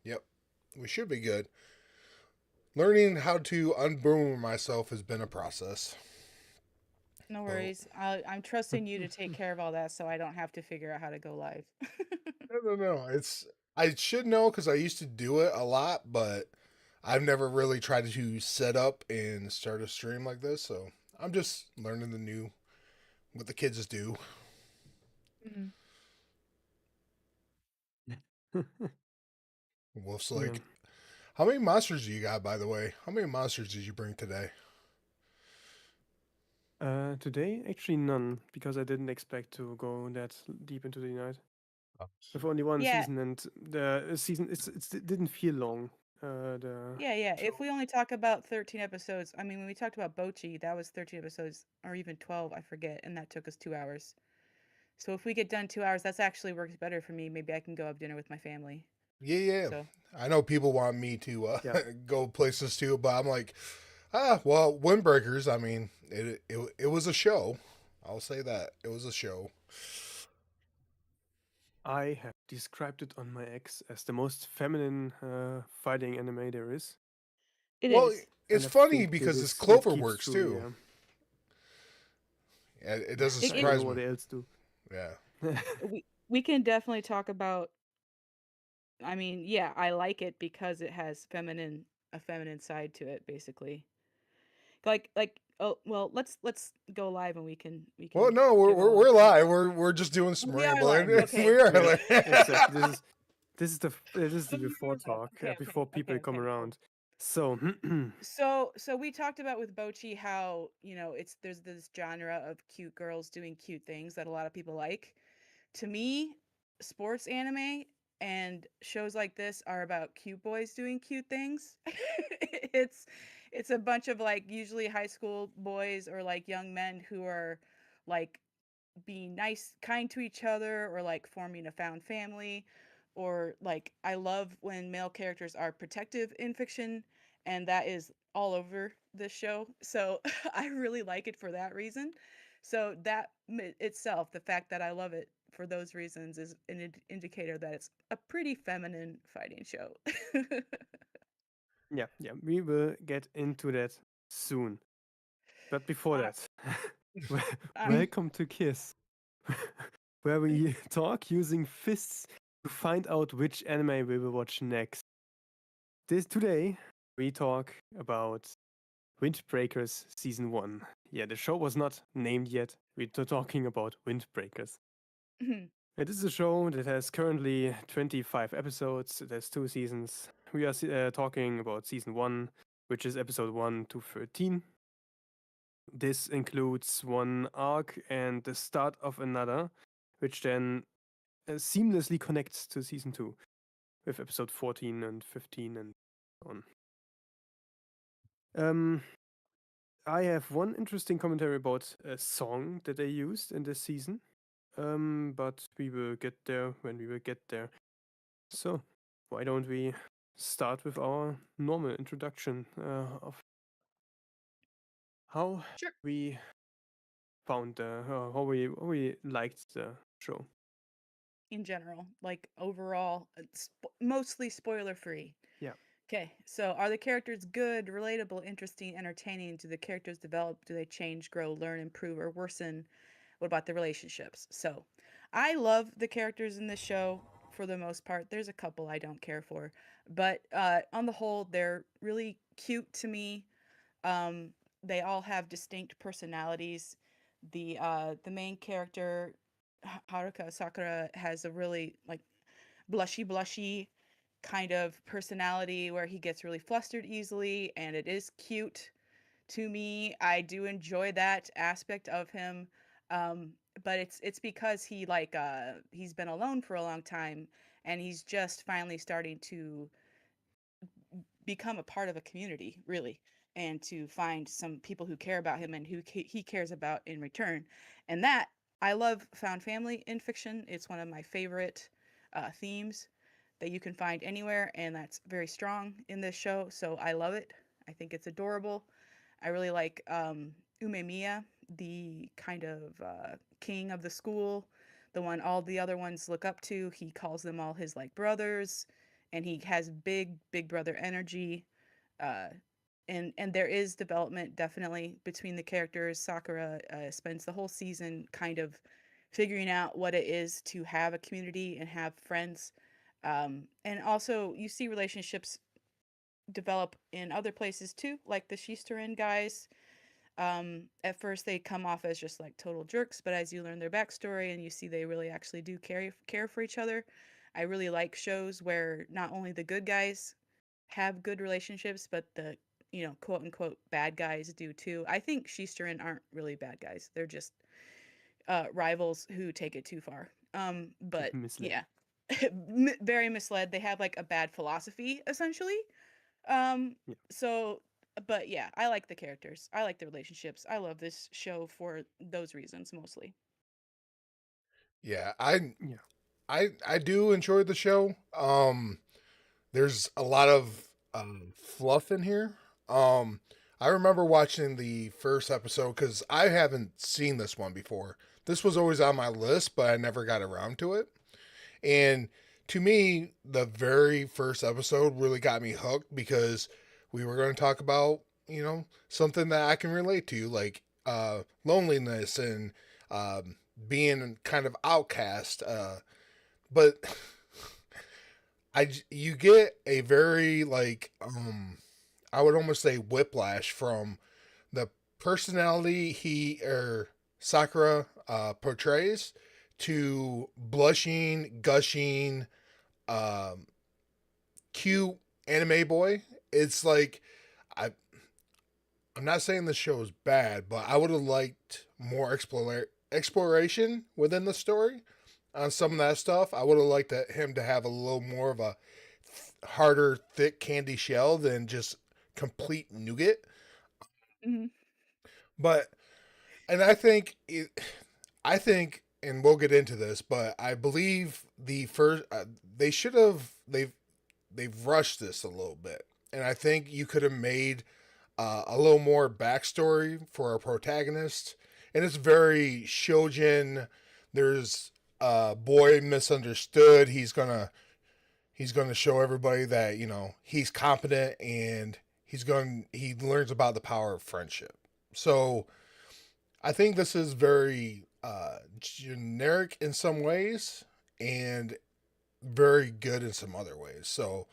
Yep, we should be good. Learning how to unboomer myself has been a process. No But worries. I'm trusting you to take care of all that so I don't have to figure out how to go live. no. It's I should know because I used to do it a lot, but I've never really tried to set up and start a stream like this. So I'm just learning the new what the kids do. Mhm. Wolf's Yeah. like, how many monsters do you got, by the way? How many monsters did you bring today? Today, actually none, because I didn't expect to go that deep into the night. With only one Yeah, season, and the season it didn't feel long. The yeah. If show. we only talk about 13 episodes, I mean, when we talked about Bochi, that was 13 episodes, or even 12, I forget, and that took us 2 hours. So if we get done 2 hours, that's actually works better for me. Maybe I can go have dinner with my family. Yeah. So, I know people want me to Yeah, go places too, but I'm like, well, Windbreakers. I mean, it was a show. I'll say that it was a show. I have described it on my X as the most feminine fighting anime there is, it Well, is. it's and I funny think because it Clover keeps works true. too. Yeah, Yeah, it doesn't It, I it don't know surprise what me. else do. Yeah. we can definitely talk about. I mean, yeah, I like it because it has a feminine side to it, basically. Oh well, let's go live and we Well, can no, give all our we're thoughts. live. We're just doing some We are rambling. live. Okay. We are Yeah, like, exactly. This is the Oh, we before are live. talk, Okay, before people come cool. around. So, So we talked about with Bochi how, it's there's this genre of cute girls doing cute things that a lot of people like. To me, sports anime and shows like this are about cute boys doing cute things. it's it's a bunch of like usually high school boys or like young men who are like being nice, kind to each other, or like forming a found family, or like I love when male characters are protective in fiction, and that is all over this show. So I really like it for that reason. So itself, the fact that I love it for those reasons, is an indicator that it's a pretty feminine fighting show. yeah, we will get into that soon. But before uh, that, wel- uh, welcome to Kiss, where we talk using fists to find out which anime we will watch next. This today we talk about Windbreakers Season 1. Yeah, the show was not named yet. We're talking about Windbreakers. It is a show that has currently 25 episodes. There's two seasons. We are talking about Season 1, which is episode 1 to 13. This includes one arc and the start of another, which then seamlessly connects to Season 2 with episode 14 and 15 and on. Um, I have one interesting commentary about a song that they used in this season, but we will get there when we will get there. So, why don't we start with our normal introduction of how sure. we found how we liked the show? In general, like overall, it's mostly spoiler free. Yeah, Okay, so are the characters good, relatable, interesting, entertaining? Do the characters develop? Do they change, grow, learn, improve, or worsen? What about the relationships? So, I love the characters in this show for the most part. There's a couple I don't care for, but on the whole, they're really cute to me. They all have distinct personalities. The main character, Haruka Sakura, has a really like blushy kind of personality where he gets really flustered easily, and it is cute to me. I do enjoy that aspect of him. But it's because he's been alone for a long time, and he's just finally starting to become a part of a community, really, and to find some people who care about him and who he cares about in return. And that, I love found family in fiction. It's one of my favorite themes that you can find anywhere, and that's very strong in this show. So I love it. I think it's adorable. I really like Umemiya, the kind of king of the school, the one all the other ones look up to. He calls them all his like brothers. and he has big brother energy. Uh, and there is development definitely between the characters. Sakura spends the whole season kind of figuring out what it is to have a community and have friends. And also, you see relationships develop in other places too, like the Shisterin guys. At first, they come off as just like total jerks, but as you learn their backstory and you see they really actually do care for each other, I really like shows where not only the good guys have good relationships, but the quote unquote bad guys do too. I think Shisterin aren't really bad guys; they're just rivals who take it too far. But Misled. yeah, very misled. They have like a bad philosophy essentially. Yeah. So, but yeah, I like the characters. I like the relationships. I love this show for those reasons mostly. Yeah, Yeah. I do enjoy the show. There's a lot of fluff in here. Um, I remember watching the first episode because I haven't seen this one before. This was always on my list, but I never got around to it. And to me, the very first episode really got me hooked because we were going to talk about, something that I can relate to, like loneliness and being kind of outcast. But you get a very like I would almost say whiplash from the personality he or Sakura portrays to blushing, gushing, um, cute anime boy. It's like I I'm not saying the show is bad, but I would have liked more exploration within the story on some of that stuff. I would have liked him to have a little more of a harder, thick candy shell than just complete nougat. Hmm. But and I think, and we'll get into this, but I believe the first they should have they've rushed this a little bit, and I think you could have made a little more backstory for our protagonist, and it's very shojin. There's boy misunderstood. He's gonna show everybody that he's competent, and he learns about the power of friendship. So I think this is very generic in some ways and very good in some other ways. So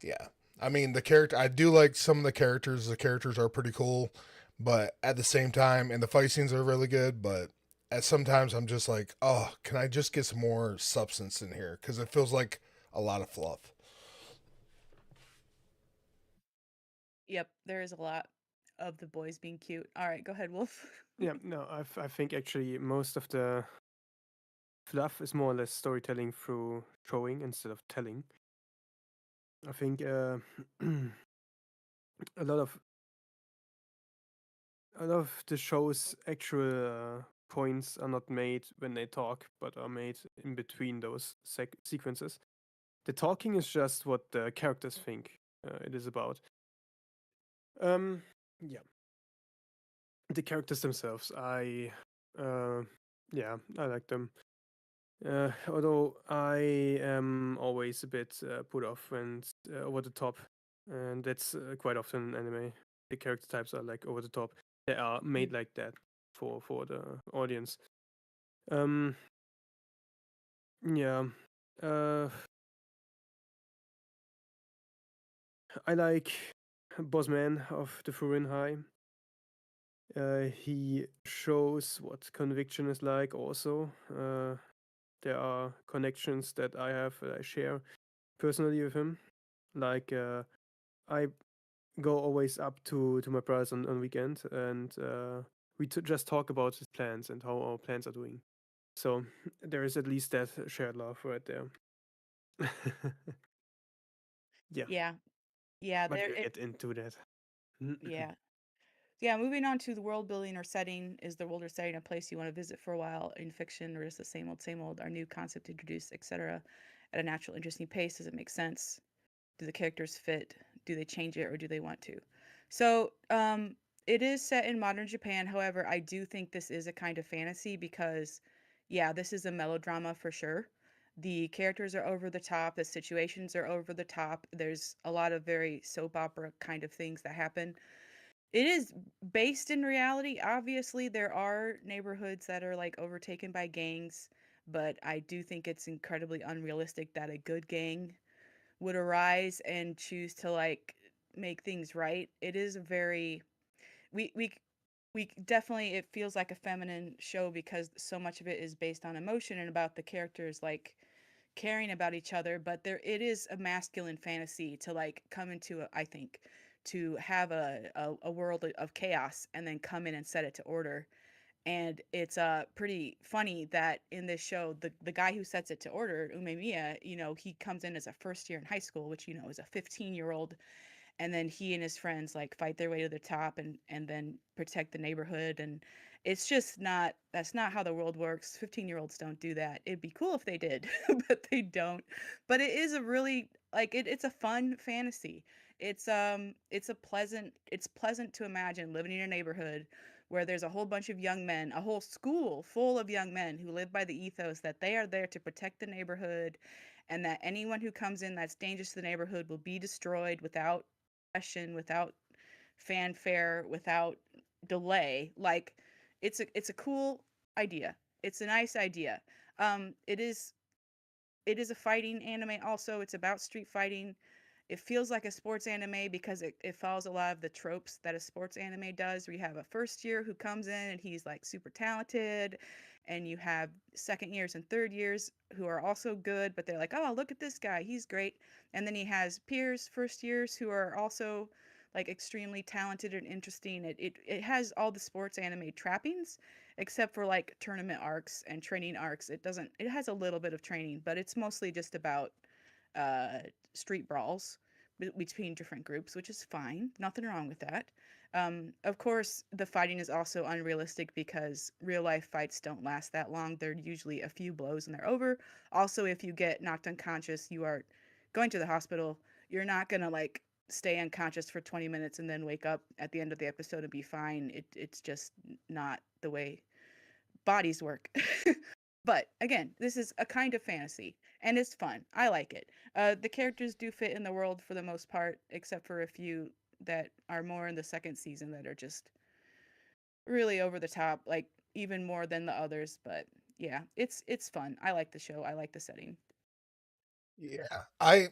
yeah, I mean I do like some of the characters. The characters are pretty cool, but at the same time, and the fight scenes are really good. But at sometimes I'm just like, oh, can I just get some more substance in here? Because it feels like a lot of fluff. Yep, there is a lot of the boys being cute. All right, go ahead, Wolf. Yeah. No, I think actually most of the fluff is more or less storytelling through showing instead of telling. I think a lot of the show's actual points are not made when they talk, but are made in between those sequences. The talking is just what the characters think it is about. Yeah, the characters themselves, uh, yeah, I like them. Although I am always a bit put off when it's over the top, and that's quite often in anime. The character types are like over the top. They are made like that for the audience. Um, yeah. Uh, I like Bossman of the Furin High. He shows what conviction is like. Also, there are connections that I have that I share personally with him. Like I go always up to my brothers on weekend, and we just talk about his plans and how our plans are doing. So there is at least that shared love right there. Yeah, Yeah, yeah, but there we'll it get into that. yeah. Yeah, moving on to the world building or setting. Is the world or setting a place you want to visit for a while in fiction, or is the same old, our new concept introduced, etc., at a natural, interesting pace? Does it make sense? Do the characters fit? Do they change it or do they want to? So, it is set in modern Japan. However, I do think this is a kind of fantasy because, yeah, this is a melodrama for sure. The characters are over the top, the situations are over the top. There's a lot of very soap opera kind of things that happen. It is based in reality. Obviously, there are neighborhoods that are like overtaken by gangs, but I do think it's incredibly unrealistic that a good gang would arise and choose to like make things right. It is a very we we we definitely, it feels like a feminine show because so much of it is based on emotion and about the characters like caring about each other, but there it is a masculine fantasy to like come into I think to have a world of chaos and then come in and set it to order. And it's pretty funny that in this show the guy who sets it to order, Umemiya, he comes in as a first year in high school, which is a 15-year-old, and then he and his friends like fight their way to the top and then protect the neighborhood. And it's just not that's not how the world works. 15-year-olds don't do that. It'd be cool if they did, but they don't. But it is a really like it's a fun fantasy. It's pleasant to imagine living in a neighborhood where there's a whole bunch of young men, a whole school full of young men who live by the ethos that they are there to protect the neighborhood, and that anyone who comes in that's dangerous to the neighborhood will be destroyed without question, without fanfare, without delay. Like it's a cool idea. It's a nice idea. It is a fighting anime also. It's about street fighting. It feels like a sports anime because it follows a lot of the tropes that a sports anime does. We have a first year who comes in and he's like super talented, and you have second years and third years who are also good, but they're like, oh, look at this guy, he's great. And then he has peers, first years, who are also like extremely talented and interesting. It has all the sports anime trappings, except for like tournament arcs and training arcs. It has a little bit of training, but it's mostly just about uh, street brawls between different groups, which is fine. Nothing wrong with that. Of course, the fighting is also unrealistic because real life fights don't last that long. They're usually a few blows and they're over. Also, if you get knocked unconscious, you are going to the hospital. You're not going to like stay unconscious for 20 minutes and then wake up at the end of the episode and be fine. It's just not the way bodies work. But again, this is a kind of fantasy and it's fun. I like it. The characters do fit in the world for the most part, except for a few that are more in the second season that are just really over the top, like even more than the others. But yeah, it's fun. I like the show. I like the setting. Yeah, I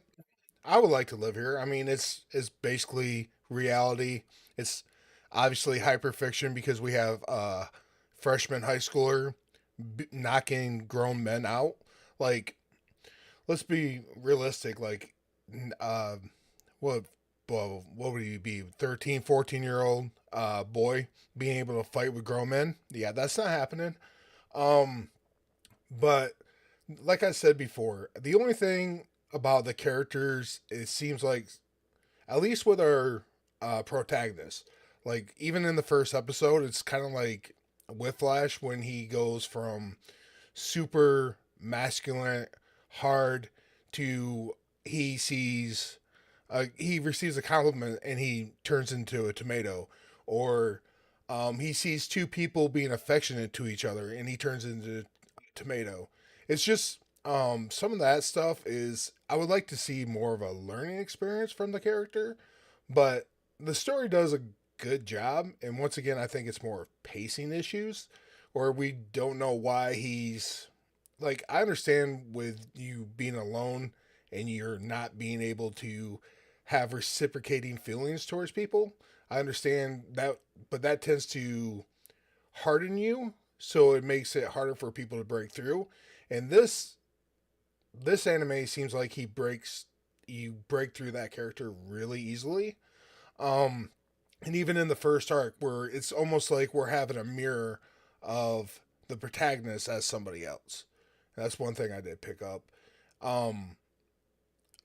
would like to live here. I mean, it's basically reality. It's obviously hyperfiction because we have freshman high schooler knocking grown men out. Like, let's be realistic. Like, uh, what what would you be, 13, 14 year old boy being able to fight with grown men? Yeah, that's not happening. Um, but like I said before, the only thing about the characters, it seems like, at least with our protagonist, like even in the first episode, it's kind of like Whiplash when he goes from super masculine, hard, to he sees he receives a compliment and he turns into a tomato, or he sees two people being affectionate to each other and he turns into a tomato. It's just some of that stuff is, I would like to see more of a learning experience from the character, but the story does a good job. And once again, I think it's more pacing issues, or we don't know why he's like, I understand with you being alone and you're not being able to have reciprocating feelings towards people. I understand that, but that tends to harden you, so it makes it harder for people to break through. And this anime seems like you break through that character really easily. Um and even in the first arc, where it's almost like we're having a mirror of the protagonist as somebody else. That's one thing I did pick up. Um,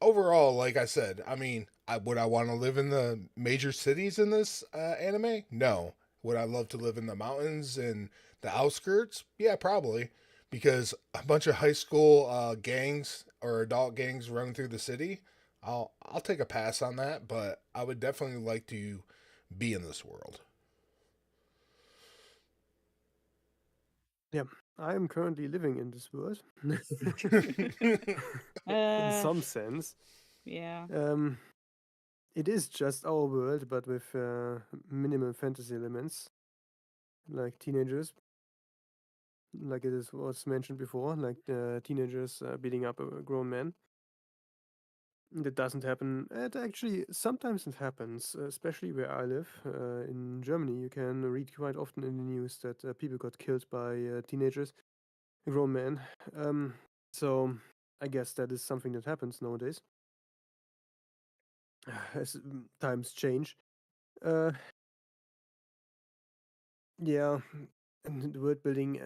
Overall, like I said, I mean, would I want to live in the major cities in this anime? No. Would I love to live in the mountains and the outskirts? Yeah, probably, because a bunch of high school gangs or adult gangs running through the city. I'll take a pass on that, but I would definitely like to be in this world. Yeah. I am currently living in this world. In uh, some sense. yeah. Um, it is just our world, but with minimal fantasy elements, like teenagers, like was mentioned before, like teenagers beating up a grown man. That doesn't happen. It actually sometimes it happens, especially where I live in Germany. You can read quite often in the news that people got killed by teenagers, grown men. So I guess that is something that happens nowadays as times change. Uh, yeah, and the world building.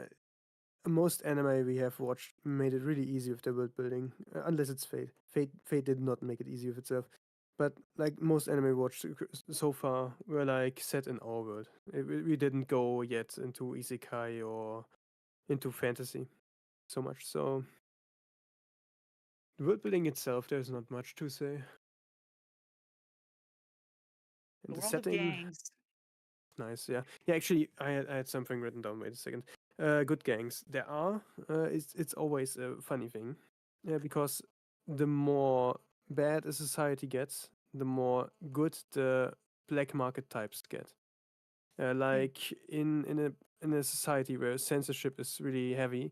Most anime we have watched made it really easy with the world building, unless it's Fate. Fate did not make it easy with itself. But like most anime watched so far were like set in our world. We didn't go yet into isekai or into fantasy so much. So the world building itself, there's not much to say. The And the world of setting, gangs. nice. Yeah, yeah. Actually, I had something written down. Wait a second. Good gangs. There are. It's always a funny thing, because the more bad a society gets, the more good the black market types get. Like in a society where censorship is really heavy,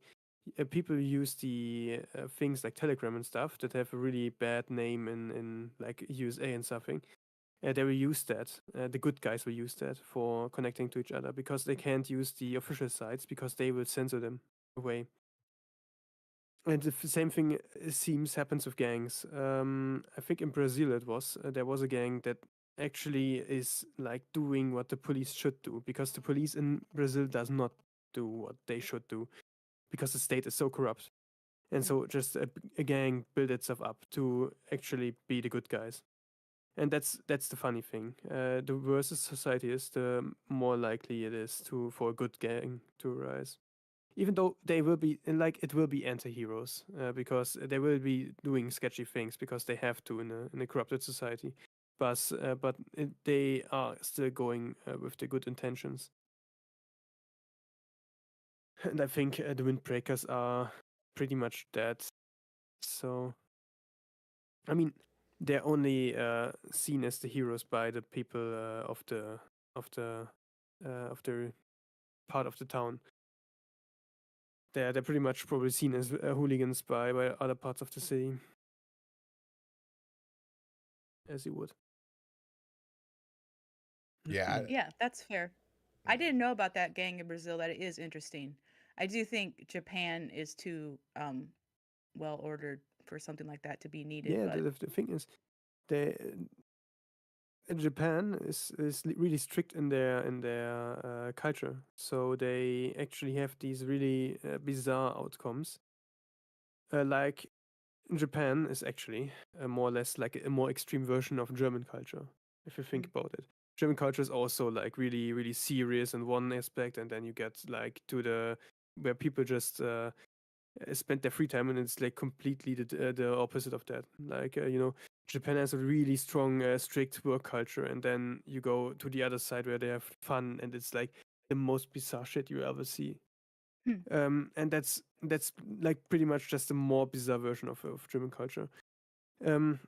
people use the things like Telegram and stuff that have a really bad name in like USA and something. They will use that. The good guys will use that for connecting to each other because they can't use the official sites because they will censor them away. And the same thing seems happens with gangs. I think in Brazil it was there was a gang that actually is like doing what the police should do because the police in Brazil does not do what they should do because the state is so corrupt. And so just a gang built itself up to actually be the good guys. And that's the funny thing. The worse a society is, the more likely it is for a good gang to rise. Even though they will be like it will be anti-heroes because they will be doing sketchy things because they have to in a corrupted society. But they are still going with the good intentions. And I think the windbreakers are pretty much dead. So I mean, they're only seen as the heroes by the people of the of the part of the town. They're pretty much probably seen as hooligans by other parts of the city, as you would. Yeah, Yeah, that's fair. I didn't know about that gang in Brazil. That is interesting. I do think Japan is too well ordered for something like that to be needed, Yeah, but the thing is, they Japan is really strict in their culture, so they actually have these really bizarre outcomes. Like Japan is actually more or less like a more extreme version of German culture, if you think about it. German culture is also like really, really serious in one aspect, and then you get like to the where people just spend their free time, and it's like completely the opposite of that. Like Japan has a really strong, strict work culture, and then you go to the other side where they have fun, and it's like the most bizarre shit you ever see. hmm, And that's like pretty much just a more bizarre version of German culture. Um,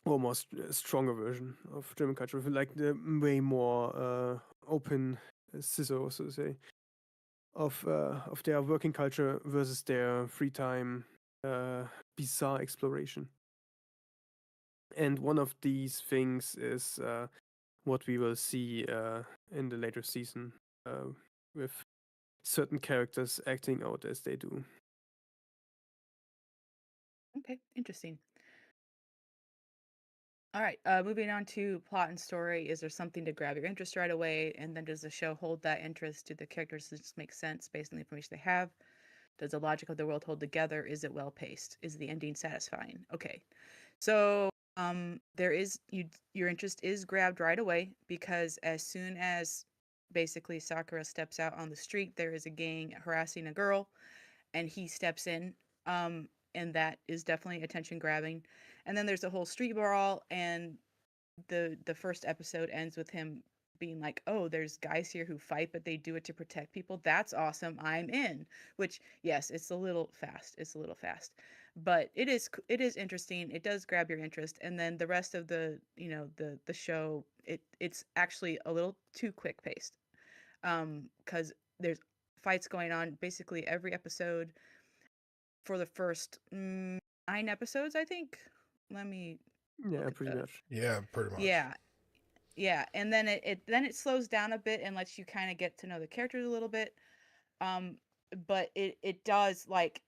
Almost stronger version of German culture with like the way more open scissor, so to say, of their working culture versus their free time bizarre exploration. And one of these things is what we will see in the later season uh, with certain characters acting out as they do. okay, interesting. All right, moving on to plot and story. Is there something to grab your interest right away? And then does the show hold that interest? Do the characters just make sense based on the information they have? Does the logic of the world hold together? Is it well paced? Is the ending satisfying? Okay. So there is your interest is grabbed right away because as soon as basically Sakura steps out on the street, there is a gang harassing a girl and he steps in. And that is definitely attention grabbing. And then there's a whole street brawl and the first episode ends with him being like, oh, there's guys here who fight, but they do it to protect people. That's awesome. I'm in. Which, yes, it's a little fast. It's a little fast, but it is interesting. It does grab your interest, and then the rest of the show, it's actually a little too quick paced, because there's fights going on basically every episode for the first 9 episodes, I think. Let me Yeah, look at pretty the much. Yeah, pretty much. yeah. Yeah, and then it slows down a bit and lets you kind of get to know the characters a little bit. Um, but it does like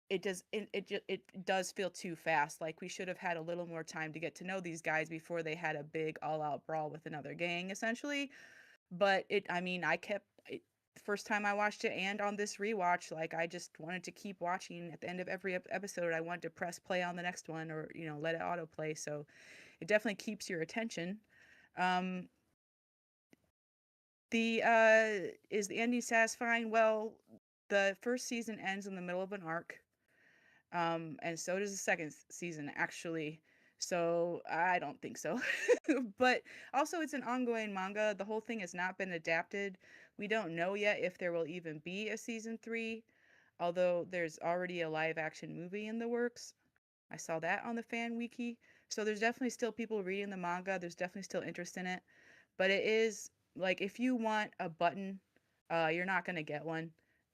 it does feel too fast. Like we should have had a little more time to get to know these guys before they had a big all-out brawl with another gang, essentially. But I mean, first time I watched it and on this rewatch, like I just wanted to keep watching. At the end of every episode, I wanted to press play on the next one, or let it autoplay. So it definitely keeps your attention. Um, the Is the ending satisfying? Well, the first season ends in the middle of an arc, and so does the second season, actually. So I don't think so. But also, it's an ongoing manga. The whole thing has not been adapted. We don't know yet if there will even be a season 3, although there's already a live action movie in the works. I saw that on the fan wiki. So there's definitely still people reading the manga. There's definitely still interest in it. But it is like, if you want a button, you're not gonna get one.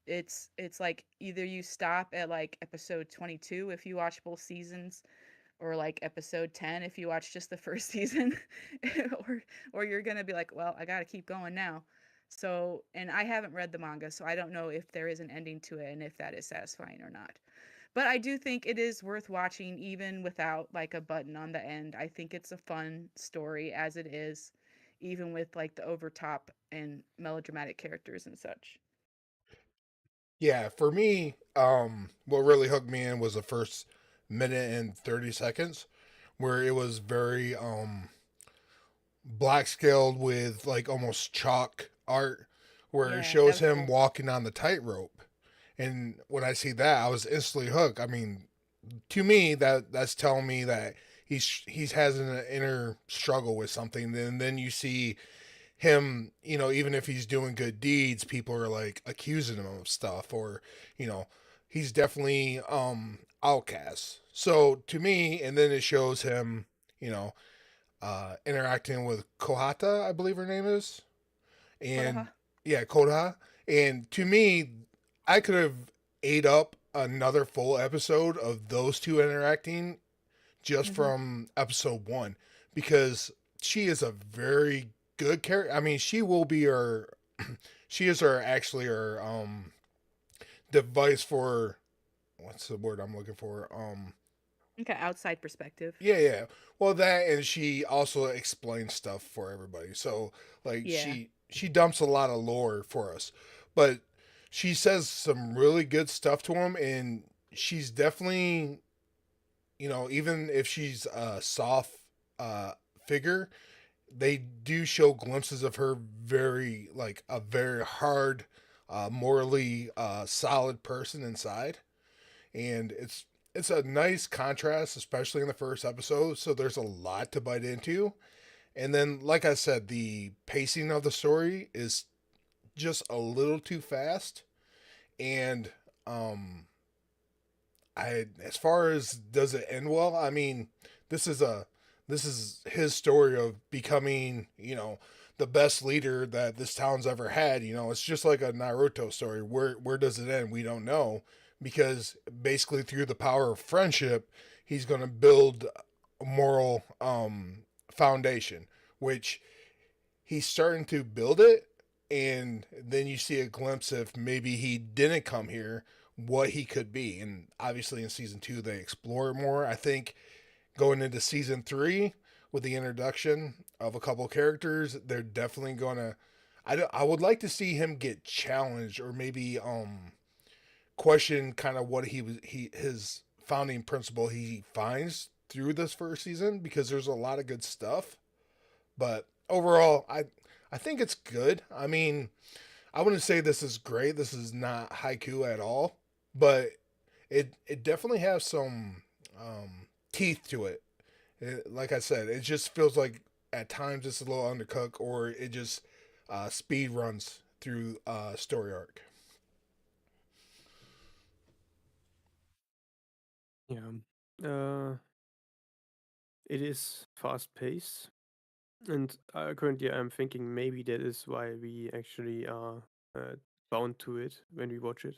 It's like either you stop at like episode 22 if you watch both seasons, or like episode 10 if you watch just the first season, or you're gonna be like, well, I gotta keep going now. So, and I haven't read the manga, so I don't know if there is an ending to it and if that is satisfying or not. But I do think it is worth watching even without like a button on the end. I think it's a fun story as it is, even with like the overtop and melodramatic characters and such. Yeah, for me, what really hooked me in was the first minute and 30 seconds, where it was very black scaled with like almost chalk art, where it Yeah, that shows was him cool. walking on the tightrope. And when I see that, I was instantly hooked. I mean, to me, that's telling me that he's has an inner struggle with something. And then you see him, even if he's doing good deeds, people are like accusing him of stuff, or you know, he's definitely outcast. So to me, and then it shows him, you know, interacting with Kohata, I believe her name is, and Kodaha. yeah, Koda. And to me, I could have ate up another full episode of those two interacting just Hmm. from episode one, because she is a very good character. I mean, she will be our, she is our actually our device for, what's the word I'm looking for? Okay, outside perspective. Yeah, yeah. Well, that, and she also explains stuff for everybody. So like Yeah. she dumps a lot of lore for us, but she says some really good stuff to him, and she's definitely, even if she's a soft uh figure, they do show glimpses of her very like a very hard, morally solid person inside, and it's a nice contrast, especially in the first episode. So there's a lot to bite into, and then like I said, the pacing of the story is just a little too fast, and um, I as far as does it end well, I mean, this is a this is his story of becoming, the best leader that this town's ever had. It's just like a Naruto story. Where does it end? We don't know, because basically through the power of friendship, he's going to build a moral foundation, which he's starting to build it, and then you see a glimpse of maybe he didn't come here, what he could be. And obviously in season 2 they explore it more. I think going into season 3 with the introduction of a couple characters, they're definitely gonna, I would like to see him get challenged, or maybe question kind of what his founding principle he finds through this first season, because there's a lot of good stuff. But overall, I think it's good. I mean, I wouldn't say this is great. This is not haiku at all, but it definitely has some teeth to it. Like I said, it just feels like at times it's a little undercooked, or it just speed runs through story arc. Yeah. Uh, it is fast paced, and currently I'm thinking maybe that is why we actually are bound to it when we watch it.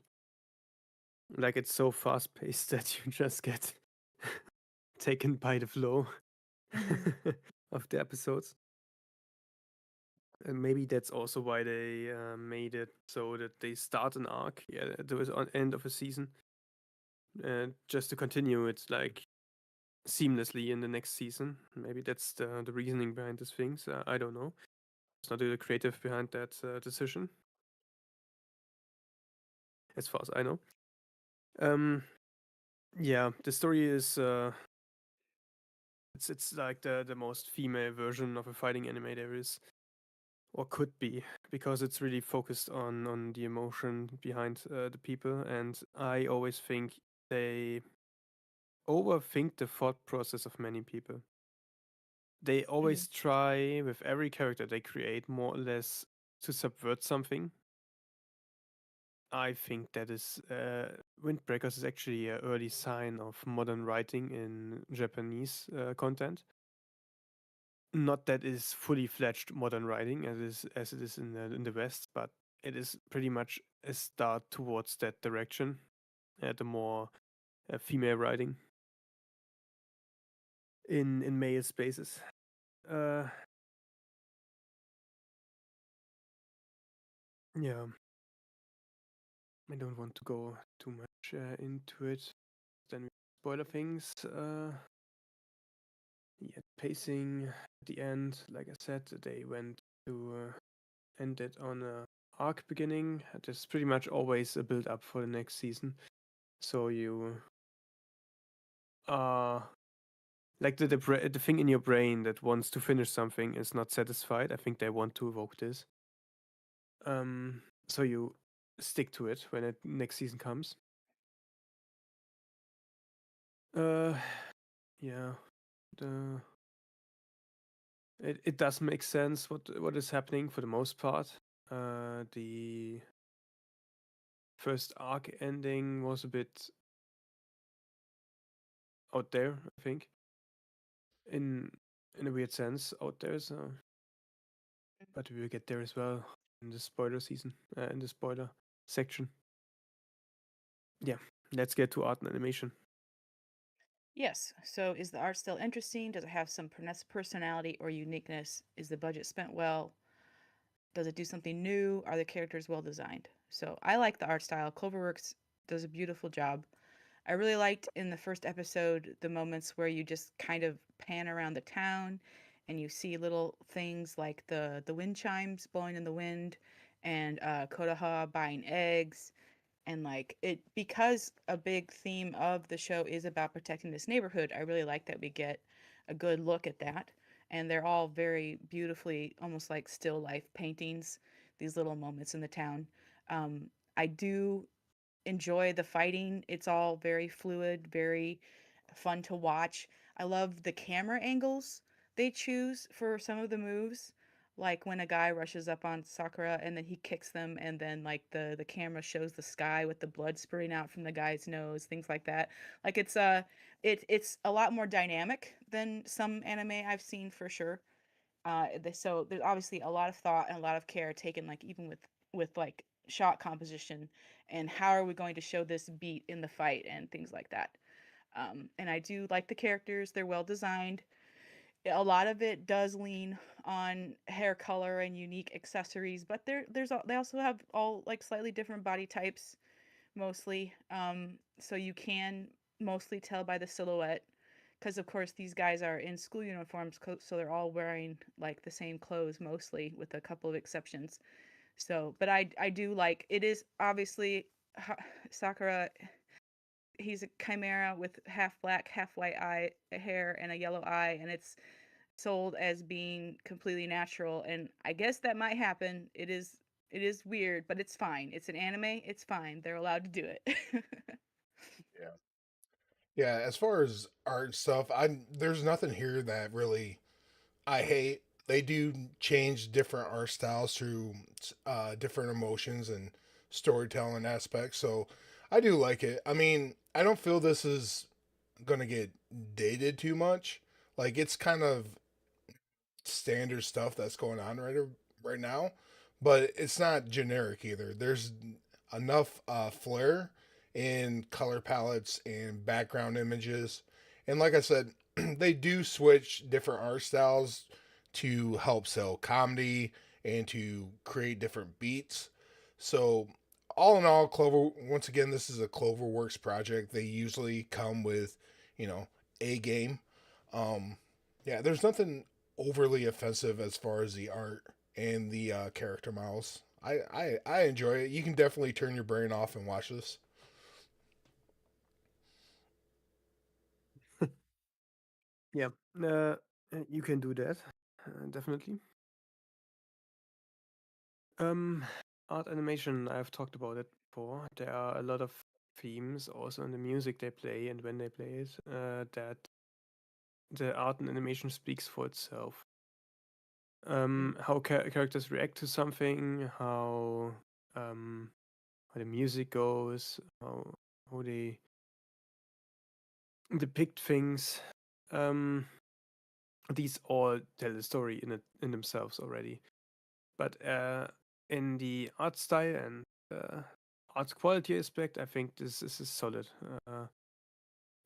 Like it's so fast paced that you just get taken by the flow Hmm. of the episodes. And maybe that's also why they made it so that they start an arc, yeah, at the end of a season, just to continue it like seamlessly in the next season. Maybe that's the reasoning behind these things. I don't know. It's not the creative behind that decision, as far as I know. Um, yeah, the story is it's like the most female version of a fighting anime there is, or could be, because it's really focused on the emotion behind the people, and I always think they overthink the thought process of many people. They Hmm. always try with every character they create more or less to subvert something. I think that is Windbreakers is actually an early sign of modern writing in Japanese content. Not that it is fully fledged modern writing as it is in the West, but it is pretty much a start towards that direction, the more female writing in male spaces. Uh, yeah, I don't want to go too much into it. Then we spoiler things. Yeah, pacing at the end, like I said, they went to end it on a arc beginning. There's pretty much always a build up for the next season. So you are like the thing in your brain that wants to finish something is not satisfied. I think they want to evoke this. So you stick to it when it next season comes. Uh, yeah, the it does make sense what is happening for the most part. The first arc ending was a bit out there, I think, in in a weird sense out there. So, but we will get there as well in the spoiler season, in the spoiler section. Yeah, let's get to art and animation. Yes. So is the art still interesting? Does it have some personality or uniqueness? Is the budget spent well? Does it do something new? Are the characters well designed? So I like the art style. Cloverworks does a beautiful job. I really liked in the first episode the moments where you just kind of pan around the town and you see little things like the wind chimes blowing in the wind and Kodaha buying eggs and like it because a big theme of the show is about protecting this neighborhood. I really like that we get a good look at that, and they're all very beautifully, almost like still life paintings, these little moments in the town. I do enjoy the fighting. It's all very fluid, very fun to watch. I love the camera angles they choose for some of the moves. Like when a guy rushes up on Sakura and then he kicks them and then like the camera shows the sky with the blood spurting out from the guy's nose, things like that. Like it's a lot more dynamic than some anime I've seen for sure. So there's obviously a lot of thought and a lot of care taken, like even with like shot composition and how are we going to show this beat in the fight and things like that. And I do like the characters; they're well designed. A lot of it does lean on hair color and unique accessories, but they also have all like slightly different body types mostly. So you can mostly tell by the silhouette because of course these guys are in school uniforms, so they're all wearing like the same clothes mostly with a couple of exceptions. So but I do like it is obviously Sakura, he's a chimera with half black half white eye hair and a yellow eye, and it's sold as being completely natural, and I guess that might happen. It is weird, but it's fine. It's an anime, it's fine, they're allowed to do it. Yeah. Yeah, as far as art stuff, I there's nothing here that really I hate. they do change different art styles through different emotions and storytelling aspects. So I do like it. I mean, I don't feel this is gonna get dated too much. Like it's kind of standard stuff that's going on right now, but it's not generic either. There's enough flair in color palettes and background images, and like I said, they do switch different art styles to help sell comedy and to create different beats. So all in all, Clover once again, this is a CloverWorks project. They usually come with, you know, a game. Um, yeah, there's nothing overly offensive as far as the art and the character models. I enjoy it. You can definitely turn your brain off and watch this. Yeah, uh, you can do that, definitely. Um, art animation, I've talked about it before. There are a lot of themes also in the music they play and when they play it, that the art and animation speaks for itself. How characters react to something, um, how the music goes, how they depict things. Um, these all tell a story in themselves already. But in the art style and art quality aspect, I think this is solid.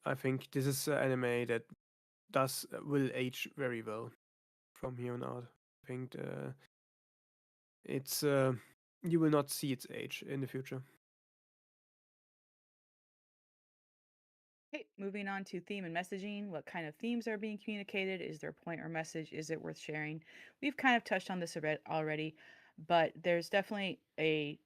I think this is an anime that does will age very well from here on out. I think it's you will not see its age in the future. Okay, moving on to theme and messaging. What kind of themes are being communicated? Is there a point or message? Is it worth sharing? We've kind of touched on this a bit already, but there's definitely a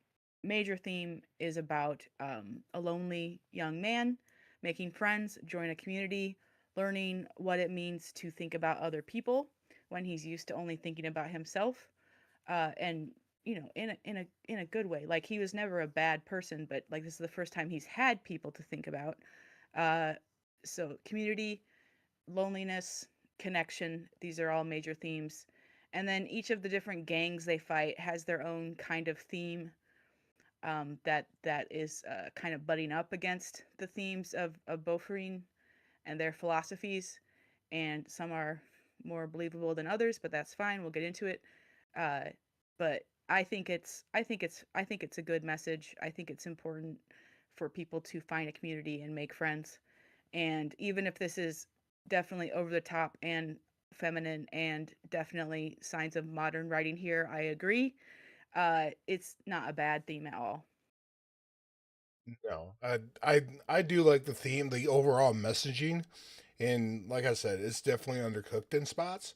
major theme is about a lonely young man making friends, join a community, learning what it means to think about other people when he's used to only thinking about himself, and in a good way. Like he was never a bad person, but like this is the first time he's had people to think about. uh, so community, loneliness, connection, these are all major themes. And then each of the different gangs they fight has their own kind of theme, that is kind of butting up against the themes of Bofurine and their philosophies. And some are more believable than others, but that's fine. We'll get into it. Uh, but I think it's a good message. I think it's important for people to find a community and make friends. And even if this is definitely over the top and feminine and definitely signs of modern writing here, I agree. It's not a bad theme at all. No, I do like the theme, the overall messaging, and like I said, it's definitely undercooked in spots.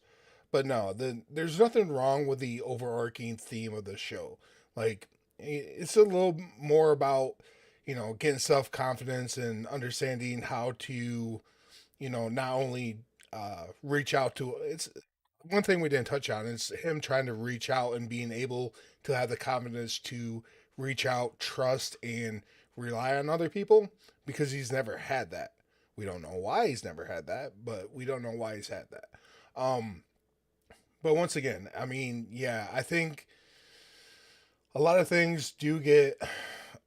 But no, there's nothing wrong with the overarching theme of the show. Like it's a little more about getting self confidence and understanding how to not only reach out to it's one thing we didn't touch on is him trying to reach out and being able to have the confidence to reach out, trust, and rely on other people because he's never had that. We don't know why he's never had that, but we don't know why he's had that. Um, but once again, I mean, yeah, I think a lot of things do get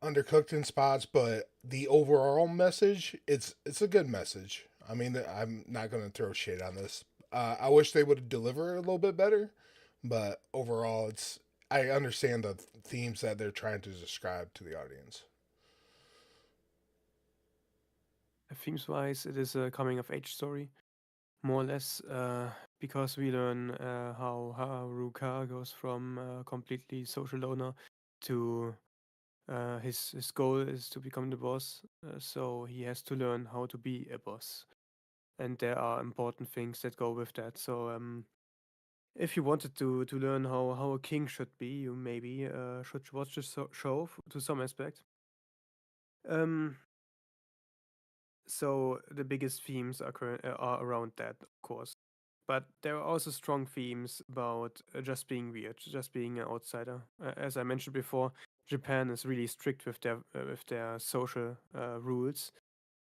undercooked in spots, but the overall message, it's a good message. I mean, I'm not going to throw shade on this. I wish they would deliver it a little bit better, but overall, it's I understand the themes that they're trying to describe to the audience. Themes wise, it is a coming of age story, more or less, because we learn how Haruka goes from a completely social loner to his goal is to become the boss. So he has to learn how to be a boss, and there are important things that go with that. So if you wanted to learn how a king should be, you maybe should watch the show to some aspect. Um, so the biggest themes are around that, of course. But there are also strong themes about just being weird, just being an outsider. As I mentioned before, Japan is really strict with their social rules,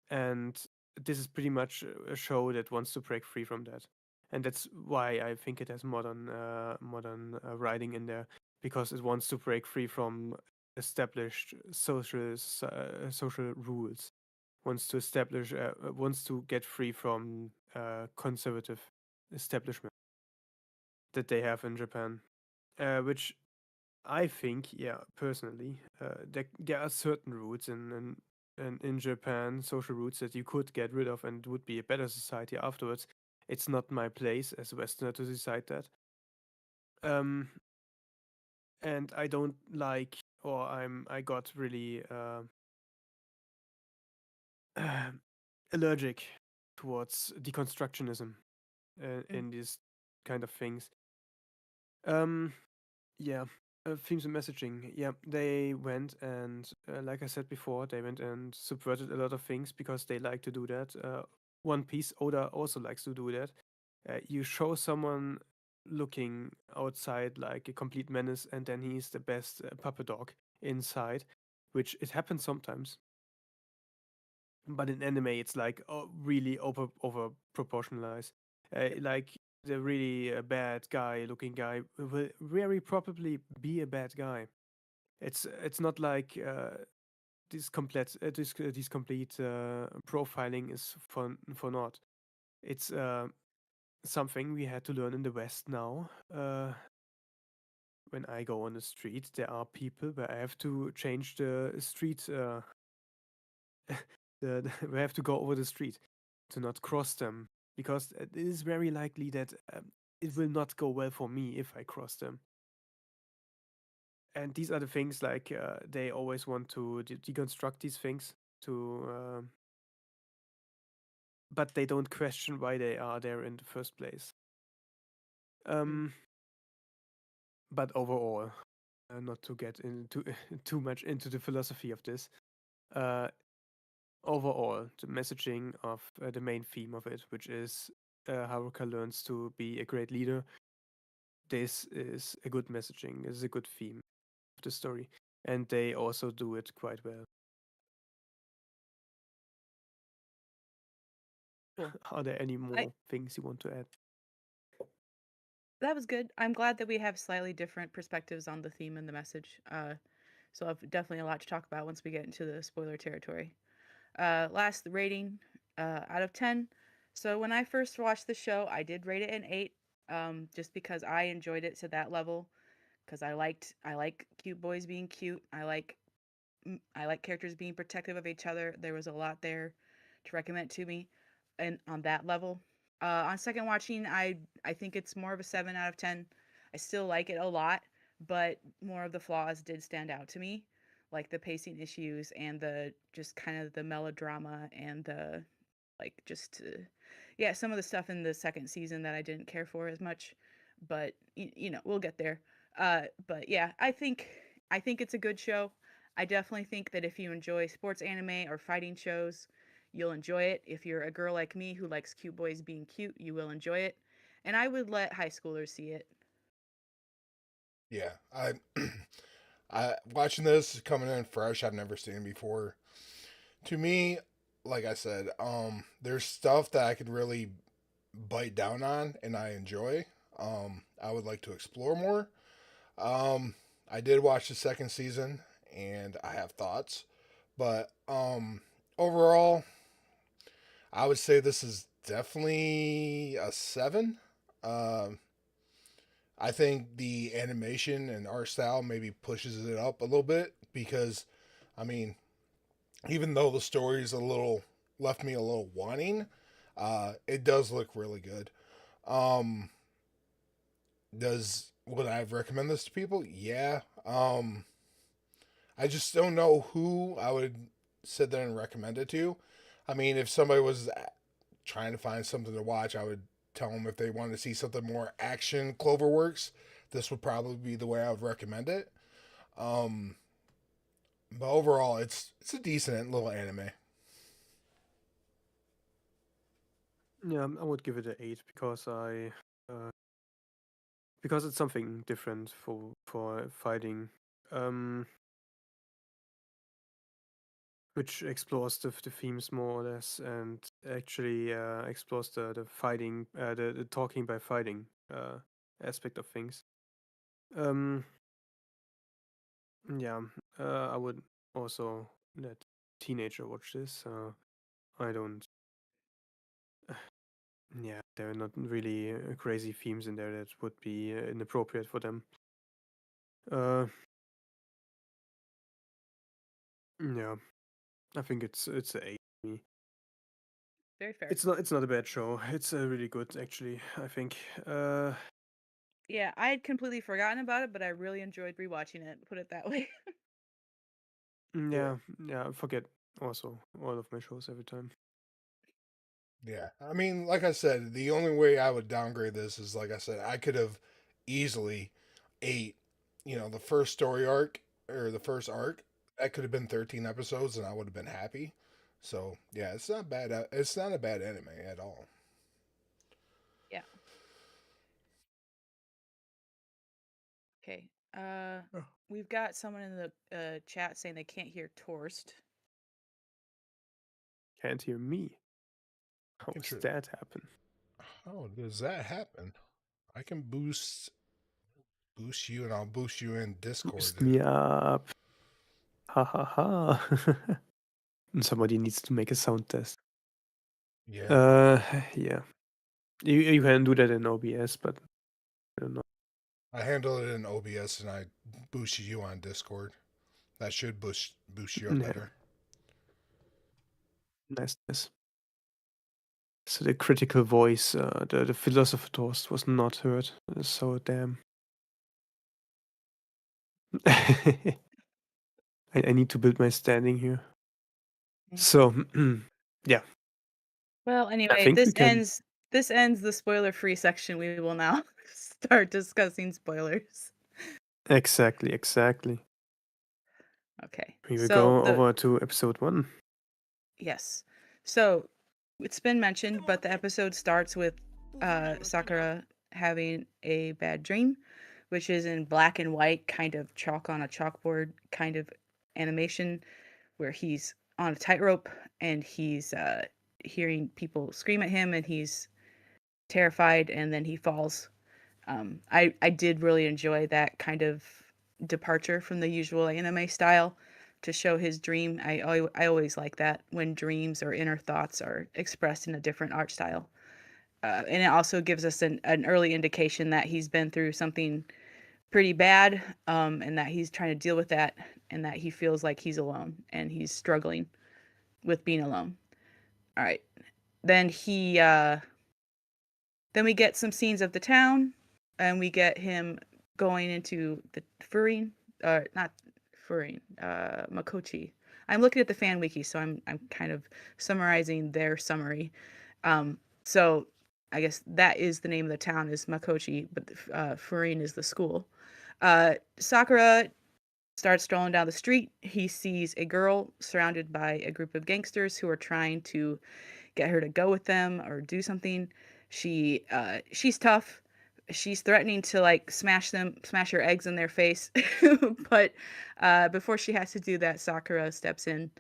and this is pretty much a show that wants to break free from that. and that's why I think it has modern writing in there, because it wants to break free from established social rules, wants to get free from conservative establishment that they have in Japan, which I think, yeah, personally, there are certain roots in Japan, social roots that you could get rid of and it would be a better society afterwards. It's not my place as a Westerner to decide that. Um, and I don't like, or I got really allergic towards deconstructionism Mm. in these kind of things. Um, Yeah, themes and messaging. Yeah, they went and, like I said before, they went and subverted a lot of things because they like to do that. One Piece Oda also likes to do that. You show someone looking outside like a complete menace, and then he's the best puppet dog inside, which it happens sometimes. But in anime, it's like really over proportionalized. Like the really bad guy looking guy will very probably be a bad guy. It's not like this complete profiling is for naught. It's something we had to learn in the West now. When I go on the street, there are people where I have to change the street. We have to go over the street to not cross them, because it is very likely that it will not go well for me if I cross them. And these are the things like they always want to deconstruct these things to, but they don't question why they are there in the first place. Mm. Um, but overall, not to get into too much into the philosophy of this. Uh, Overall, the messaging of the main theme of it, which is Haruka learns to be a great leader. This is a good messaging. This is a good theme of the story, and they also do it quite well. Cool. Are there any I more things you want to add? That was good. I'm glad that we have slightly different perspectives on the theme and the message. So I've definitely a lot to talk about once we get into the spoiler territory. Last rating out of 10. So when I first watched the show, I did rate it an 8, just because I enjoyed it to that level. Because I like cute boys being cute. I like characters being protective of each other. There was a lot there to recommend to me, and on that level. On second watching, I think it's more of a 7 out of 10. I still like it a lot, but more of the flaws did stand out to me, like the pacing issues and the just kind of the melodrama and the like just yeah, some of the stuff in the second season that I didn't care for as much, but we'll get there. But yeah, I think it's a good show. I definitely think that if you enjoy sports anime or fighting shows, you'll enjoy it. If you're a girl like me who likes cute boys being cute, you will enjoy it. And I would let high schoolers see it. Yeah, I watching this coming in fresh. I've never seen it before. To me, like I said, there's stuff that I could really bite down on and I enjoy. I would like to explore more. Um, I did watch the second season and I have thoughts, but overall, I would say this is definitely a 7. Um, I think the animation and art style maybe pushes it up a little bit because, I mean, even though the story is a little left me a little wanting, it does look really good. Um, does would I recommend this to people? Yeah. I just don't know who I would sit there and recommend it to. I mean, if somebody was trying to find something to watch, I would tell them if they wanted to see something more action Cloverworks, this would probably be the way I would recommend it. Um, but overall, it's a decent little anime. Yeah, I would give it an 8 because uh, because it's something different for fighting. Um, which explores the themes more or less, and actually explores the fighting, the talking by fighting aspect of things. Um, yeah, I would also let teenager watch this. I don't. Yeah, there are not really crazy themes in there that would be inappropriate for them. Yeah, I think it's a 8 for me. Very fair. It's not a bad show. It's really good actually. I think. Yeah, I had completely forgotten about it, but I really enjoyed rewatching it. Put it that way. Yeah, I forget also all of my shows every time. Yeah. I mean, like I said, the only way I would downgrade this is, like I said, I could have easily ate, the first story arc or the first arc. That could have been 13 episodes and I would have been happy. So, yeah, it's not bad. It's not a bad anime at all. Yeah. Okay. Oh. We've got someone in the chat saying they can't hear Torst. Can't hear me. How does that happen? How does that happen? I can boost you and I'll boost you in Discord. Boost me up. Ha ha ha. Somebody needs to make a sound test. Yeah. Yeah. You can do that in OBS, but I don't know. I handle it in OBS and I boost you on Discord. That should boost you up Yeah. better. Nice. So the critical voice, the philosopher toast was not heard. So damn. I need to build my standing here. So yeah. Well, I anyway, think we can. this ends the spoiler-free section. We will now start discussing spoilers. Exactly. Okay. We will So go over to episode 1. yes. So it's been mentioned, but the episode starts with Sakura having a bad dream, which is in black and white, kind of chalk on a chalkboard kind of animation, where he's on a tightrope and he's hearing people scream at him and he's terrified and then he falls. I did really enjoy that kind of departure from the usual anime style to show his dream. I always like that when dreams or inner thoughts are expressed in a different art style. And it also gives us an early indication that he's been through something pretty bad, and that he's trying to deal with that, and that he feels like he's alone and he's struggling with being alone. All right. Then then we get some scenes of the town, and we get him going into the Furin, not Furin, Makochi. I'm looking at the fan wiki, so I'm kind of summarizing their summary. So I guess that is the name of the town is Makochi, but Furin is the school. Sakura starts strolling down the street. He sees a girl surrounded by a group of gangsters who are trying to get her to go with them or do something. She's tough. She's threatening to like smash her eggs in their face. But before she has to do that, Sakura steps in,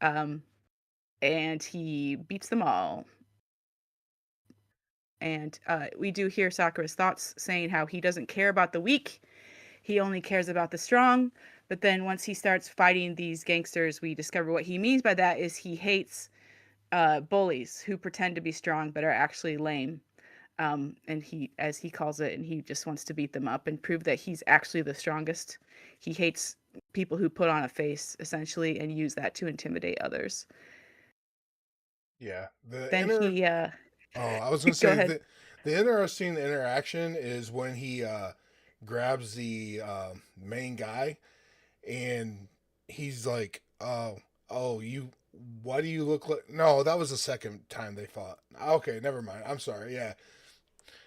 and he beats them all. And we do hear Sakura's thoughts saying how he doesn't care about the weak, he only cares about the strong. But then once he starts fighting these gangsters, we discover what he means by that is he hates bullies who pretend to be strong but are actually lame. And he, as he calls it, and he just wants to beat them up and prove that he's actually the strongest. He hates people who put on a face, essentially, and use that to intimidate others. Yeah. Then he, Oh, I was gonna go say ahead. the interesting interaction is when he grabs the main guy and he's like, oh, you. Why do you look like? No, that was the second time they fought. Okay, never mind. I'm sorry. Yeah,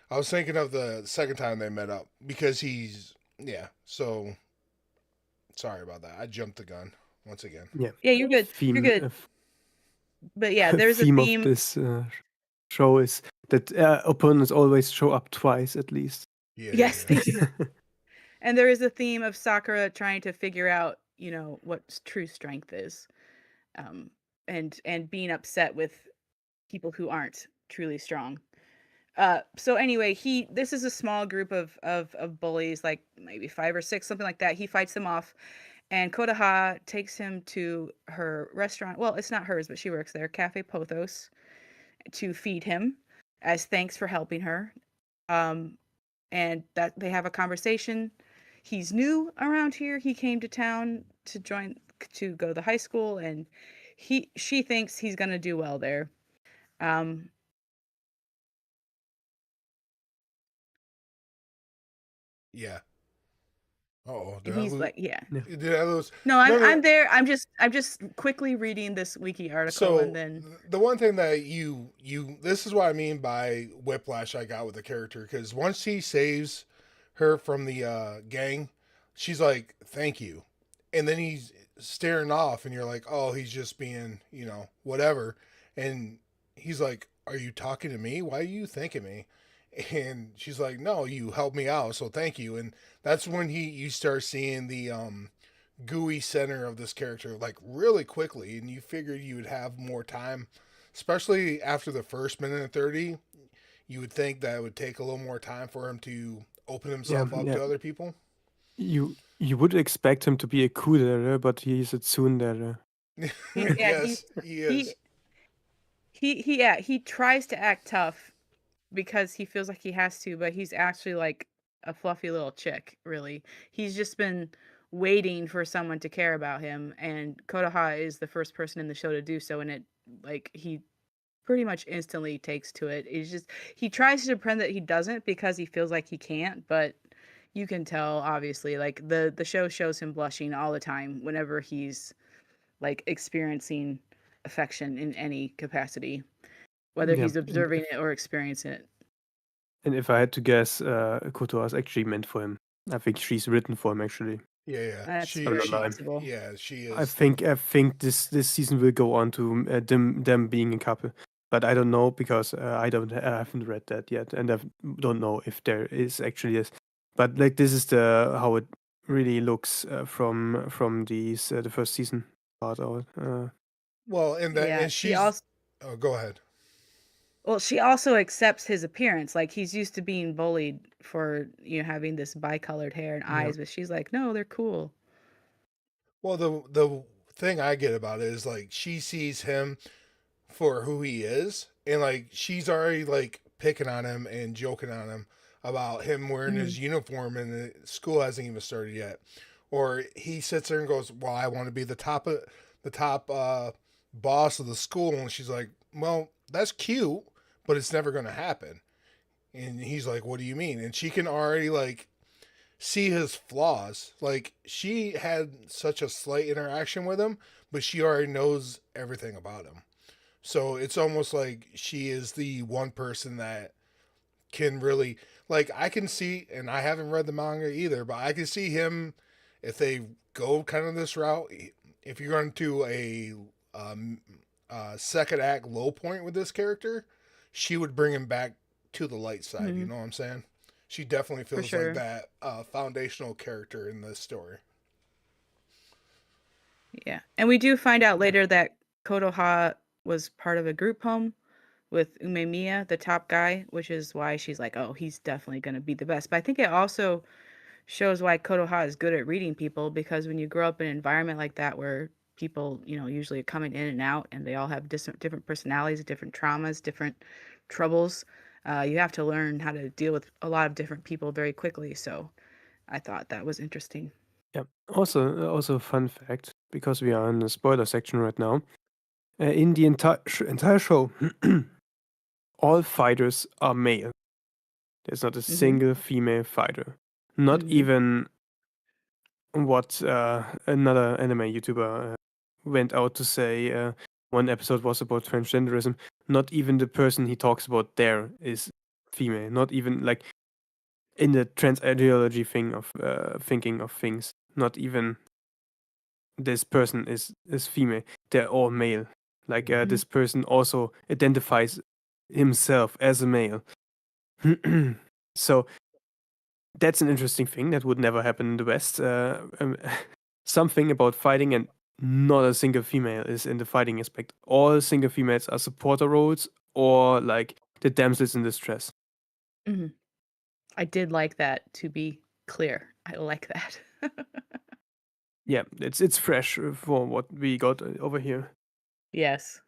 I was thinking of the second time they met up because he's yeah. So sorry about that. I jumped the gun once again. Yeah. Yeah, you're good. You're Theme good. But yeah, there's a theme of theme. this show is that opponents always show up twice at least. Yeah. Yes, Yeah. they do. And there is a theme of Sakura trying to figure out, what true strength is. and being upset with people who aren't truly strong. So anyway, this is a small group of bullies, like maybe 5 or 6, something like that. He fights them off, and Kodaha takes him to her restaurant. Well, it's not hers, but she works there, Cafe Pothos, to feed him as thanks for helping her. And that they have a conversation. He's new around here. He came to town to go to the high school, and she thinks he's gonna do well there. Um, Yeah. Oh, did I he's lose? like, yeah. Yeah. Did I lose? No, No, I'm no. there. I'm just quickly reading this wiki article, and So then the one thing that this is what I mean by whiplash I got with the character, because once he saves her from the gang, she's like, "Thank you," and then he's staring off, and you're like, "Oh, he's just being, whatever," and he's like, "Are you talking to me? Why are you thanking me?" And she's like, "No, you helped me out, so thank you." And that's when you start seeing the gooey center of this character like really quickly, and you figured you would have more time, especially after the first minute and 30. You would think that it would take a little more time for him to open Yeah, himself up yeah. to other people. You would expect him to be a kudere, but he's a tsundere. yeah, Yes, he he is. he tries to act tough because he feels like he has to, but he's actually like a fluffy little chick, really. He's just been waiting for someone to care about him, and Kodaha is the first person in the show to do so, and he pretty much instantly takes to it. He tries to pretend that he doesn't because he feels like he can't, but you can tell obviously, like the show shows him blushing all the time whenever he's like experiencing affection in any capacity, whether Yeah, he's observing it or experiencing it. and if I had to guess, Kotoa is actually meant for him. I think she's written for him actually. Yeah, yeah. That's She very Storyline. possible. yeah, she I is. think this season will go on to them being a couple, but I don't know because I haven't read that yet, and I don't know if there is actually this. But like this is the how it really looks from the first season part of it. Well, Yeah, and she's. Oh, go ahead. she also accepts his appearance. Like he's used to being bullied for, having this bicolored hair and Yeah, eyes, but she's like, "No, they're cool." Well, the thing I get about it is like she sees him for who he is, and like she's already like picking on him and joking on him about him wearing Mhm. his uniform, and the school hasn't even started yet. Or he sits there and goes, "Well, I want to be the top boss of the school," and she's like, "Well, that's cute, but it's never going to happen." And he's like, "What do you mean?" And she can already like see his flaws. Like she had such a slight interaction with him, but she already knows everything about him. So it's almost like she is the one person that can really, like, I can see, and I haven't read the manga either, but I can see him if they go kind of this route. If you're going to um, second act low point with this character, she would bring him back to the light side. You Mhm. know what I'm saying? She definitely For feels like sure. that foundational character in this story. Yeah. And we do find out later that Kotoha was part of a group home with Umemiya, the top guy, which is why she's like, "Oh, he's definitely going to be the best." But I think it also shows why Kotoha is good at reading people, because when you grow up in an environment like that where people, usually are coming in and out, and they all have different personalities, different traumas, different troubles, you have to learn how to deal with a lot of different people very quickly. So I thought that was interesting. yeah. Also a fun fact because we are in the spoiler section right now. In the entire show, all fighters are male. There's not a Hmm. single female fighter. Not Hmm. even what another anime YouTuber went out to say. One episode was about transgenderism. Not even the person he talks about there is female. Not even like in the trans ideology thing of thinking of things. Not even this person is female. They're all male. Like Mm-hmm. this person also identifies himself as a male. So that's an interesting thing that would never happen in the West. Something about fighting and not a single female is in the fighting aspect. All single females are supporter roles or like the damsels in distress. Hmm. I did like that, to be clear. I like that. Yeah, it's fresh for what we got over here. Yes.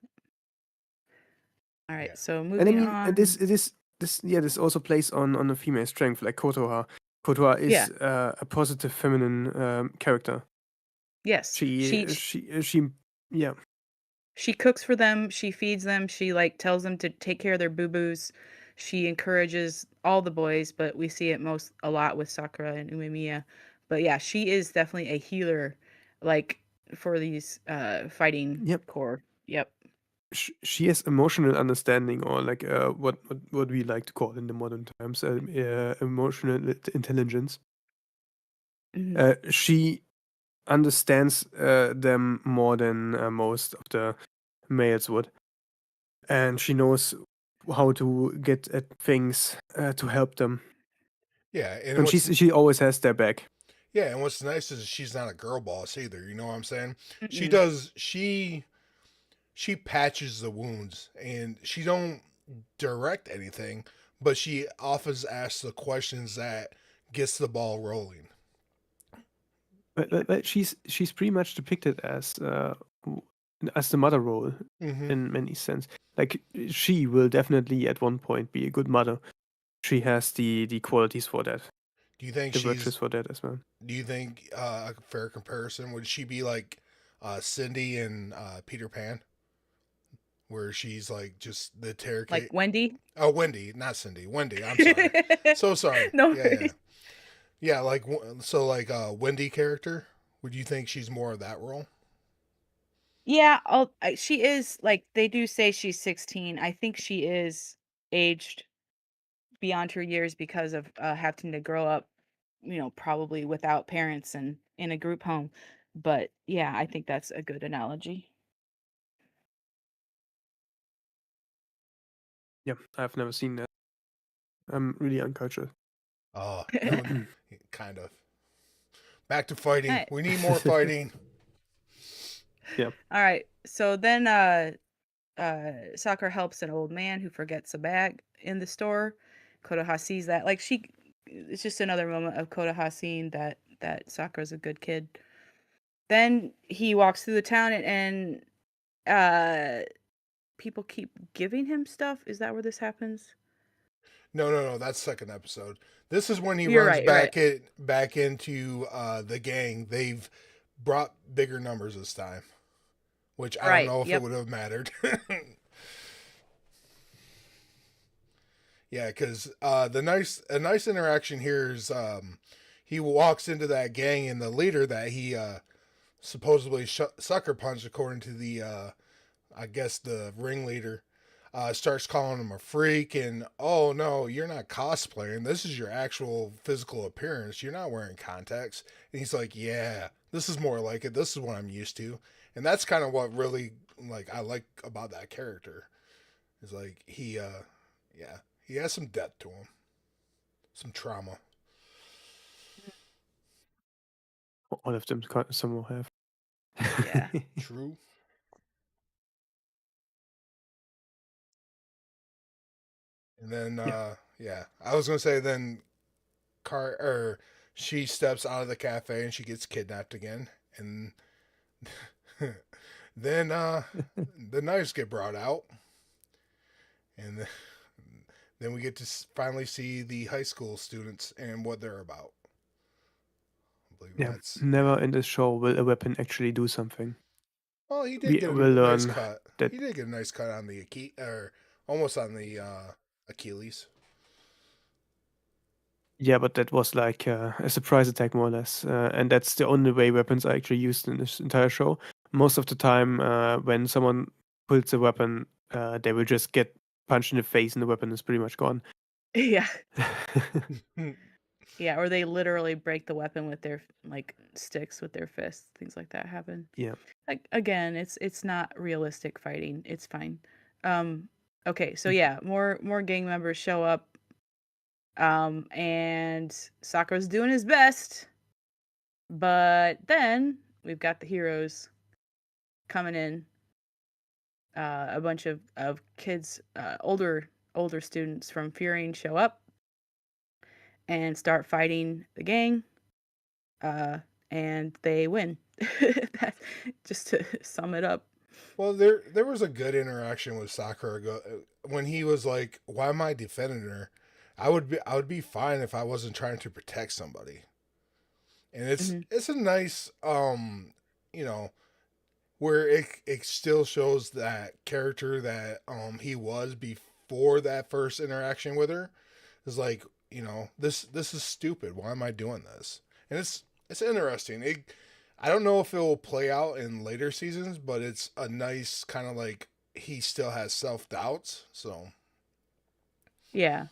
All right, Yeah. so And I moving mean, on. this also plays on a female strength like Kotoha. Kotoha Yeah. is a positive feminine character. Yes. She yeah. She cooks for them, she feeds them, she, like, tells them to take care of their boo-boos. She encourages all the boys, but we see it a lot with Sakura and Umemiya. But yeah, she is definitely a healer, like, for these, fighting Yep. core. Yep. She has emotional understanding, or like what we like to call in the modern times emotional intelligence. Mhm. She understands them more than most of the males would, and she knows how to get at things to help them, Yeah, and and she always has their back. what's nice is she's not a girl boss either. You know what I'm saying? She Mm-mm. does. She patches the wounds, and she don't direct anything, but she often asks the questions that gets the ball rolling. But she's pretty much depicted w- as the mother role Hmm. in many sense. Like she will definitely at one point be a good mother. She has the qualities for that, Do you think the she's? virtues for that as well. Do you think a fair comparison would she be like Cindy and Peter Pan, where she's like just the terror Like kid? Wendy? Oh, Wendy, not Cindy. Wendy. I'm sorry. So sorry. No Yeah, yeah, worries. yeah. Like so, like Wendy character. Would you think she's more of that role? Yeah, she is, like, they do say she's 16. I think she is aged beyond her years because of, having to grow up, probably without parents and in a group home. But, yeah, I think that's a good analogy. Yeah, I've never seen that. I'm really uncultured. Oh no, kind of. Back to fighting. Alright. We need more fighting. Yeah, Alright, so then, Sakura helps an old man who forgets a bag in the store. Konoha sees that, like, it's just another moment of Konoha seeing that Sakura's a good kid. Then he walks through the town and people keep giving him stuff. Is that where this happens? No, no, no. That's second episode. This is when he You're runs right, you're right. back into the gang. They've brought bigger numbers this time, which I don't Right, know if it yep. would have mattered. Yeah, because a nice interaction here is he walks into that gang, and the leader that he supposedly sucker punched, according to the I guess the ringleader, starts calling him a freak, and oh no, you're not cosplaying. This is your actual physical appearance. You're not wearing contacts. And he's like, yeah, this is more like it. This is what I'm used to, and that's kind of what really like I like about that character. Is like yeah, he has some depth to him, some trauma. all of them somehow have. Yeah. True. And then Yeah, yeah, I was gonna say then car or she steps out of the cafe and she gets kidnapped again, and then the knives get brought out, and then we get to finally see the high school students and what they're about. I believe yeah. that's Never in this show will a weapon actually do something. well, he did We get will a nice learn cut. He that. did get a nice cut on the or almost on the Achilles. Yeah, but that was like a surprise attack, more or less, and that's the only way weapons are actually used in this entire show. Most of the time, when someone pulls a weapon, they will just get punched in the face, and the weapon is pretty much gone. Yeah. Yeah, or they literally break the weapon with their like sticks with their fists. Things like that happen. Yeah, Like again, it's not realistic fighting. It's fine. Um okay, so yeah, more gang members show up and Sakura's doing his best, but then we've got the heroes. coming in. A bunch of kids, older students from Fearing show up and start fighting the gang, uh, and they win. That's just to sum it up. Well, there was a good interaction with Sakura when he was like, "Why am I defending her? I would be fine if I wasn't trying to protect somebody." And Hmm. it's a nice you know, where it still shows that character that he was before that first interaction with her. Is like, this is stupid. Why am I doing this? And it's interesting. I don't know if it will play out in later seasons, but it's a nice kind of like he still has self doubts. So Yeah,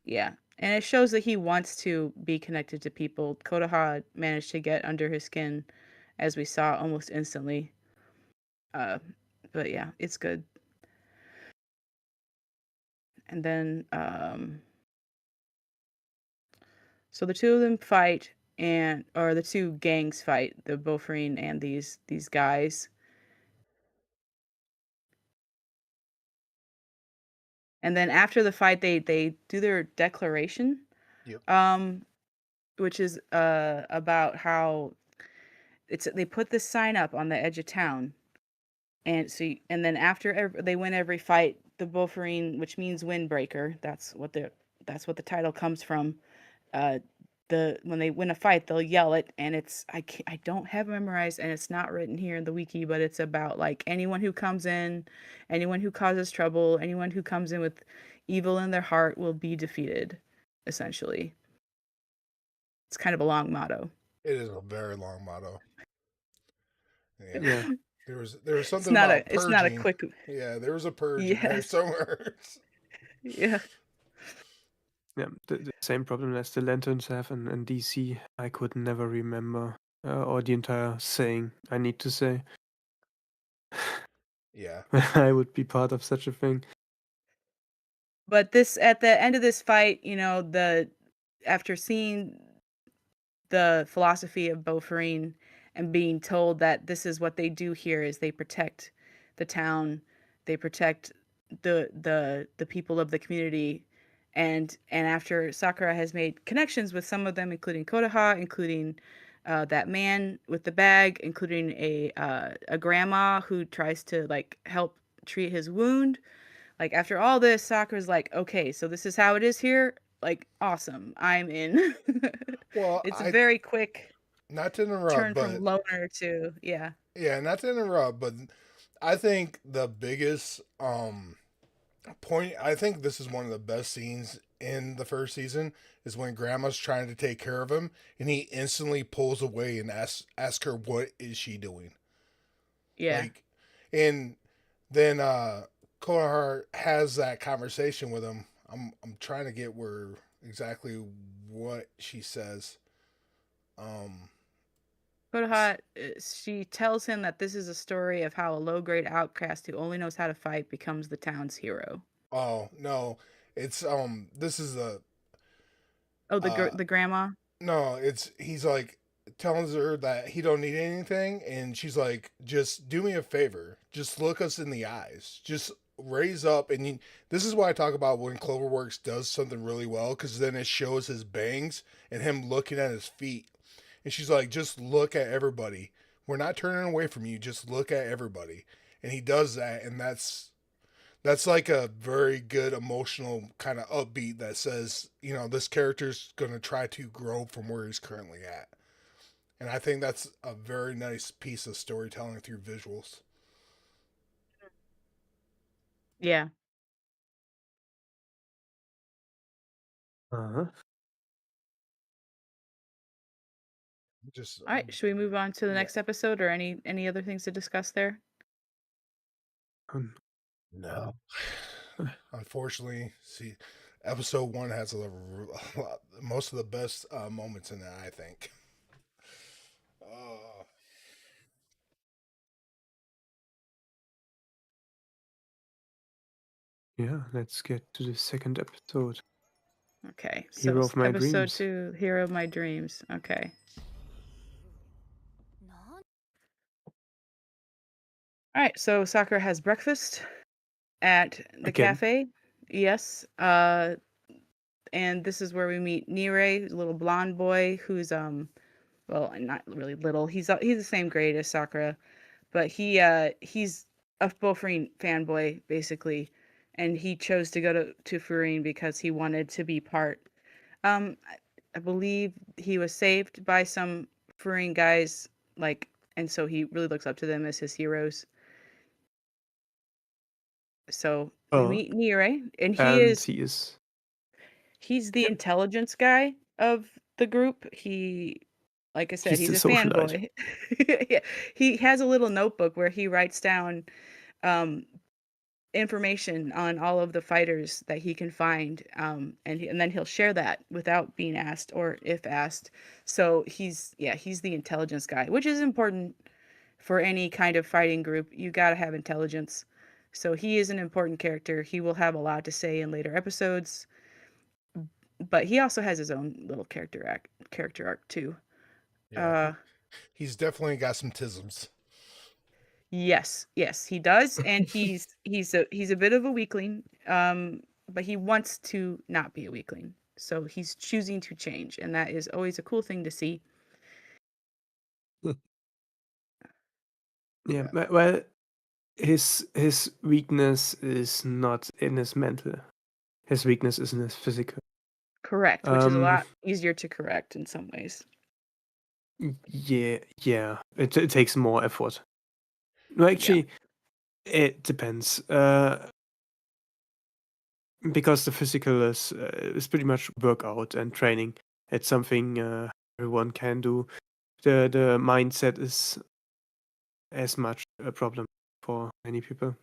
yeah, and it shows that he wants to be connected to people. Kodaha managed to get under his skin, as we saw almost instantly. Uh, but yeah, it's good. And then, so the two of them fight, or the two gangs fight, the Bofreen and these guys. And then after the fight, they do their declaration, yep. um, which is about how they put this sign up on the edge of town, and and then after they win every fight, the Bofreen, which means windbreaker, that's what the title comes from. uh when they win a fight, they'll yell it, and I don't have it memorized, and it's not written here in the wiki, but it's about like anyone who comes in, anyone who causes trouble, anyone who comes in with evil in their heart will be defeated, essentially. It's kind of a long motto. It is a very long motto. Yeah. Yeah. There was It's something not a about it's not a purging. quick. Yeah, there was a purge in there Yes. somewhere. Yeah. Yeah, the same problem as the lanterns have in DC. I could never remember or the entire saying I need to say. Yeah. I would be part of such a thing. But this at the end of this fight, the after seeing the philosophy of Beauforeen and being told that this is what they do here is they protect the town, they protect the people of the community. And after Sakura has made connections with some of them, including Kodaha, including that man with the bag, including a grandma who tries to like help treat his wound. Like after all this, Sakura's like, okay, so this is how it is here. Like, awesome, I'm in. Well, It's a I very quick not to interrupt, turn from but loner to yeah. yeah, not to interrupt, but I think the biggest point, I think this is one of the best scenes in the first season is when grandma's trying to take care of him and he instantly pulls away and ask her what is she doing. Yeah. Like, and then Kohar has that conversation with him. I'm trying to get where exactly what she says. Um Kodaha, she tells him that this is a story of how a low grade outcast who only knows how to fight becomes the town's hero. oh no, it's this is a Oh, uh the grandma. no, it's he's like telling her that he don't need anything, and she's like, just do me a favor, just look us in the eyes, just raise up, and this is why I talk about when Cloverworks does something really well, because then it shows his bangs and him looking at his feet, and she's like, just look at everybody. We're not turning away from you. Just look at everybody, and he does that, and that's like a very good emotional kind of upbeat that says, this character's going to try to grow from where he's currently at. And I think that's a very nice piece of storytelling through visuals. Yeah. Uh-huh. Just All right. Should we move on to the yeah. next episode, or any other things to discuss there? Um, No. Unfortunately, see, episode 1 has a lot, most of the best moments in it, I think. Uh, yeah, let's get to the second episode. Okay. So Hero of my episode dreams. 2, Hero of My Dreams. Okay. All right, so Sakura has breakfast at the Again. cafe. Yes. And this is where we meet Nirei, a little blonde boy who's well, not really little. He's the same grade as Sakura, but he's a Bofurine fanboy basically, and he chose to go to Furine because he wanted to be part. I believe he was saved by some Furine guys, like, and so he really looks up to them as his heroes. So we Oh, meet Nirei, and and he is. he's the Yep. intelligence guy of the group. Like I said, He's he's the a socialite. fanboy. Yeah, he has a little notebook where he writes down um, information on all of the fighters that he can find, and then he'll share that without being asked or if asked. So he's the intelligence guy, which is important for any kind of fighting group. You got to have intelligence. So he is an important character. He will have a lot to say in later episodes, but he also has his own little character arc too. Yeah, Uh, he's definitely got some tisms. yes, he does, and he's a bit of a weakling, but he wants to not be a weakling. So he's choosing to change, and that is always a cool thing to see. Yeah. Yeah, Well, his weakness is not in his mental. His weakness is in his physical. Correct, which is a Um. lot easier to correct in some ways. Yeah. Yeah. It takes more effort. No, Yeah, actually, it depends. Because the physical is pretty much workout and training. It's something everyone can do. The mindset is as much a problem for many people.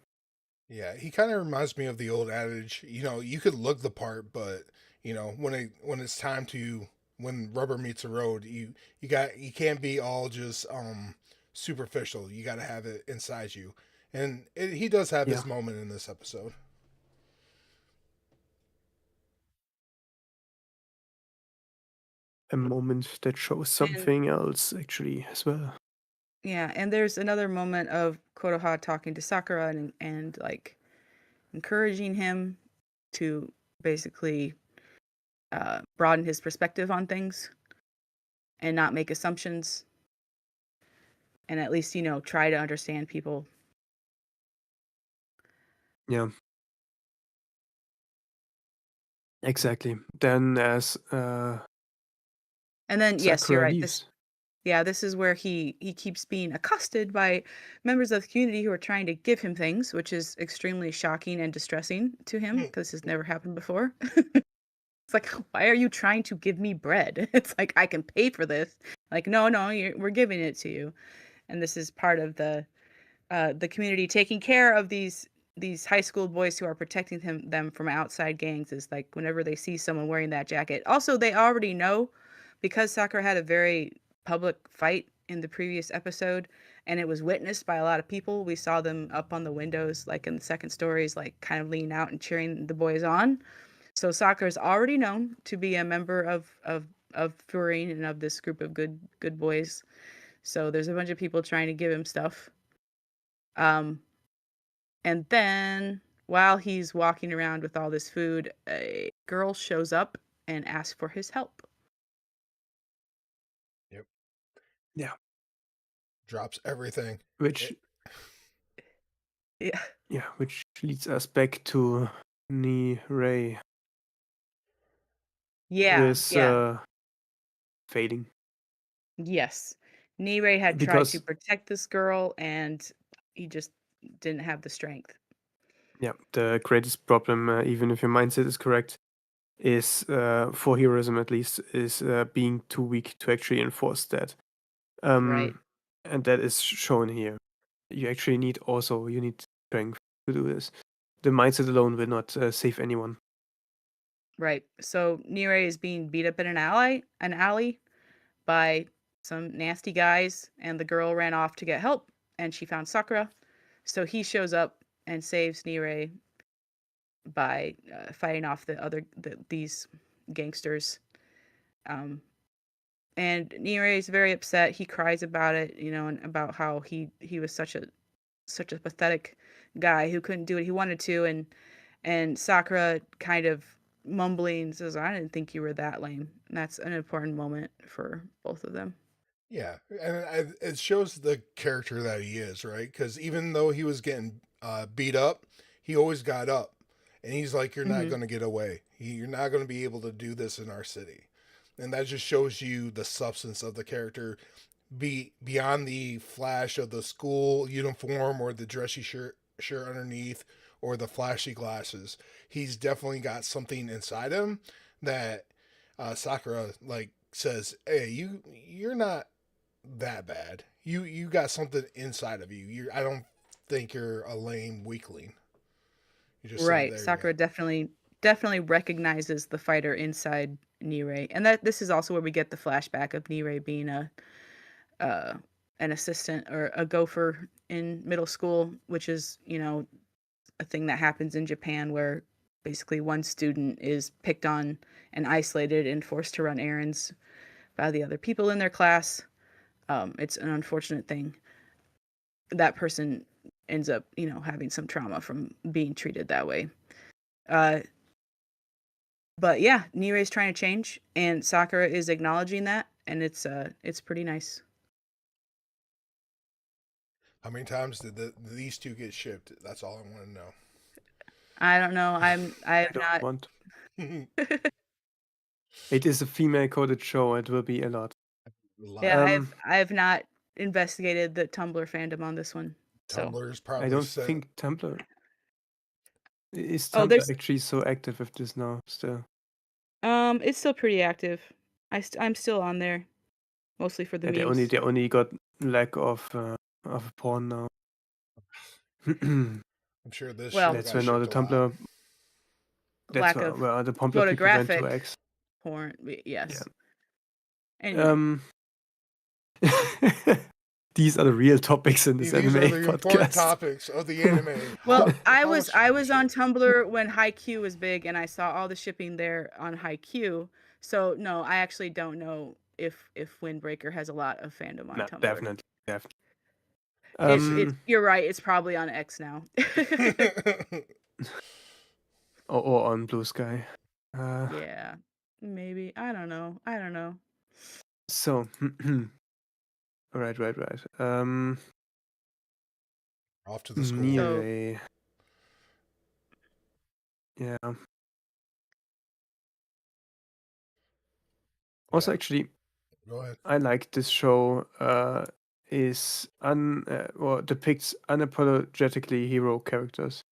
yeah. He kind of reminds me of the old adage. You could look the part, but when it's time to when rubber meets the road, you can't be all just superficial. You got to have it inside you, and he does have Yeah, his moment in this episode. a moment that shows and something else actually as well. yeah, and there's another moment of Konoha talking to Sakura and like encouraging him to basically broaden his perspective on things and not make assumptions, and at least try to understand people. Yeah, exactly. Then as And then yes, you're Sakura right. leaves. This is where he keeps being accosted by members of the community who are trying to give him things, which is extremely shocking and distressing to him Hmm. because this has never happened before. It's like, why are you trying to give me bread? It's like, I can pay for this. Like, no, we're giving it to you. And this is part of the community taking care of these high school boys who are protecting them from outside gangs. Is like whenever they see someone wearing that jacket. Also, they already know because Sakura had a very public fight in the previous episode, and it was witnessed by a lot of people. We saw them up on the windows, like in the second stories, like kind of leaning out and cheering the boys on. So Sakura is already known to be a member of Furine and of this group of good boys. So there's a bunch of people trying to give him stuff. Um, and then while he's walking around with all this food, a girl shows up and asks for his help. Yep, Yeah, drops everything. which It, Yeah. yeah, which leads us back to Ni Ray, who Yeah, is yeah. fading Yes. Nirei had tried to because protect this girl and he just didn't have the strength. yeah, the greatest problem, even if your mindset is correct, is for heroism at least, is being too weak to actually enforce that. Right. Um, and that is shown here. You actually you need strength to do this. The mindset alone will not save anyone. Right. So Nirei is being beat up in an alley by some nasty guys, and the girl ran off to get help, and she found Sakura. So he shows up and saves Nirei by fighting off these gangsters. Um, and Nirei is very upset. He cries about it, and about how he was such such a pathetic guy who couldn't do what he wanted to, and Sakura kind of mumbling says, "I didn't think you were that lame." And that's an important moment for both of them. Yeah, and it shows the character that he is, right? Because even though he was getting beat up, he always got up, and he's like, "You're not Hmm. going to get away. You're not going to be able to do this in our city," and that just shows you the substance of the character, beyond the flash of the school uniform or the dressy shirt underneath or the flashy glasses. He's definitely got something inside him that Sakura like says, "Hey, you're not that bad. You got something inside of you. I don't think you're a lame weakling. You're just saying Right. there you go." Sakura definitely recognizes the fighter inside Nirei. And that this is also where we get the flashback of Nirei being a uh an assistant or a gopher in middle school, which is, a thing that happens in Japan where basically one student is picked on and isolated and forced to run errands by the other people in their class. It's an unfortunate thing. That person ends up, having some trauma from being treated that way. Uh, but yeah, Nirei's trying to change, and Sakura is acknowledging that, and it's pretty nice. How many times did these two get shipped? That's all I want to I don't know. I I have don't not. want. know. It is a female-coded show. It will be a lot. A lot. Yeah, Um, I have not investigated the Tumblr fandom on this one. So, Tumblr's I probably don't sent. think Tumblr is oh, Tumblr there's actually so active with this now. Still, it's still pretty active. I'm still on there, mostly for the yeah, they only memes. they only got lack of porn now. I'm sure this Well, show That's got when all shipped the a lot. Tumblr. That's lack where, of where the Tumblr people went to photographic X. porn. Yeah. Yes. Anyway, Um. These are the real topics in this These are anime the important podcast. topics of the anime. well, How much I did you was on ship? Tumblr when Haikyuu was big, and I saw all the shipping there on Haikyuu. So no, I actually don't know if Windbreaker has a lot of fandom on No, Tumblr. definitely, definitely. It's you're right. It's probably on X now. Or on Blue Sky. Uh, Yeah, maybe. I don't know. I don't know. so, right. Off to the school. So Nire. Yeah. Also, Yeah. actually, Go ahead. I like this show. Is or depicts unapologetically hero characters.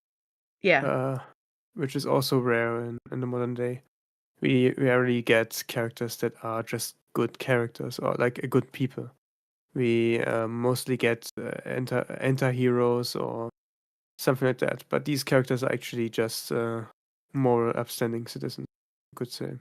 yeah, Uh, which is also rare in the modern day. We rarely get characters that are just good characters or like a good people. We mostly get anti-heroes or something like that. But these characters are actually just moral, upstanding citizens, you could say.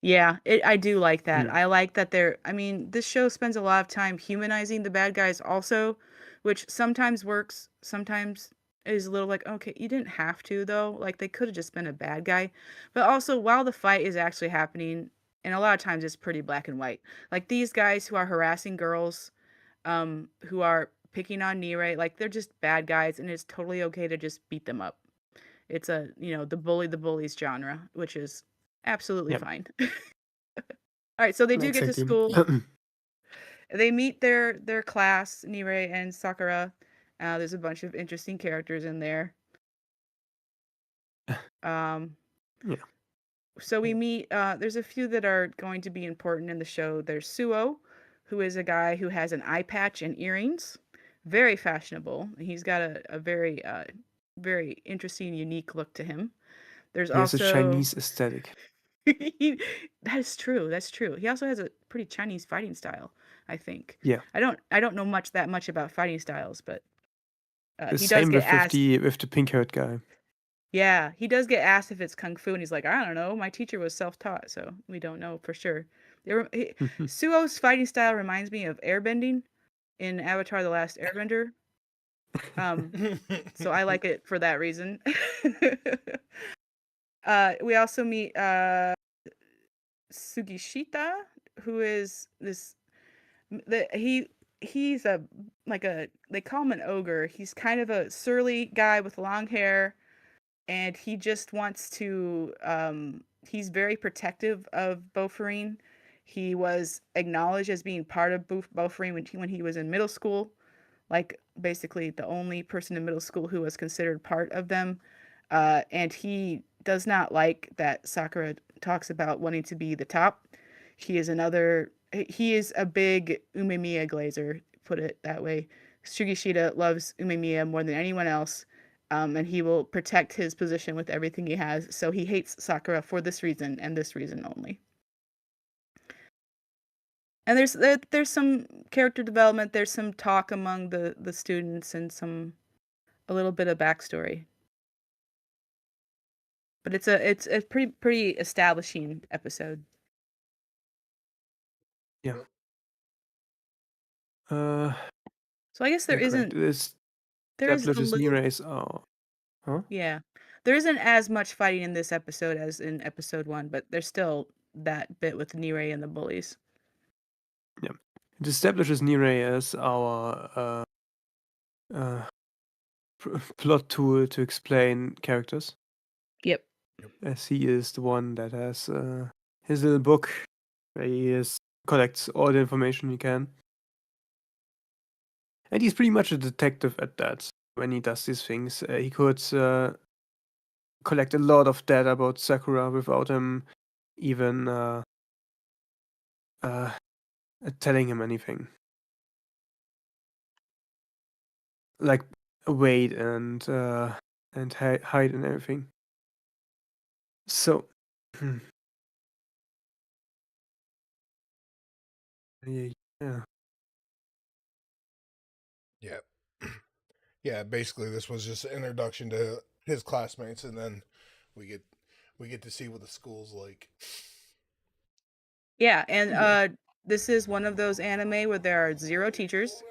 yeah. I do like that. Mm. I like that they're. I mean, this show spends a lot of time humanizing the bad guys, also, which sometimes works. Sometimes is a little like, okay, you didn't have to though. Like they could have just been a bad guy, but also while the fight is actually happening, and a lot of times it's pretty black and white. Like these guys who are harassing girls, who are picking on Nirei, like they're just bad guys, and it's totally okay to just beat them up. It's a, the bullies genre, which is absolutely Yeah, fine. All right, so they do get to exactly. school. They meet their class, Nirei and Sakura. There's a bunch of interesting characters in there. Um, Yeah. so we meet. There's a few that are going to be important in the show. There's Suo, who is a guy who has an eye patch and earrings, very fashionable. He's got a very very interesting, unique look to him. There's He has a also Chinese aesthetic. that is true. That's true. He also has a pretty Chinese fighting style, I think. Yeah. I don't know that much about fighting styles, but The he does same get with asked. the pink-haired guy. Yeah, he does get asked if it's kung fu, and he's like, I don't know. My teacher was self-taught, so we don't know for sure. Suo's fighting style reminds me of airbending in Avatar: The Last Airbender. So I like it for that reason. We also meet Sugishita, who is this. he's a they call him an ogre. He's kind of a surly guy with long hair, and he just wants to he's very protective of Beauforine. He was acknowledged as being part of Beauforine when he was in middle school, like basically the only person in middle school who was considered part of them. And he does not like that Sakura talks about wanting to be the top. He is a big Umemiya glazer, put it that way. Shugishita loves Umemiya more than anyone else, and he will protect his position with everything he has. So he hates Sakura for this reason and this reason only. And there's some character development. There's some talk among the students and a little bit of backstory. But it's a pretty establishing episode. Yeah. Uh, So I guess there yeah, correct. isn't It is there is a establishes little Nira is huh? yeah. There isn't as much fighting in this episode as in episode 1, but there's still that bit with Nirei and the bullies. Yeah. It establishes Nira as our uh, plot tool to explain characters, Yep. as he is the one that has his little book where collects all the information he can. And he's pretty much a detective at that. When he does these things, he could collect a lot of data about Sakura without him even uh, telling him anything. Like wait and hide and everything. So, yeah, yeah, Yeah. Yeah, basically this was just an introduction to his classmates, and then we get we get to see what the school's like. Yeah, and yeah. this is one of those anime where there are 0 teachers.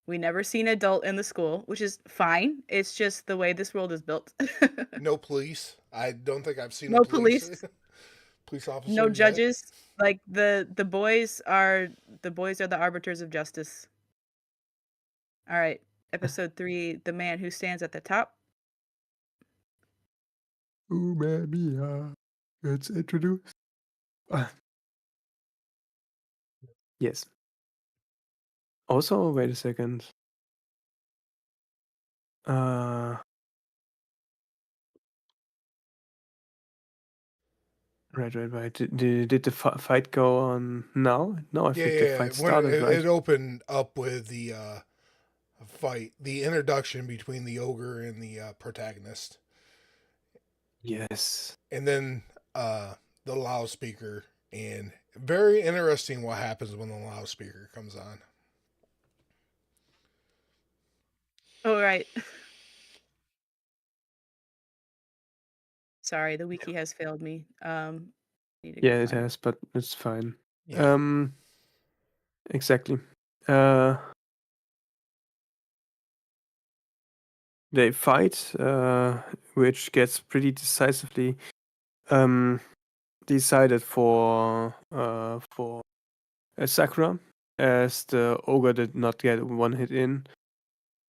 We never see an adult in the school, which is fine. It's just the way this world is built. No police. I don't think I've seen a No police police, police no officer yet. judges. Like the boys are the arbiters of justice. All right, episode 3, the man who stands at the top. Umemiya gets introduced. Yes. Also, wait a second. Uh, right. Did the fight go on now? No, I Yeah, think the yeah. fight When started, right? it opened up with the fight, the introduction between the ogre and the protagonist, Yes. and then the loudspeaker. And very interesting what happens when the loudspeaker comes on. Oh, right. Sorry, the wiki has failed me. Need to go Yeah, it find it. has, but it's fine. Yeah, Exactly. They fight, which gets pretty decisively decided for Sakura, as the ogre did not get one hit in,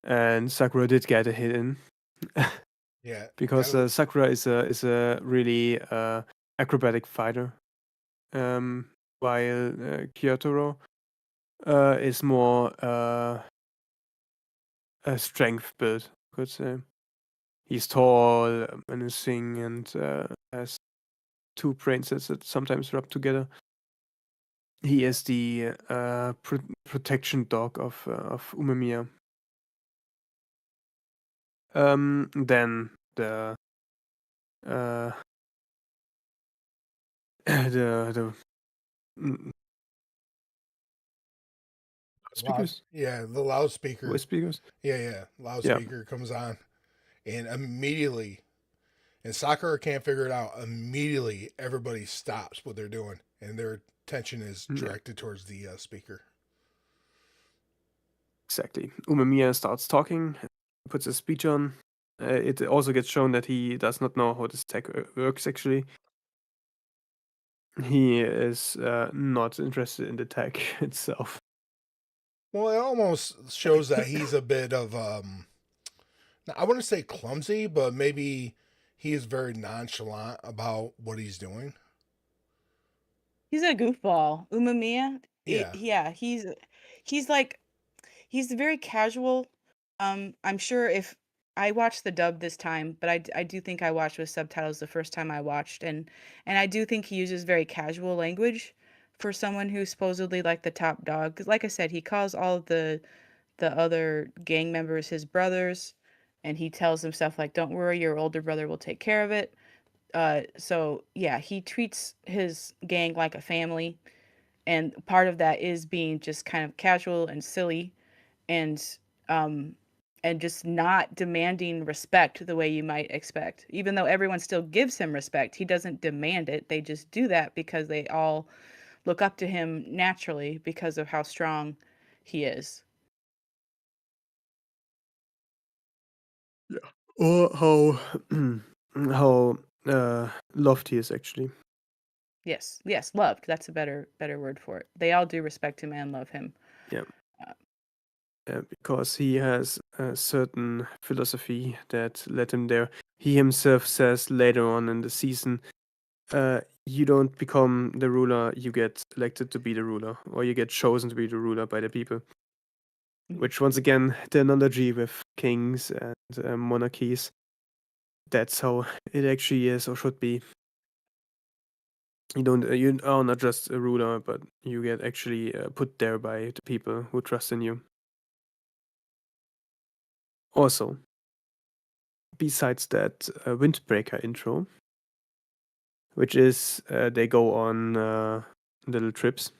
and Sakura did get a hit in. yeah. Because Sakura is a really acrobatic fighter, while Kyotaro is more a strength build, I could say. He's tall, menacing, and has 2 brain cells that sometimes rub together. He is the protection dog of Umemiya. Then the uh, the mm, speakers, Yeah, the voice loudspeaker. speakers. Yeah. Yeah, Loudspeaker comes on, and immediately, and Sakura can't figure it out. Immediately, everybody stops what they're doing, and their attention is yeah, directed towards the speaker. exactly. Umemiya starts talking, puts a speech on. It also gets shown that he does not know how this tech works. Actually, he is not interested in the tech itself. Well, it almost shows that he's a bit of I wouldn't say clumsy, but maybe he is very nonchalant about what he's doing. He's a goofball. Umamiya, Yeah. yeah, he's like he's very casual. I'm sure if I watched the dub this time, but I do think I watched with subtitles the first time I watched, and I do think he uses very casual language for someone who's supposedly like the top dog. 'Cause like I said, he calls all of the other gang members his brothers, and he tells them stuff like, "Don't worry, your older brother will take care of it." So yeah, he treats his gang like a family, and part of that is being just kind of casual and silly, and um and just not demanding respect the way you might expect. Even though everyone still gives him respect, he doesn't demand it. They just do that because they all look up to him naturally because of how strong he is. Yeah. Or how how loved he is actually. Yes, yes, loved. That's a better word for it. They all do respect him and love him. Yeah. Uh, Because he has a certain philosophy that led him there. He himself says later on in the season, you don't become the ruler, you get elected to be the ruler, or you get chosen to be the ruler by the people. mhm. Which, once again, the analogy with kings and monarchies, that's how it actually is or should be. You are not just a ruler, but you get actually put there by the people who trust in you. Also, besides that windbreaker intro, which is they go on little trips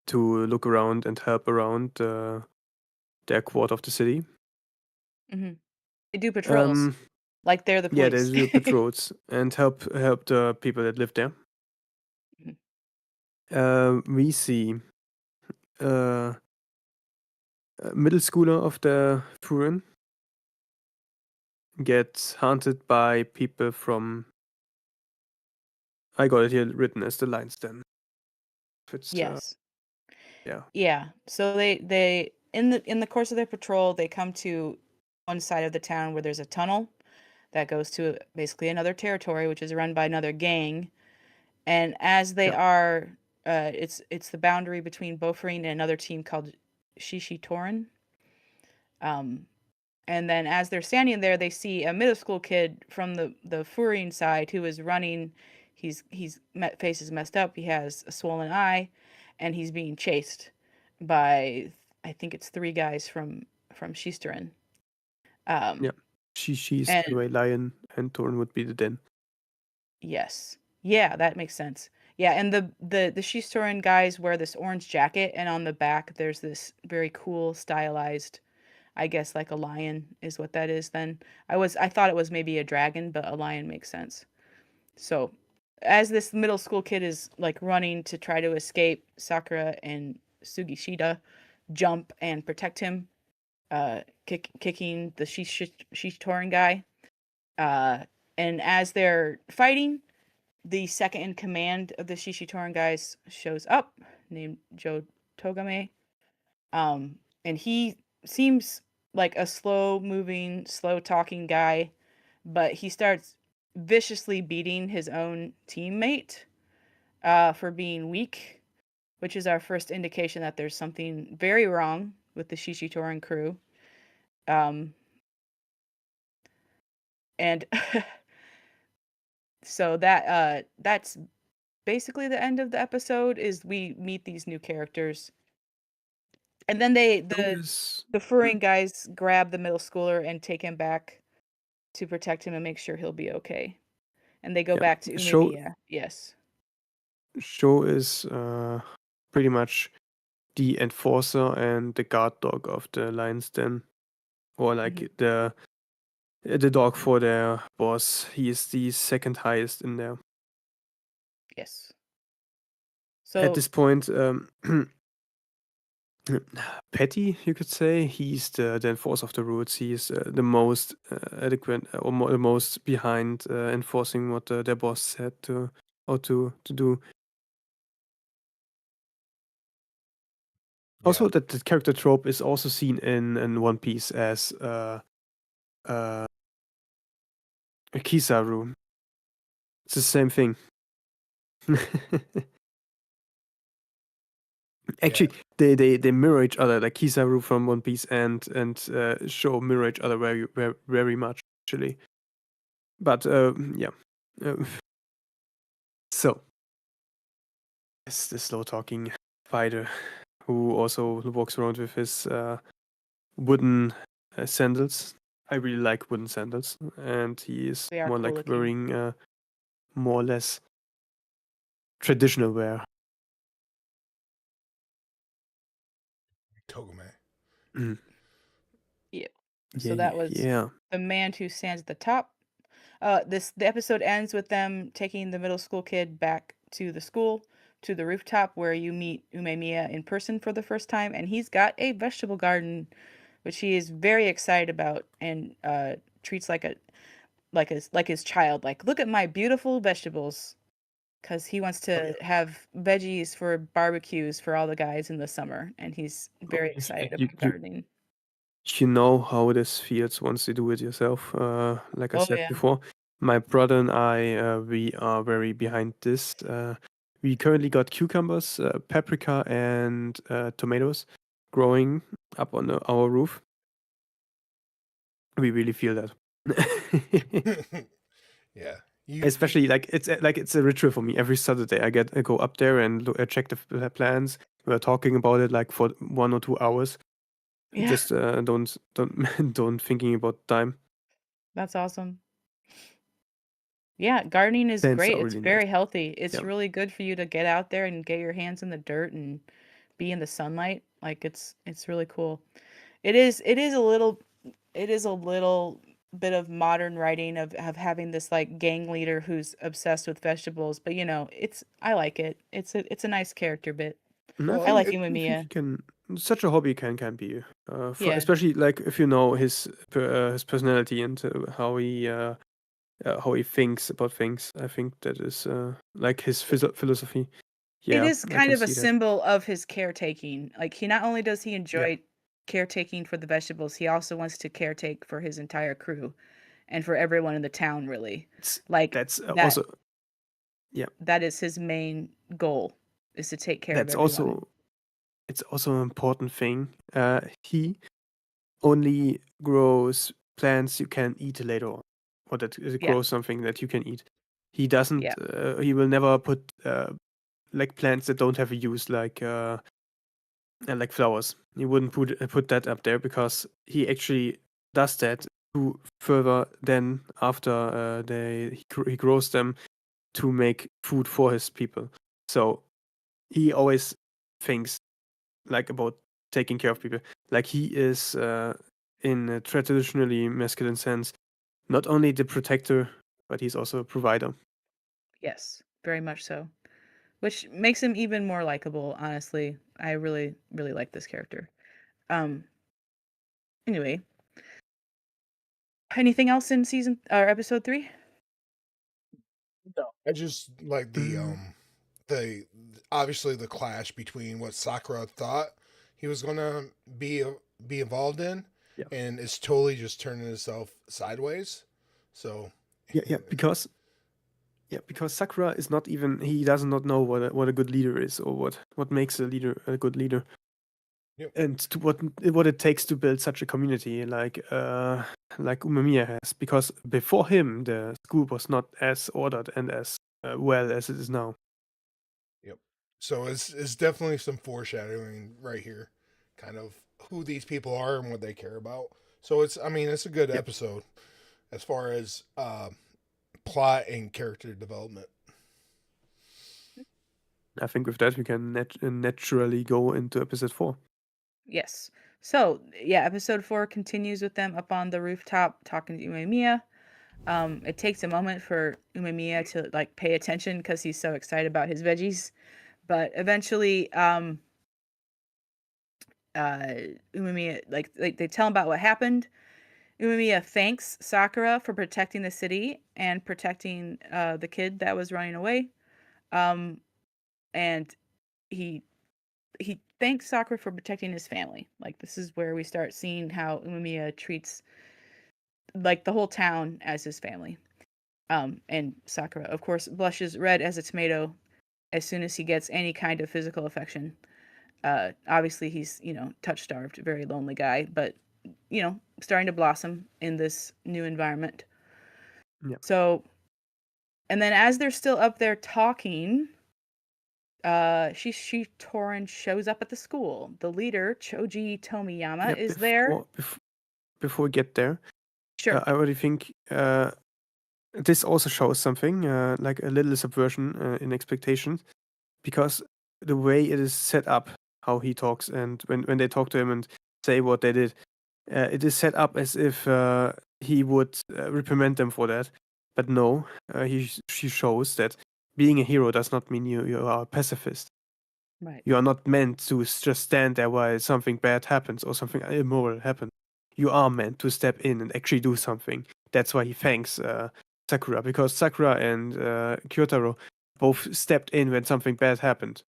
to look around and help around their quarter of the city. Mhm. They do patrols, Um, like they're the yeah, they police. do patrols and help the people that live there. Mhm. We see uh, a middle schooler of the Furin gets hunted by people from. I got it here written as the lines. Then if it's Yes. yeah, Yeah. So they in the course of their patrol, they come to one side of the town where there's a tunnel that goes to basically another territory, which is run by another gang. And as they yeah, are, it's the boundary between Bofreen and another team called Shishi Torin. Um, and then as they're standing there, they see a middle school kid from the Furine side who is running. Face is messed up. He has a swollen eye, and he's being chased by, I think it's three guys from Shisterin. yeah. Um, She's and the way lion and Torn would be the den. yes, yeah, that makes sense. Yeah, and the Shisterin guys wear this orange jacket, and on the back there's this very cool stylized, I guess like a lion is what that is then. I thought it was maybe a dragon, but a lion makes sense. So, as this middle school kid is like running to try to escape, Sakura and Sugishita jump and protect him, kicking the Shishitorin guy. Uh, and as they're fighting, the second in command of the Shishitorin guys shows up, named Joe Togame. And he seems like a slow moving, slow talking guy, but he starts viciously beating his own teammate for being weak, which is our first indication that there's something very wrong with the Shishitoran crew. Um, and so that's basically the end of the episode. Is we meet these new characters, and then Show is the furring guys grab the middle schooler and take him back to protect him and make sure he'll be okay. And they go yeah. back to Umemiya. Yes. Show is pretty much the enforcer and the guard dog of the Lions Den, or Mhm. like the dog for their boss. He is the second highest in there. Yes. At So this point, Petty, you could say, he's the enforcer of the rules. He's the most adequate or the most behind enforcing what their boss said to or to do. Also, Yeah. that the character trope is also seen in One Piece as a Kizaru. It's the same thing. Yeah. Actually, they mirror each other. Like Kizaru from One Piece and Show mirror each other very much actually. But yeah. Uh, so it's the slow talking fighter who also walks around with his wooden sandals. I really like wooden sandals, and he is They are more cool like looking. wearing more or less traditional wear. Togame. Mm. Yeah. Yeah, So that yeah, was yeah. the man who stands at the top. The episode ends with them taking the middle school kid back to the school, to the rooftop where you meet Umemiya in person for the first time, and he's got a vegetable garden, which he is very excited about and treats like his child. Like, look at my beautiful vegetables, because he wants Oh to yeah. have veggies for barbecues for all the guys in the summer, and he's very excited You, about you gardening. you know how this feels once you do it yourself. Like I Oh said yeah, before, my brother and I, we are very behind this. We currently got cucumbers, paprika, and tomatoes growing up on our roof. We really feel that. Yeah. You Especially like it's a ritual for me. Every Saturday, I go up there and check the plans. We're talking about it like for 1 or 2 hours. yeah, Just don't don't thinking about time. that's awesome. Yeah, gardening is Plants great. are It's really nice. very healthy. It's Yeah. really good for you to get out there and get your hands in the dirt and be in the sunlight. Like it's really cool. It is a little bit of modern writing of having this like gang leader who's obsessed with vegetables, but I like it. It's a nice character bit. And I well like it I think Umemiya. you can such a hobby can be Yeah. especially like if you know his personality and how he thinks about things. I think that is like his philosophy. It Yeah, is I kind can of a see that. symbol of his caretaking. Like, he not only does he yeah. enjoy caretaking for the vegetables, he also wants to caretake for his entire crew and for everyone in the town, really. It's Like, that's that also yeah. that is his main goal, is to take care of That's everyone. also it's also an important thing. He only grows plants you can eat later on, or that Yeah, grows something that you can eat. He doesn't. yeah, He will never put like plants that don't have a use, like flowers. He wouldn't put that up there because he actually does that to further then after he grows them to make food for his people. So he always thinks like about taking care of people. Like he is in a traditionally masculine sense, not only the protector, but he's also a provider. yes, very much so. Which makes him even more likable, honestly. I really, really like this character. Um, anyway, anything else in season or episode 3? No. I just like Mm, the obviously the clash between what Sakura thought he was gonna be be involved in, yeah, and it's totally just turning itself sideways. So yeah, yeah. Because Sakura is not even he does not know what a good leader is or what makes a good leader yep. and to what it takes to build such a community like Umemiya has because before him the school was not as ordered and as well as it is now. Yep. So it's definitely some foreshadowing right here, kind of who these people are and what they care about. So it's I mean it's a good Yeah, episode as far as plot and character development. I think with that we can naturally go into episode 4. Yes. So, yeah, episode 4 continues with them up on the rooftop talking to Umemiya. It takes a moment for Umemiya to like pay attention because he's so excited about his veggies. But eventually, uh, Umemiya like they tell him about what happened. Umemiya thanks Sakura for protecting the city and protecting the kid that was running away. Um, and he he thanks Sakura for protecting his family. Like, this is where we start seeing how Umemiya treats like the whole town as his family. And Sakura, of course, blushes red as a tomato as soon as he gets any kind of physical affection. Obviously, he's, touch starved, very lonely guy, but, starting to blossom in this new environment. Yeah. So, and then as they're still up there talking, Shishi Torin shows up at the school. The leader, Choji Tomiyama, Yeah, is there. before we get there, Sure. I already think this also shows something like a little subversion in expectations, because the way it is set up, how he talks, and when they talk to him and say what they did, it is set up as if he would reprimand them for that. But no, she shows that being a hero does not mean you are a pacifist. Right. You are not meant to just stand there while something bad happens or something immoral happens. You are meant to step in and actually do something. That's why he thanks Sakura, because Sakura and Kyotaro both stepped in when something bad happened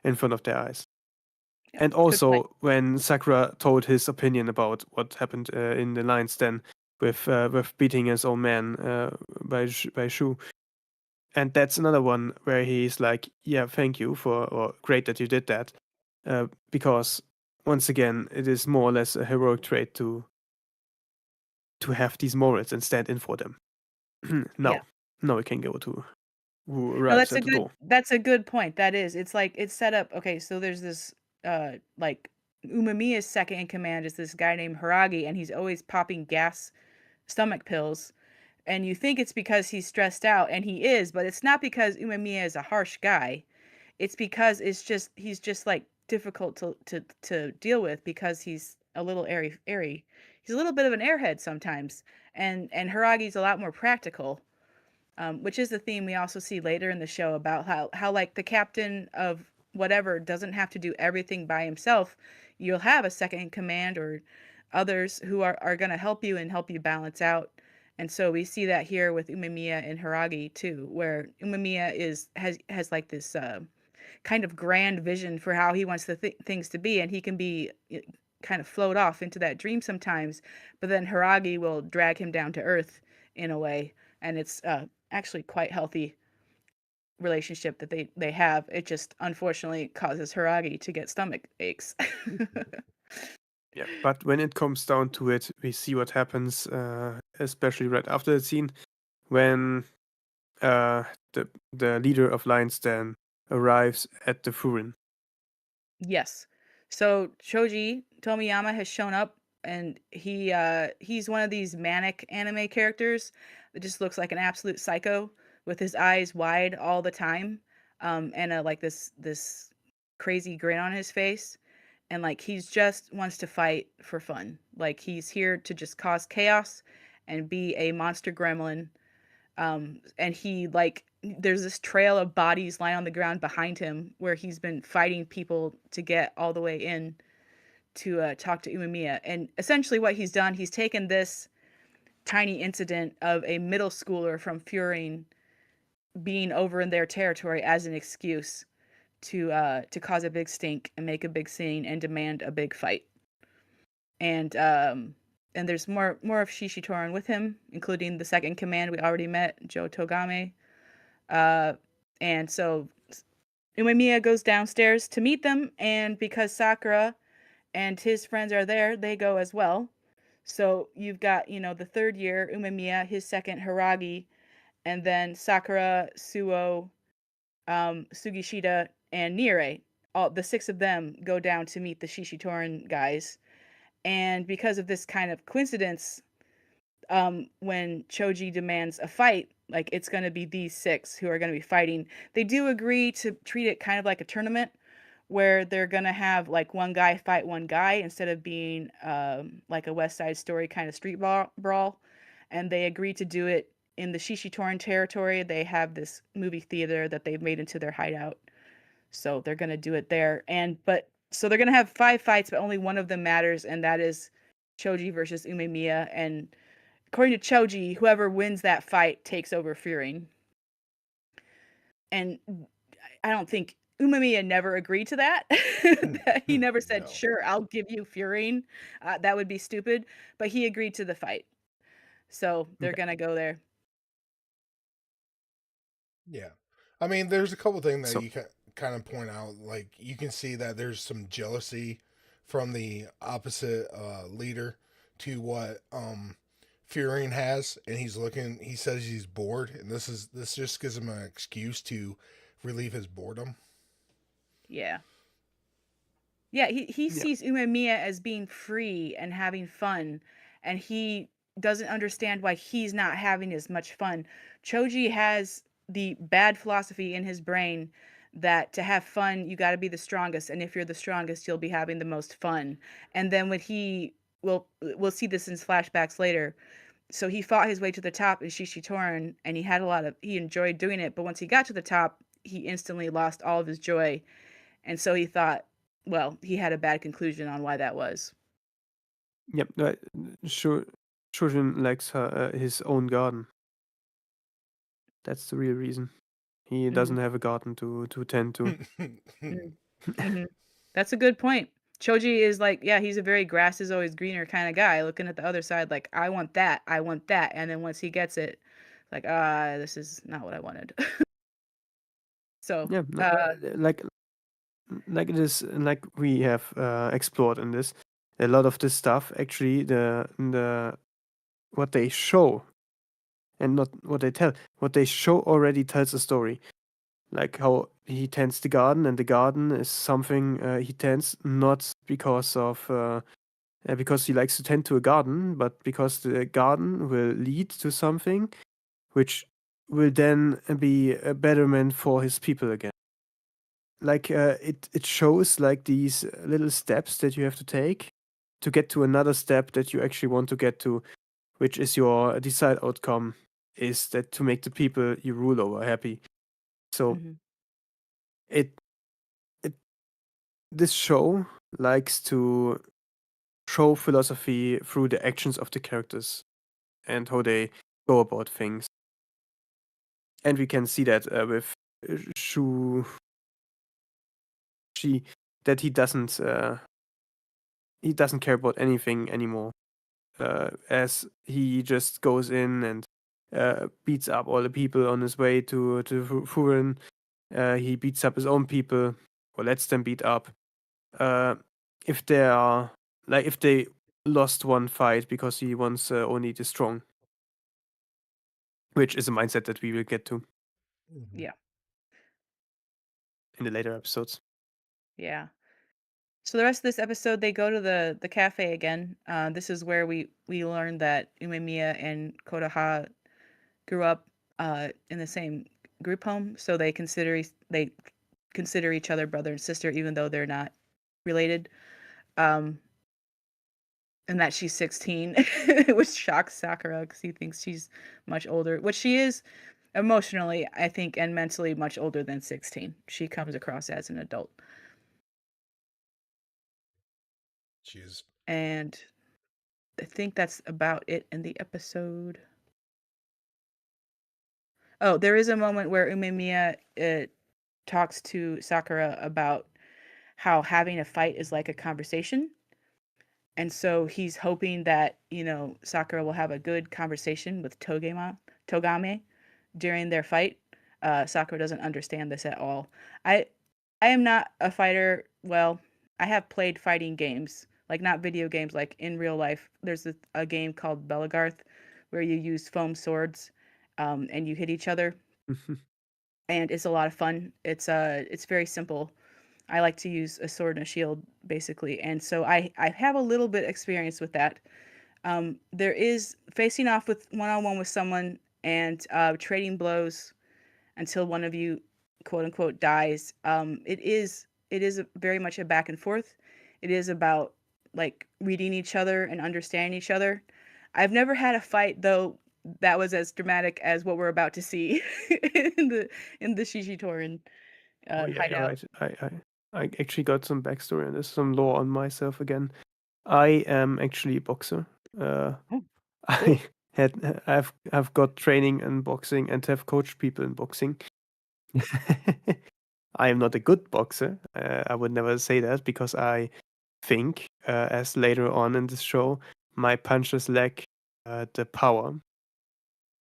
in front of their eyes. Yeah, And good point. also when Sakura told his opinion about what happened in the lion's den with beating his own man by Shu. And that's another one where he's like, yeah, thank you or great that you did that. Because once again, it is more or less a heroic trait to have these morals and stand in for them. Yeah. Now we can go to who No, arrives at the door. that's a good point. That is. It's like it's set up. Okay, so there's this like Umemiya's second in command is this guy named Haragi, and he's always popping gas stomach pills. And you think it's because he's stressed out, and he is, but it's not because Umemiya is a harsh guy. It's because he's just like difficult to deal with because he's a little airy. He's a little bit of an airhead sometimes, and Haragi's a lot more practical, which is the theme we also see later in the show about how like the captain of whatever doesn't have to do everything by himself. You'll have a second in command or others who are going to help you and help you balance out. And so we see that here with Umemiya and Haragi too, where Umemiya has like this kind of grand vision for how he wants things to be, and he can be kind of float off into that dream sometimes, but then Haragi will drag him down to earth in a way, and it's actually quite healthy relationship that they have. It just unfortunately causes Haragi to get stomach aches. Yeah, but when it comes down to it, we see what happens, especially right after the scene when uh, the leader of Lion's Den arrives at the Furin. Yes. So Shoji Tomiyama has shown up, and he's one of these manic anime characters that just looks like an absolute psycho with his eyes wide all the time, and like this crazy grin on his face, and like he's just wants to fight for fun. Like he's here to just cause chaos and be a monster gremlin. And he like there's this trail of bodies lying on the ground behind him where he's been fighting people to get all the way in to talk to Umemiya. And essentially what he's done, he's taken this tiny incident of a middle schooler from Furing being over in their territory as an excuse to cause a big stink and make a big scene and demand a big fight. And there's more of Shishitoran with him, including the second command we already met, Joe Togame. Uh, and so Umemiya goes downstairs to meet them, and because Sakura and his friends are there, they go as well. So you've got, the third year, Umemiya, his second Haragi, and then Sakura, Suo, Sugishita, and Nire. All the six of them go down to meet the Shishitoran guys. And because of this kind of coincidence, when Choji demands a fight, like it's going to be these six who are going to be fighting. They do agree to treat it kind of like a tournament where they're going to have like one guy fight one guy instead of being like a West Side Story kind of street brawl. And they agree to do it in the Shishitoran territory. They have this movie theater that they've made into their hideout. So they're going to do it there. So they're going to have 5 fights, but only one of them matters, and that is Choji versus Umemiya. And according to Choji, whoever wins that fight takes over Fearing. And I don't think Umemiya never agreed to that. That he never said, No. "Sure, I'll give you Furine." That would be stupid, but he agreed to the fight. So, they're Okay. gonna go there. Yeah. I mean, there's a couple things that So you can kind of point out. Like, you can see that there's some jealousy from the opposite leader to what Furion has, and he's looking. He says he's bored, and this just gives him an excuse to relieve his boredom. Yeah. Yeah, he yeah, sees Umemiya as being free and having fun, and he doesn't understand why he's not having as much fun. Choji has the bad philosophy in his brain that to have fun, you gotta be the strongest, and if you're the strongest, you'll be having the most fun. And then when he we'll see this in flashbacks later. So he fought his way to the top in Shishitoran, and he enjoyed doing it, but once he got to the top, he instantly lost all of his joy, and so he thought, well, he had a bad conclusion on why that was. yep. Sure, Shojin likes his own garden. That's the real reason. He doesn't Mhm, have a garden to tend to. mm, mhm. That's a good point. Choji is like, yeah, he's a very grass is always greener kind of guy, looking at the other side like, I want that, and then once he gets it, like, this is not what I wanted. So, Yeah, like it is like we have explored in this. A lot of this stuff actually the what they show and not what they tell. What they show already tells a story. Like how he tends the garden, and the garden is something he tends not because he likes to tend to a garden, but because the garden will lead to something which will then be a betterment for his people again. Like it shows like these little steps that you have to take to get to another step that you actually want to get to, which is your desired outcome, is that to make the people you rule over happy. So mhm, it it this show likes to show philosophy through the actions of the characters and how they go about things. And we can see that with Shu Shi that he doesn't care about anything anymore. As he just goes in and beats up all the people on his way to Furin. He beats up his own people or lets them beat up. Uh, if they are if they lost one fight because he wants only the strong, which is a mindset that we will get to Mhm. yeah, in the later episodes. yeah. So the rest of this episode, they go to the cafe again. This is where we learn that Umemiya and Kodaha grew up in the same group home, so they consider each other brother and sister, even though they're not related. Um, and that she's 16, which shocks Sakura because he thinks she's much older, which she is emotionally, I think, and mentally much older than 16. She comes across as an adult. She's And I think that's about it in the episode. Oh, there is a moment where Umemiya talks to Sakura about how having a fight is like a conversation. And so he's hoping that, Sakura will have a good conversation with Togame during their fight. Sakura doesn't understand this at all. I I am not a fighter. Well, I have played fighting games, like not video games, like in real life. There's a game called Belagarth where you use foam swords and you hit each other, and it's a lot of fun. It's very simple. I like to use a sword and a shield basically, and so I have a little bit experience with that. There is facing off with one on one with someone and trading blows until one of you quote unquote dies. It is very much a back and forth. It is about like reading each other and understanding each other. I've never had a fight though that was as dramatic as what we're about to see in the Shishitoran Oh yeah, you're hideout. right. I actually got some backstory on this, some lore on myself again. I am actually a boxer. Uh, Oh, I cool. I've got training in boxing and have coached people in boxing. I am not a good boxer. I would never say that because I think, as later on in this show, my punches lack the power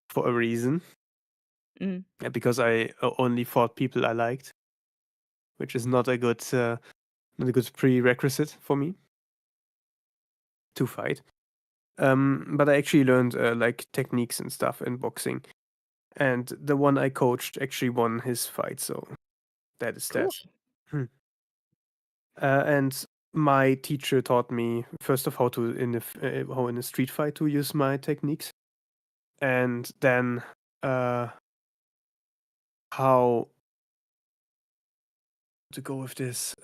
for a reason. Mm. Because I only fought people I liked, which is not a good prerequisite for me to fight. But I actually learned like techniques and stuff in boxing, and the one I coached actually won his fight, so that is Cool. that. Hmm. And my teacher taught me first of how to how in a street fight to use my techniques, and then how to go with this.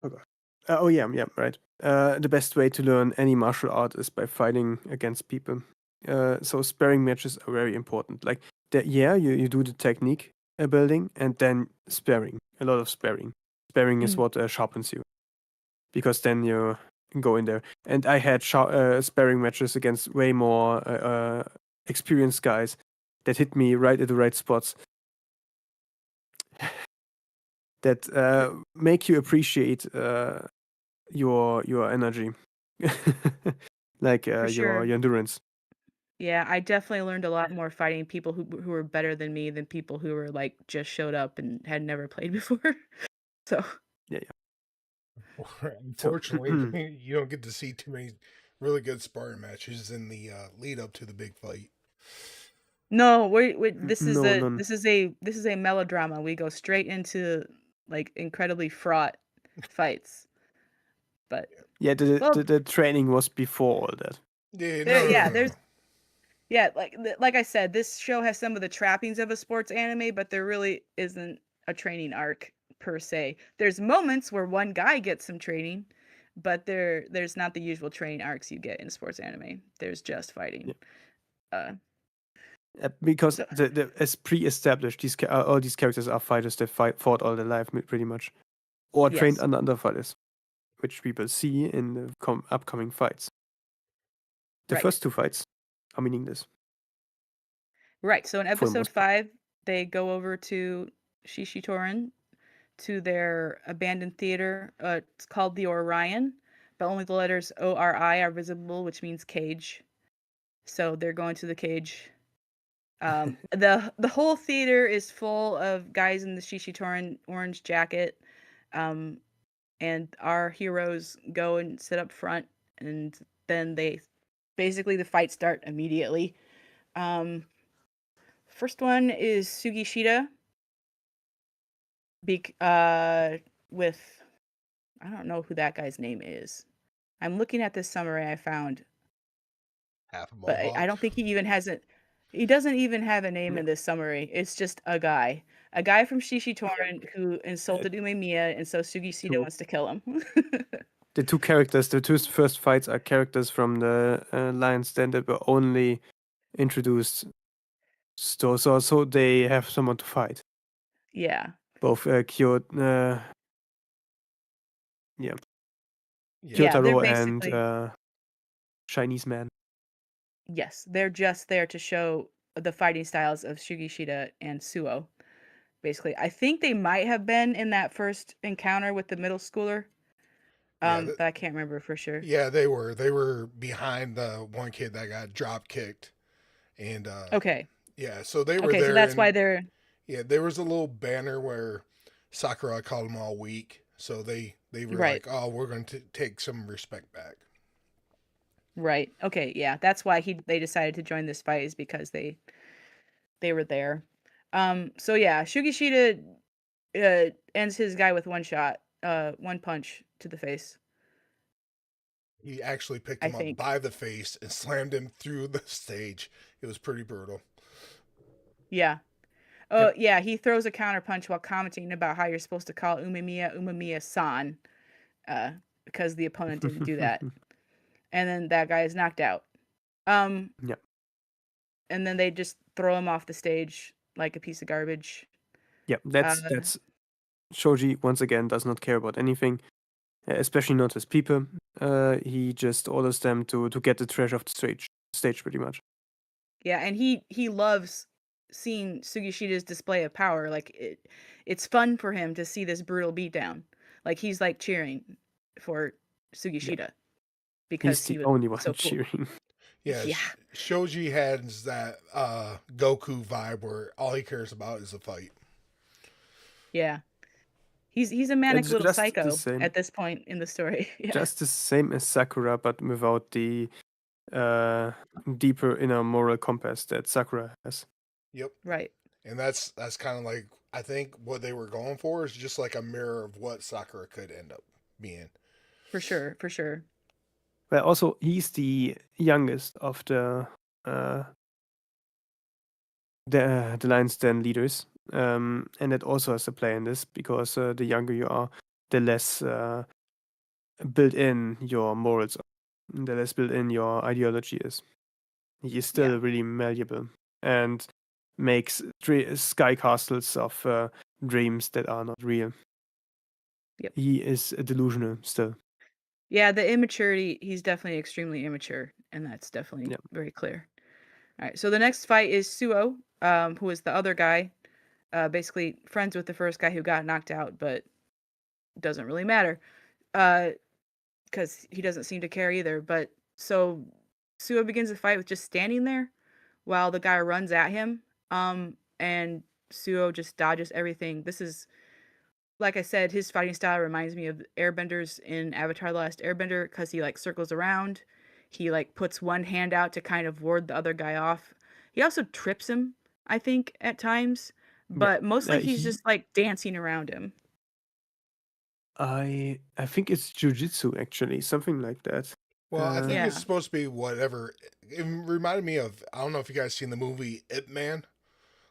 Oh god. Oh yeah, right. The best way to learn any martial art is by fighting against people. So sparring matches are very important. Like you do the technique building and then sparring. A lot of sparring. Sparring is Mm. what sharpens you because then you go in there. And I had sparring matches against way more experienced guys that hit me right at the right spots. That make you appreciate your energy, like For your sure. endurance. Yeah, I definitely learned a lot more fighting people who were better than me than people who were like just showed up and had never played before. So Yeah. So Unfortunately, you don't get to see too many really good sparring matches in the lead up to the big fight. no, wait, this is no, a none. this is a melodrama. We go straight into like incredibly fraught fights. But Yeah, well, the training was before all that. Yeah, there no, no, yeah, no, there's no. yeah, like I said, this show has some of the trappings of a sports anime, but there really isn't a training arc per se. There's moments where one guy gets some training, but there's not the usual training arcs you get in sports anime. There's just fighting. Yeah. Uh, Because so as pre-established, all these characters are fighters that fought all their life, pretty much, or trained yes, under other fighters, which people see in the upcoming fights. The right, first two fights are meaningless right. So in for the episode most part. 5, they go over to Shishitoran to their abandoned theater. It's called the Orion, but only the letters ORI are visible, which means cage. So they're going to the cage. The whole theater is full of guys in the Shishitoran orange jacket, um, and our heroes go and sit up front, and then basically the fight start immediately. Um, First one is Sugishita, with I don't know who that guy's name is. I'm looking at this summary I found, Half a but I mohawk. don't think he doesn't even have a name Yeah. in this summary. It's just a guy. A guy from Shishitoran who Uh, insulted Umemiya, and so Sugishita two wants to kill him. the two characters, the two first fights are characters from the Lion's Den that were only introduced, so they have someone to fight. Yeah. Both yeah, Yeah. Yeah, they're Kyotaro and basically Chinese man. yes, they're just there to show the fighting styles of Shugishita and Suo. Basically, I think they might have been in that first encounter with the middle schooler, Yeah, but I can't remember for sure. yeah, they were. They were behind the one kid that got drop kicked, and Okay, yeah, so they were okay, so there, that's why and they're yeah, there was a little banner where Sakura called them all weak, so they were right, like, oh, we're going to take some respect back. right. Okay, yeah, that's why they decided to join this fight is because they were there. So yeah, Shugishita ends his guy with one shot, one punch to the face. He actually picked I him up think. by the face and slammed him through the stage. It was pretty brutal. Yeah. Yep. Oh, yeah, he throws a counter punch while commenting about how you're supposed to call Umemiya-san, because the opponent didn't do that. And then that guy is knocked out. Yeah. And then they just throw him off the stage like a piece of garbage. Yeah, Uh, that's Shoji once again does not care about anything, especially not his people. He just orders them to get the trash off the stage pretty much. Yeah, and he loves seeing Sugishida's display of power. Like it's fun for him to see this brutal beatdown. Like he's like cheering for Yeah, Sugishida he's because he the was only one so cool. cheering. Yeah, Yeah. Shoji has that Goku vibe where all he cares about is a fight. Yeah. He's a manic little Just the psycho same, at this point in the story. Yeah. just the same as Sakura, but without the uh, deeper inner moral compass that Sakura has. Yep. Right. And that's kind of like I think what they were going for is just like a mirror of what Sakura could end up being. For sure. For sure. Well, also he's the youngest of uh, the Lions Den leaders, and that also has a play in this because the younger you are, the less built in your morals, are, the less built in your ideology is. He is Yeah. still really malleable and makes sky castles of dreams that are not real. Yep. He is delusional still. Yeah, the immaturity, he's definitely extremely immature, and that's definitely Yeah. very clear. All right, so the next fight is Suo, who is the other guy, basically friends with the first guy who got knocked out, but doesn't really matter, because he doesn't seem to care either. But so Suo begins the fight with just standing there while the guy runs at him, and Suo just dodges everything. This is, like I said, his fighting style reminds me of airbenders in Avatar: The Last Airbender because he like circles around. He like puts one hand out to kind of ward the other guy off. He also trips him, I think, at times, Yeah. but mostly he's He just like dancing around him. I think it's jujitsu actually, something like that. Well, I think Uh, it's Yeah. supposed to be whatever. It reminded me of I don't know if you guys seen the movie Ip Man,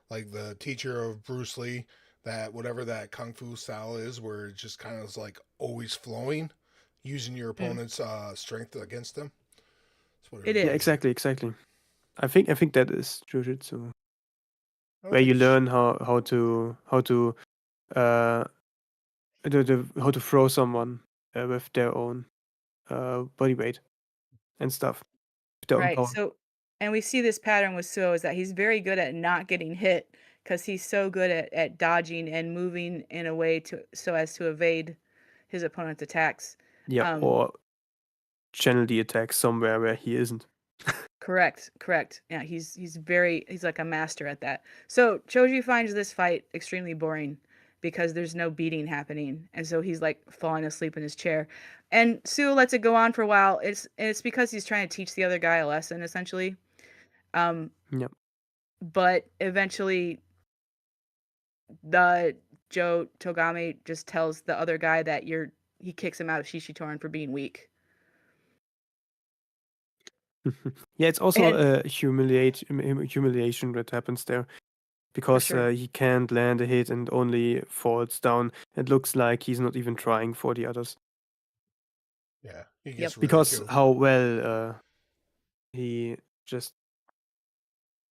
like the teacher of Bruce Lee. That whatever that kung fu style is, where it just kind of is like always flowing, using your Mm. opponent's strength against them. That's what it It yeah, reminds me is. of. exactly. I think that is jujitsu, I don't where think you it's learn uh how to throw someone with their own body weight and stuff, with their own Right. power. So, and we see this pattern with Suo is that he's very good at not getting hit because he's so good at dodging and moving in a way to so as to evade his opponent's attacks. Yeah, Um, or channel the attack somewhere where he isn't. Correct, correct. Yeah, he's like a master at that. So Choji finds this fight extremely boring because there's no beating happening, and so he's like falling asleep in his chair. And Sue lets it go on for a while. It's because he's trying to teach the other guy a lesson, essentially. Um, Yeah. but eventually, the Joe Togame just tells the other guy that he kicks him out of Shishitoran for being weak. Yeah, it's also And a humiliation that happens there for because sure, he can't land a hit and only falls down. It looks like he's not even trying for the others yeah. He yep. gets because ridiculed. how well he just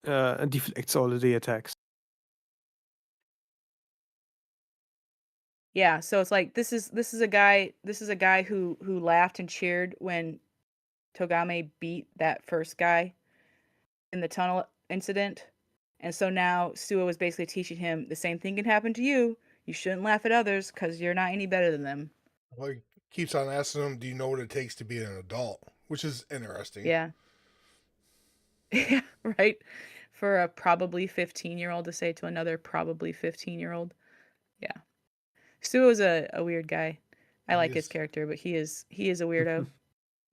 deflects all of the attacks. Yeah, so it's like this is a guy who laughed and cheered when Togame beat that first guy in the tunnel incident. And so now Suo is basically teaching him the same thing can happen to you. You shouldn't laugh at others because you're not any better than them. Well, he keeps on asking him, "Do you know what it takes to be an adult?" Which is interesting. Yeah. Yeah, right. For a probably 15-year-old to say to another probably 15-year-old. Yeah. Suo is a weird guy. I He like his is character, but he is a weirdo.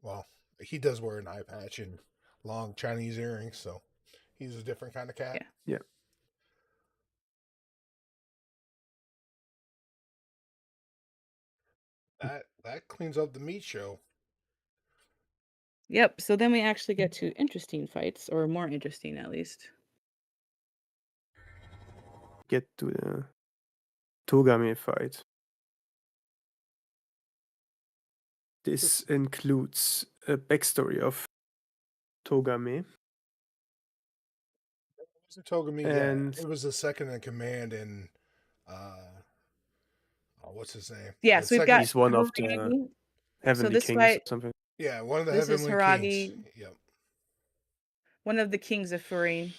well. He does wear an eye patch and long Chinese earrings, so he's a different kind of cat. Yeah. Yeah. That cleans up the meat show. Yep. So then we actually get to interesting fights, or more interesting at least. Get to the Togame fight. This includes a backstory of Togame It wasn't Togami, yeah. and It was the second in command in what's his name? Yeah, The so we've second, got he's one of the Haragi. So Heavenly this Kings fight, or something. yeah, one of the this is Heavenly Kings. Haragi. Yep. one of the kings of Furin.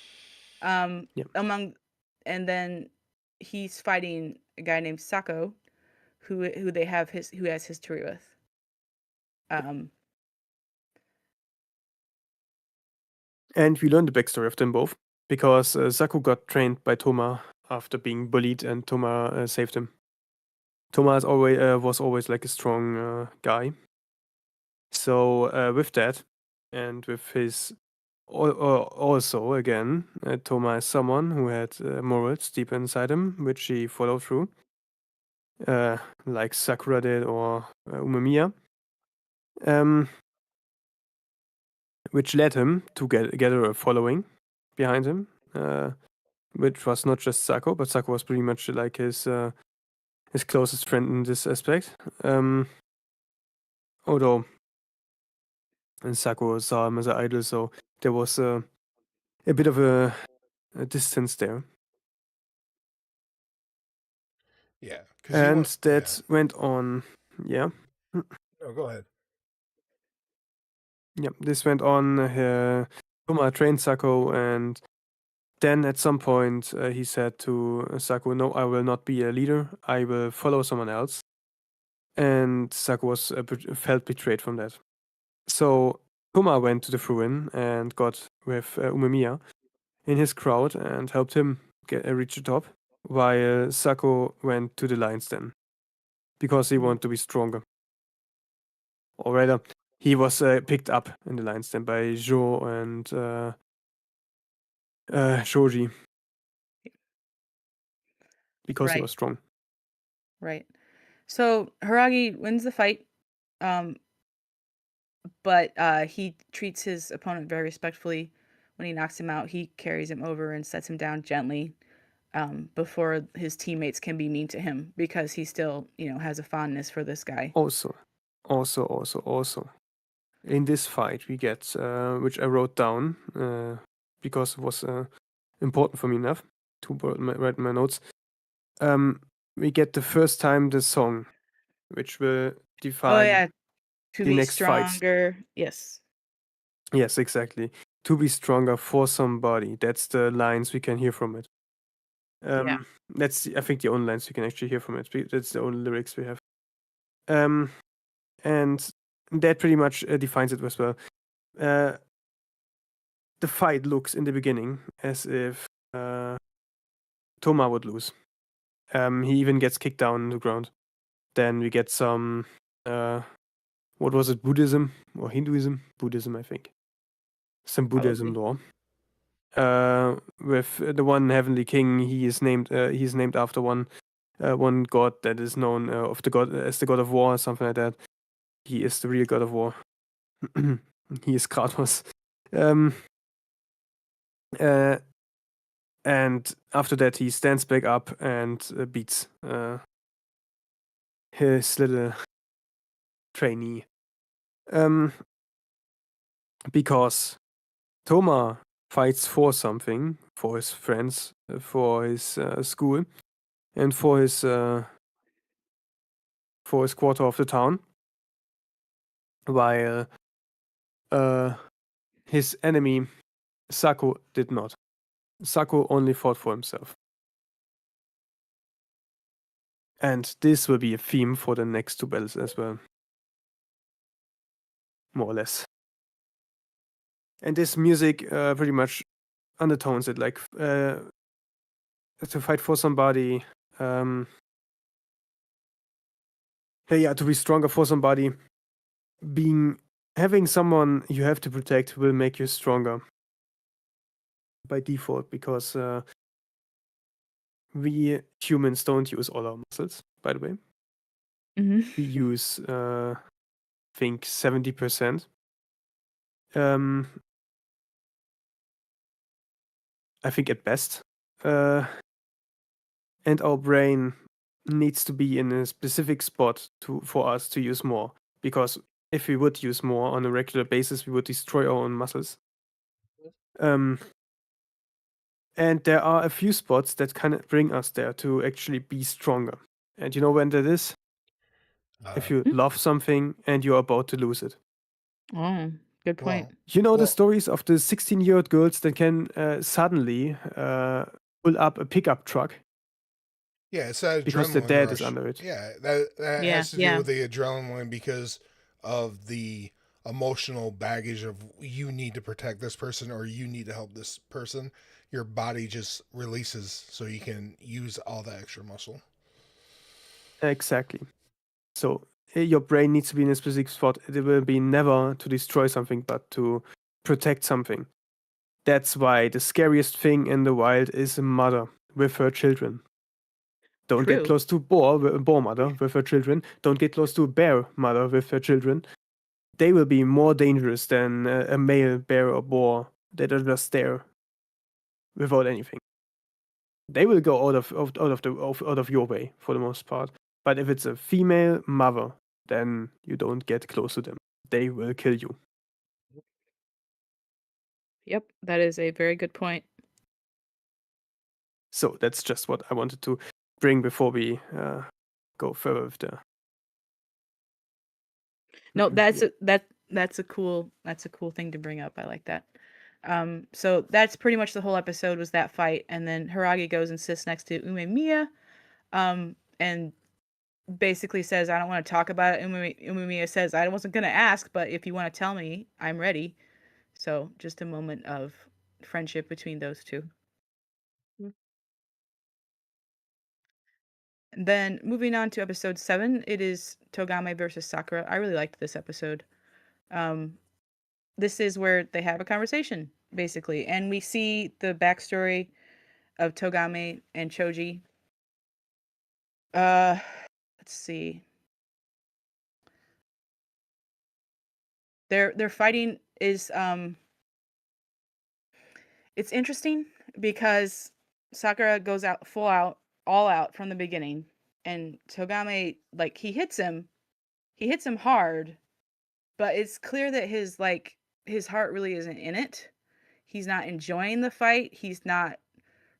Yeah. Among, and then he's fighting a guy named Sako, who they have who has history with. Um, And we learn the backstory of them both because Zaku got trained by Toma after being bullied, and Toma saved him. Toma was always like a strong guy. So with that, and with his also again, Toma is someone who had morals deep inside him, which he followed through, like Sakura did or Umemiya, which led him to gather a following behind him, which was not just Sako, but Sako was pretty much like his closest friend in this aspect. Although Sako saw him as an idol, so there was a bit of a distance there. Yeah, because And yeah. that went on, yeah. No, go ahead. Yeah, this went on. Toma trained Sako, and then at some point he said to Sako, "No, I will not be a leader. I will follow someone else." And Sako was felt betrayed from that. So Toma went to the Fruin and got with Umemiya in his crowd and helped him reach the top, while Sako went to the Lion's Den because he wanted to be stronger. Or rather, he was picked up in the Lion's Den by Jo and Shoji because he right, was strong. right. So Haragi wins the fight, um, but he treats his opponent very respectfully. When he knocks him out, he carries him over and sets him down gently, before his teammates can be mean to him, because he still, has a fondness for this guy. Also, in this fight we get, which I wrote down because it was important for me enough to write my notes. We get the first time the song, which will Oh define yeah, to the be next fights. stronger. Yes. Yes, exactly. To be stronger for somebody. That's the lines we can hear from it. Yeah. That's I think the only lines we can actually hear from it. That's the only lyrics we have. And that pretty much defines it as well. The fight looks in the beginning as if Toma would lose. He even gets kicked down on the ground. Then we get some what was it, Buddhism or Hinduism? Buddhism, I think. Some Buddhism Probably. lore. With the one heavenly king, he's named after one god that is known of the god as the god of war or something like that. He is the real god of war. He is Kratos. And after that, he stands back up and beats his little trainee. Because Toma fights for something, for his friends, for his school, and for his quarter of the town, while his enemy Sako did not. Sako only fought for himself. And this will be a theme for the next two battles as well. More or less. And this music pretty much undertones it, like to fight for somebody, to be stronger for somebody, having someone you have to protect will make you stronger by default, because we humans don't use all our muscles, by the way. We use I think 70%. I think at best. And our brain needs to be in a specific spot for us to use more, because if we would use more on a regular basis, we would destroy our own muscles. And there are a few spots that kind of bring us there to actually be stronger. And you know when that is? If you love something and you're about to lose it. Oh, Good point. Well, You know the well, stories of the 16-year-old girls that can suddenly pull up a pickup truck yeah, it's that because the adrenaline dad is rush. under it. Yeah, that Yeah, has to do yeah. with the adrenaline because of the emotional baggage of you need to protect this person or you need to help this person. Your body just releases so you can use all that extra muscle. Exactly. So your brain needs to be in a specific spot. It will be never to destroy something, but to protect something. That's why the scariest thing in the wild is a mother with her children. Don't get True. close to boar mother with her children. Don't get close to a bear mother with her children. They will be more dangerous than a male bear or boar that are just there without anything. They will go out of your way for the most part. But if it's a female mother, then you don't get close to them. They will kill you. Yep, that is a very good point. So that's just what I wanted to bring before we go further with the. No, Yeah. that's a cool thing to bring up. I like that. So that's pretty much the whole episode was that fight, and then Haragi goes and sits next to Umemiya, and basically says, "I don't want to talk about it." Umemiya says, "I wasn't gonna ask, but if you want to tell me, I'm ready." So just a moment of friendship between those two. And then moving on to episode 7, it is Togame versus Sakura. I really liked this episode. Um, this is where they have a conversation, basically, and we see the backstory of Togame and Choji. Uh, let's see. Their fighting is it's interesting because Sakura goes out full out, all out from the beginning, and Togame like he hits him hard, but it's clear that his heart really isn't in it. He's not enjoying the fight. He's not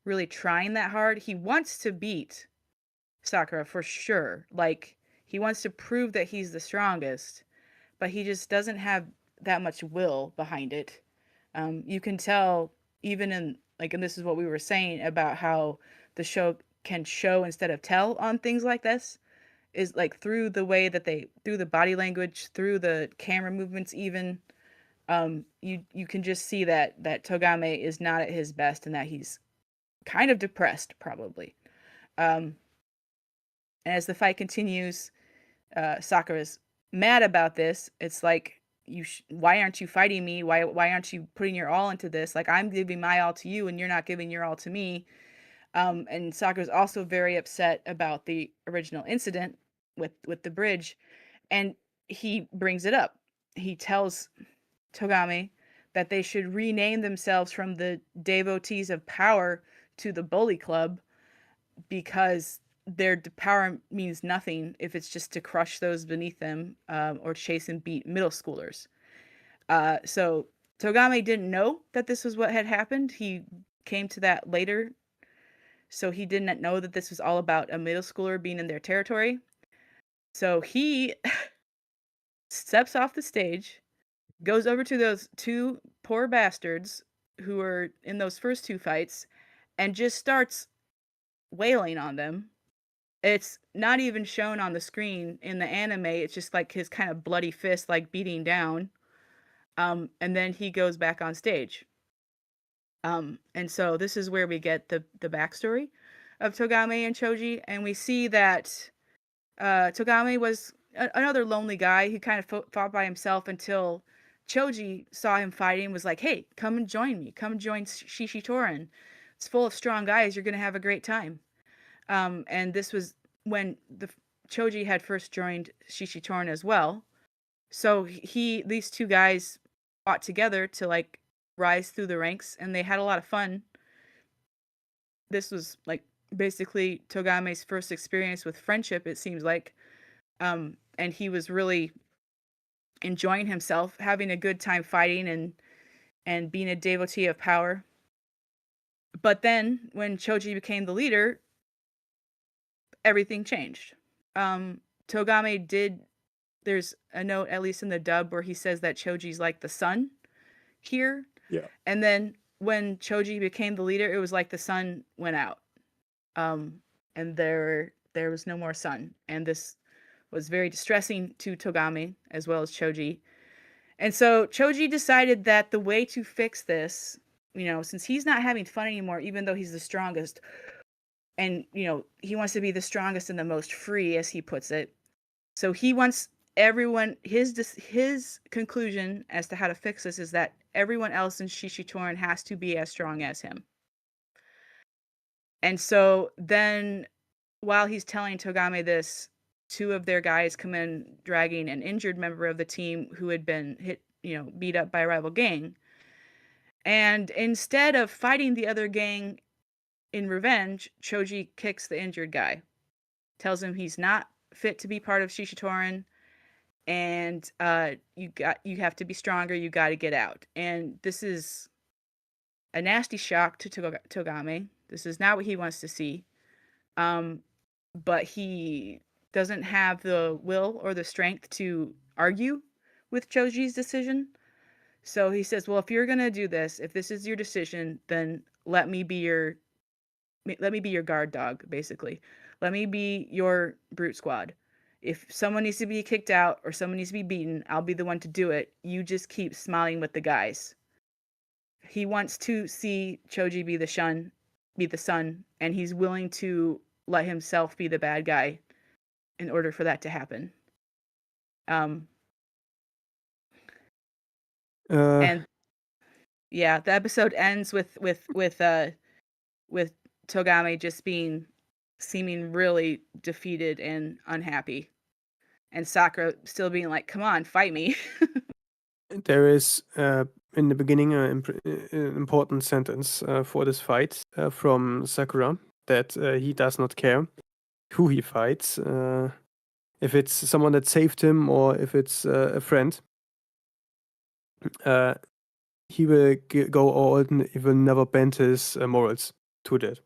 really trying that hard. He wants to beat Sakura for sure. Like he wants to prove that he's the strongest, but he just doesn't have that much will behind it. You can tell even in like, and this is what we were saying about how the show can show instead of tell on things like this is like through the way that through the body language, through the camera movements, even you can just see that Togame is not at his best and that he's kind of depressed probably. Um, and as the fight continues, Sakura's mad about this. It's like why aren't you fighting me? Why aren't you putting your all into this? Like I'm giving my all to you and you're not giving your all to me. And Sakura's also very upset about the original incident with the bridge, and he brings it up. He tells Togame that they should rename themselves from the Devotees of Power to the Bully Club because their power means nothing if it's just to crush those beneath them or chase and beat middle schoolers. So Togame didn't know that this was what had happened. He came to that later. So he didn't know that this was all about a middle schooler being in their territory. So he steps off the stage, goes over to those two poor bastards who were in those first two fights, and just starts wailing on them. It's not even shown on the screen in the anime. It's just like his kind of bloody fist, like beating down. And then he goes back on stage. And so this is where we get the backstory of Togame and Choji, and we see that Togame was another lonely guy. He kind of fought by himself until Choji saw him fighting and was like, "Hey, come and join me. Come join Shishitoran. It's full of strong guys. You're gonna have a great time." And this was when the Choji had first joined Shishitoran as well. So these two guys fought together to like rise through the ranks, and they had a lot of fun. This was like basically Togame's first experience with friendship, it seems like. And he was really enjoying himself, having a good time fighting and being a devotee of power. But then when Choji became the leader, everything changed. Um, Togame did there's a note, at least in the dub, where he says that Choji's like the sun here. Yeah. And then when Choji became the leader, it was like the sun went out. And there was no more sun. And this was very distressing to Togame as well as Choji. And so Choji decided that the way to fix this, since he's not having fun anymore, even though he's the strongest, and he wants to be the strongest and the most free, as he puts it. So he wants everyone. His conclusion as to how to fix this is that everyone else in Shishitoran has to be as strong as him. And so then, while he's telling Togame this, two of their guys come in dragging an injured member of the team who had been hit, beat up by a rival gang. And instead of fighting the other gang in revenge, Choji kicks the injured guy, tells him he's not fit to be part of Shishitoran, and you have to be stronger. You got to get out. And this is a nasty shock to Togame. This is not what he wants to see. But he doesn't have the will or the strength to argue with Choji's decision. So he says, "Well, if you're gonna do this, if this is your decision, then let me be your guard dog, basically. Let me be your brute squad. If someone needs to be kicked out or someone needs to be beaten, I'll be the one to do it. You just keep smiling with the guys." He wants to see Choji be the sun, and he's willing to let himself be the bad guy in order for that to happen. And yeah, the episode ends with Togame just seeming really defeated and unhappy, and Sakura still being like, "Come on, fight me." There is in the beginning an important sentence for this fight from Sakura, that he does not care who he fights, if it's someone that saved him or if it's a friend. He will go all in. He will never bend his morals to that.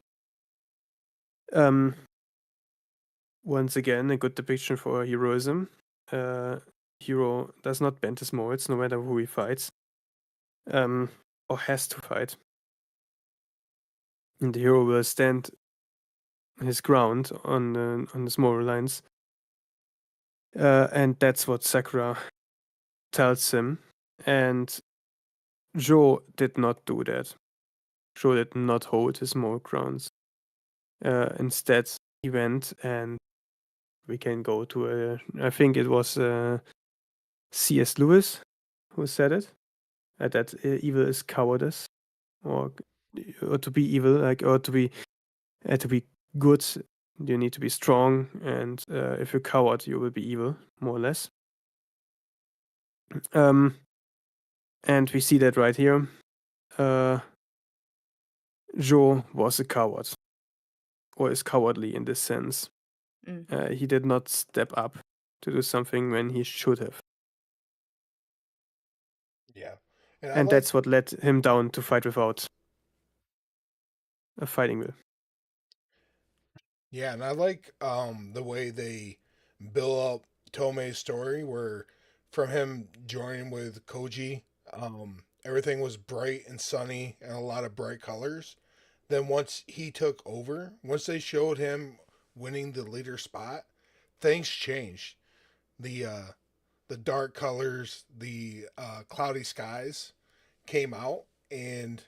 Once again, a good depiction for heroism. Hero does not bend his morals no matter who he fights, or has to fight. And the hero will stand his ground on his moral lines. And that's what Sakura tells him. And Joe did not do that. Joe did not hold his moral grounds. Instead, he went, and we can go to I think it was C.S. Lewis who said it, that evil is cowardice, or to be evil, or to be good, you need to be strong, and if you're coward, you will be evil, more or less. And we see that right here. Joe was a coward, or is cowardly in this sense. He did not step up to do something when he should have. Yeah. And that's what led him down to fight without a fighting will. Yeah, and I like the way they build up Tomei's story, where from him joining with Koji, everything was bright and sunny and a lot of bright colors. Then once he took over, once they showed him winning the leader spot, things changed. The dark colors, the cloudy skies came out, and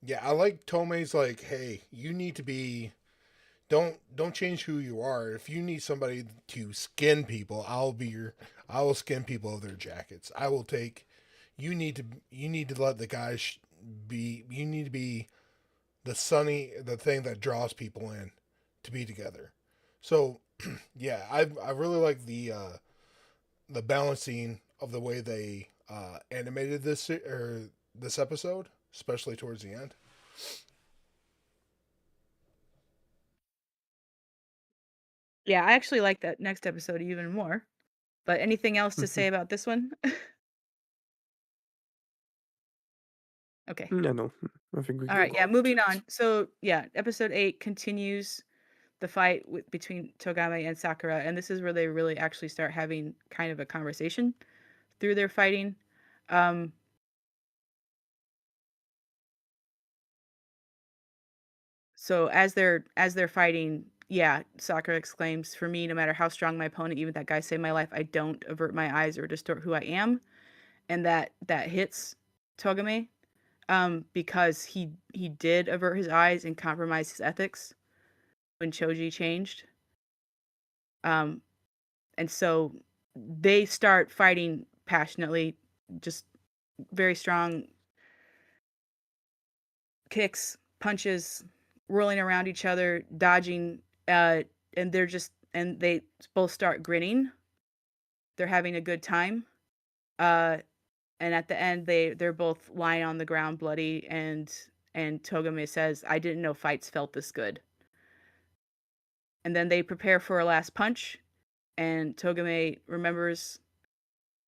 yeah, I like Tomei's like, hey, you need to be don't change who you are. If you need somebody to skin people, I will skin people of their jackets. I will take you need to let the guys be you need to be the thing that draws people in to be together. So yeah, I really like the balancing of the way they animated this episode, especially towards the end. Yeah, I actually like that next episode even more. But anything else to say about this one? Okay. Yeah, no, I think we All can right. go. Yeah. Moving on. So yeah, episode 8 continues the fight between Togame and Sakura, and this is where they really actually start having kind of a conversation through their fighting. So as they're fighting, yeah, Sakura exclaims, "For me, no matter how strong my opponent, even that guy saved my life, I don't avert my eyes or distort who I am." And that hits Togame, because he did avert his eyes and compromise his ethics when Choji changed. And so they start fighting passionately, just very strong kicks, punches, whirling around each other, dodging, and they both start grinning. They're having a good time. And at the end they're both lying on the ground bloody, and Togame says, "I didn't know fights felt this good." And then they prepare for a last punch, and Togame remembers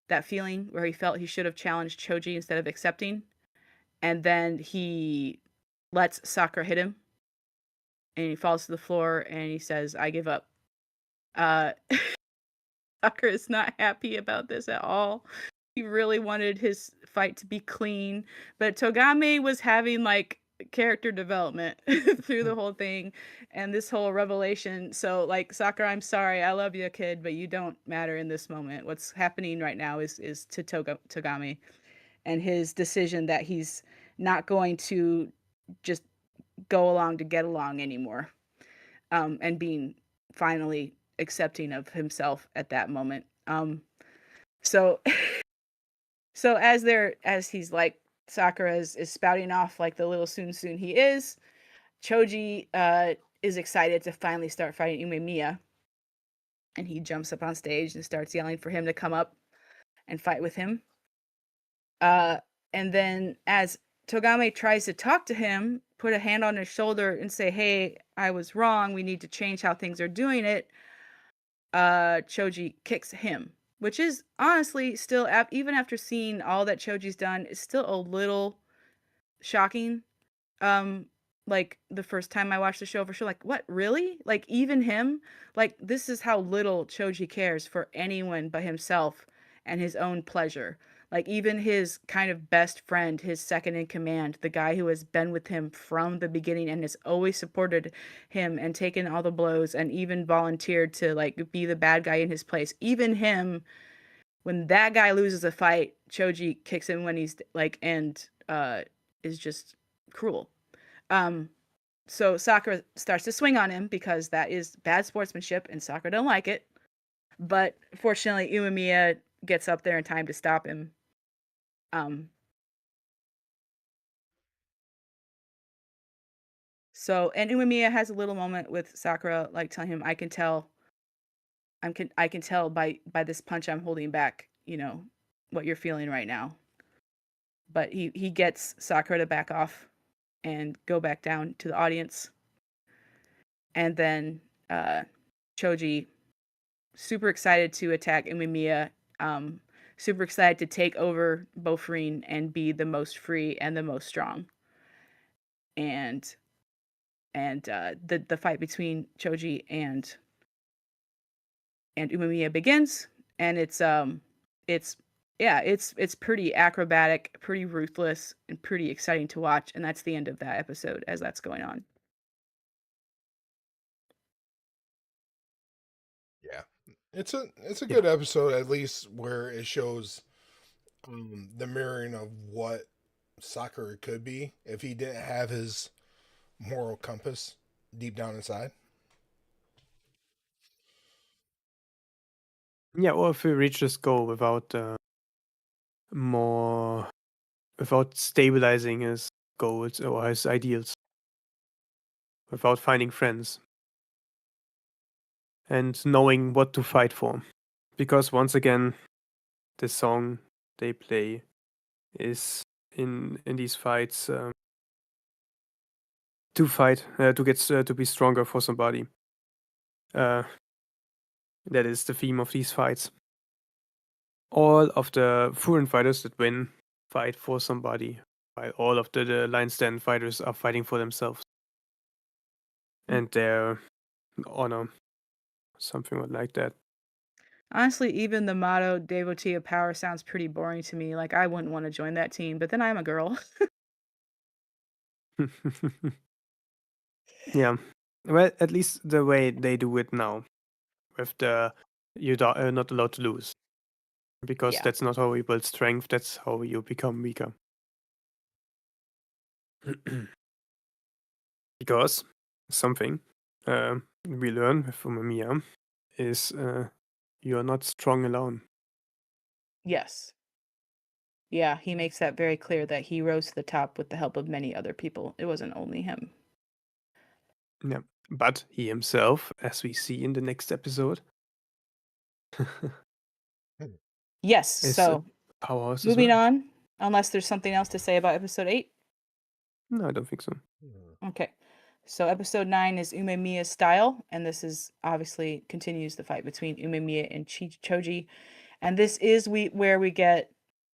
that feeling where he felt he should have challenged Choji instead of accepting. And then he lets Sakura hit him, and he falls to the floor, and he says, "I give up." Uh, Sakura is not happy about this at all. He really wanted his fight to be clean, but Togame was having like character development through the whole thing and this whole revelation. So like, Sakura, I'm sorry, I love you, kid, but you don't matter in this moment. What's happening right now is to Togame and his decision that he's not going to just go along to get along anymore, and being finally accepting of himself at that moment. So so as he's like, Sakura is spouting off like the little soon he is, Choji is excited to finally start fighting Umemiya, and he jumps up on stage and starts yelling for him to come up and fight with him. And then as Togame tries to talk to him, put a hand on his shoulder and say, "Hey, I was wrong. We need to change how things are doing it." Choji kicks him, which is honestly still, even after seeing all that Choji's done, is still a little shocking. Um, like the first time I watched the show, for sure, like, what, really? Like, even him? Like, this is how little Choji cares for anyone but himself and his own pleasure. Like, even his kind of best friend, his second in command, the guy who has been with him from the beginning and has always supported him and taken all the blows and even volunteered to like be the bad guy in his place. Even him, when that guy loses a fight, Choji kicks him when he's like, and is just cruel. So Sakura starts to swing on him because that is bad sportsmanship and Sakura don't like it. But fortunately, Umemiya gets up there in time to stop him. So, and Umemiya has a little moment with Sakura, like telling him, I can tell by this punch I'm holding back, what you're feeling right now." But he gets Sakura to back off and go back down to the audience. And then Choji, super excited to attack Umemiya, super excited to take over Bofureen and be the most free and the most strong. And the fight between Choji and Umemiya begins, and it's yeah, it's pretty acrobatic, pretty ruthless, and pretty exciting to watch. And that's the end of that episode as that's going on. Yeah, it's a Yeah. good episode, at least where it shows the mirroring of what Sakura could be if he didn't have his moral compass deep down inside. Yeah, or if we reach this goal without more, without stabilizing his goals or his ideals, without finding friends and knowing what to fight for. Because once again, the song they play is in these fights, to fight, to get to be stronger for somebody. That is the theme of these fights. All of the foreign fighters that win fight for somebody, while all of the line stand fighters are fighting for themselves. And their honor, something like that. Honestly, even the motto "Devotee of Power" sounds pretty boring to me. Like I wouldn't want to join that team, but then I'm a girl. Yeah. Well, at least the way they do it now, with the are not allowed to lose, because Yeah. that's not how you build strength. That's how you become weaker. Because something we learn with Umamiya is you're not strong alone. Yes. Yeah, he makes that very clear that he rose to the top with the help of many other people. It wasn't only him. Yeah. But he himself, as we see in the next episode, Yes, is a so powerhouse as moving well. on, unless there's something else to say about episode 8. No, I don't think so. Okay. So episode 9 is Umemiya's style, and this is obviously continues the fight between Umemiya and Choji. And this is where we get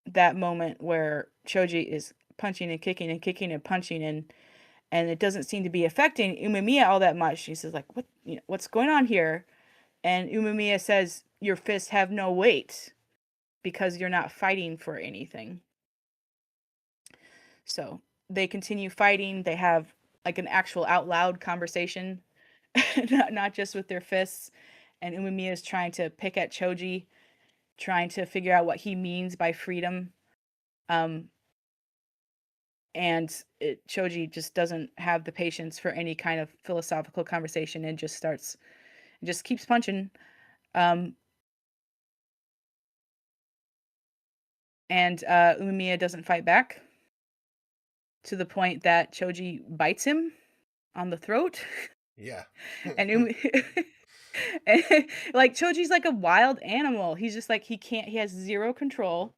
that moment where Choji is punching and kicking and kicking and punching and it doesn't seem to be affecting Umemiya all that much. She says like, what's going on here? And Umemiya says, "Your fists have no weight because you're not fighting for anything." So they continue fighting. They have like an actual out loud conversation, not just with their fists. And Umemiya is trying to pick at Choji, trying to figure out what he means by freedom. Um, and Choji just doesn't have the patience for any kind of philosophical conversation and just keeps punching. Um, and Umemiya doesn't fight back to the point that Choji bites him on the throat. Yeah. And and, like Choji's like a wild animal. He's just like he has zero control,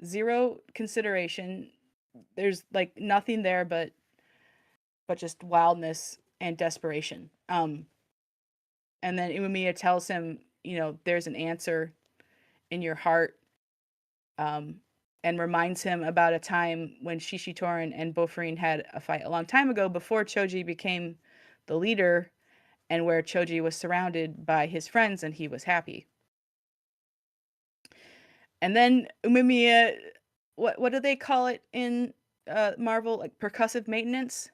zero consideration. There's like nothing there but just wildness and desperation. And then Umemiya tells him, there's an answer in your heart. Um and reminds him about a time when Shishitorin and Bofurine had a fight a long time ago before Choji became the leader and where Choji was surrounded by his friends and he was happy. And then Umemiya, what do they call it in Marvel? Like percussive maintenance,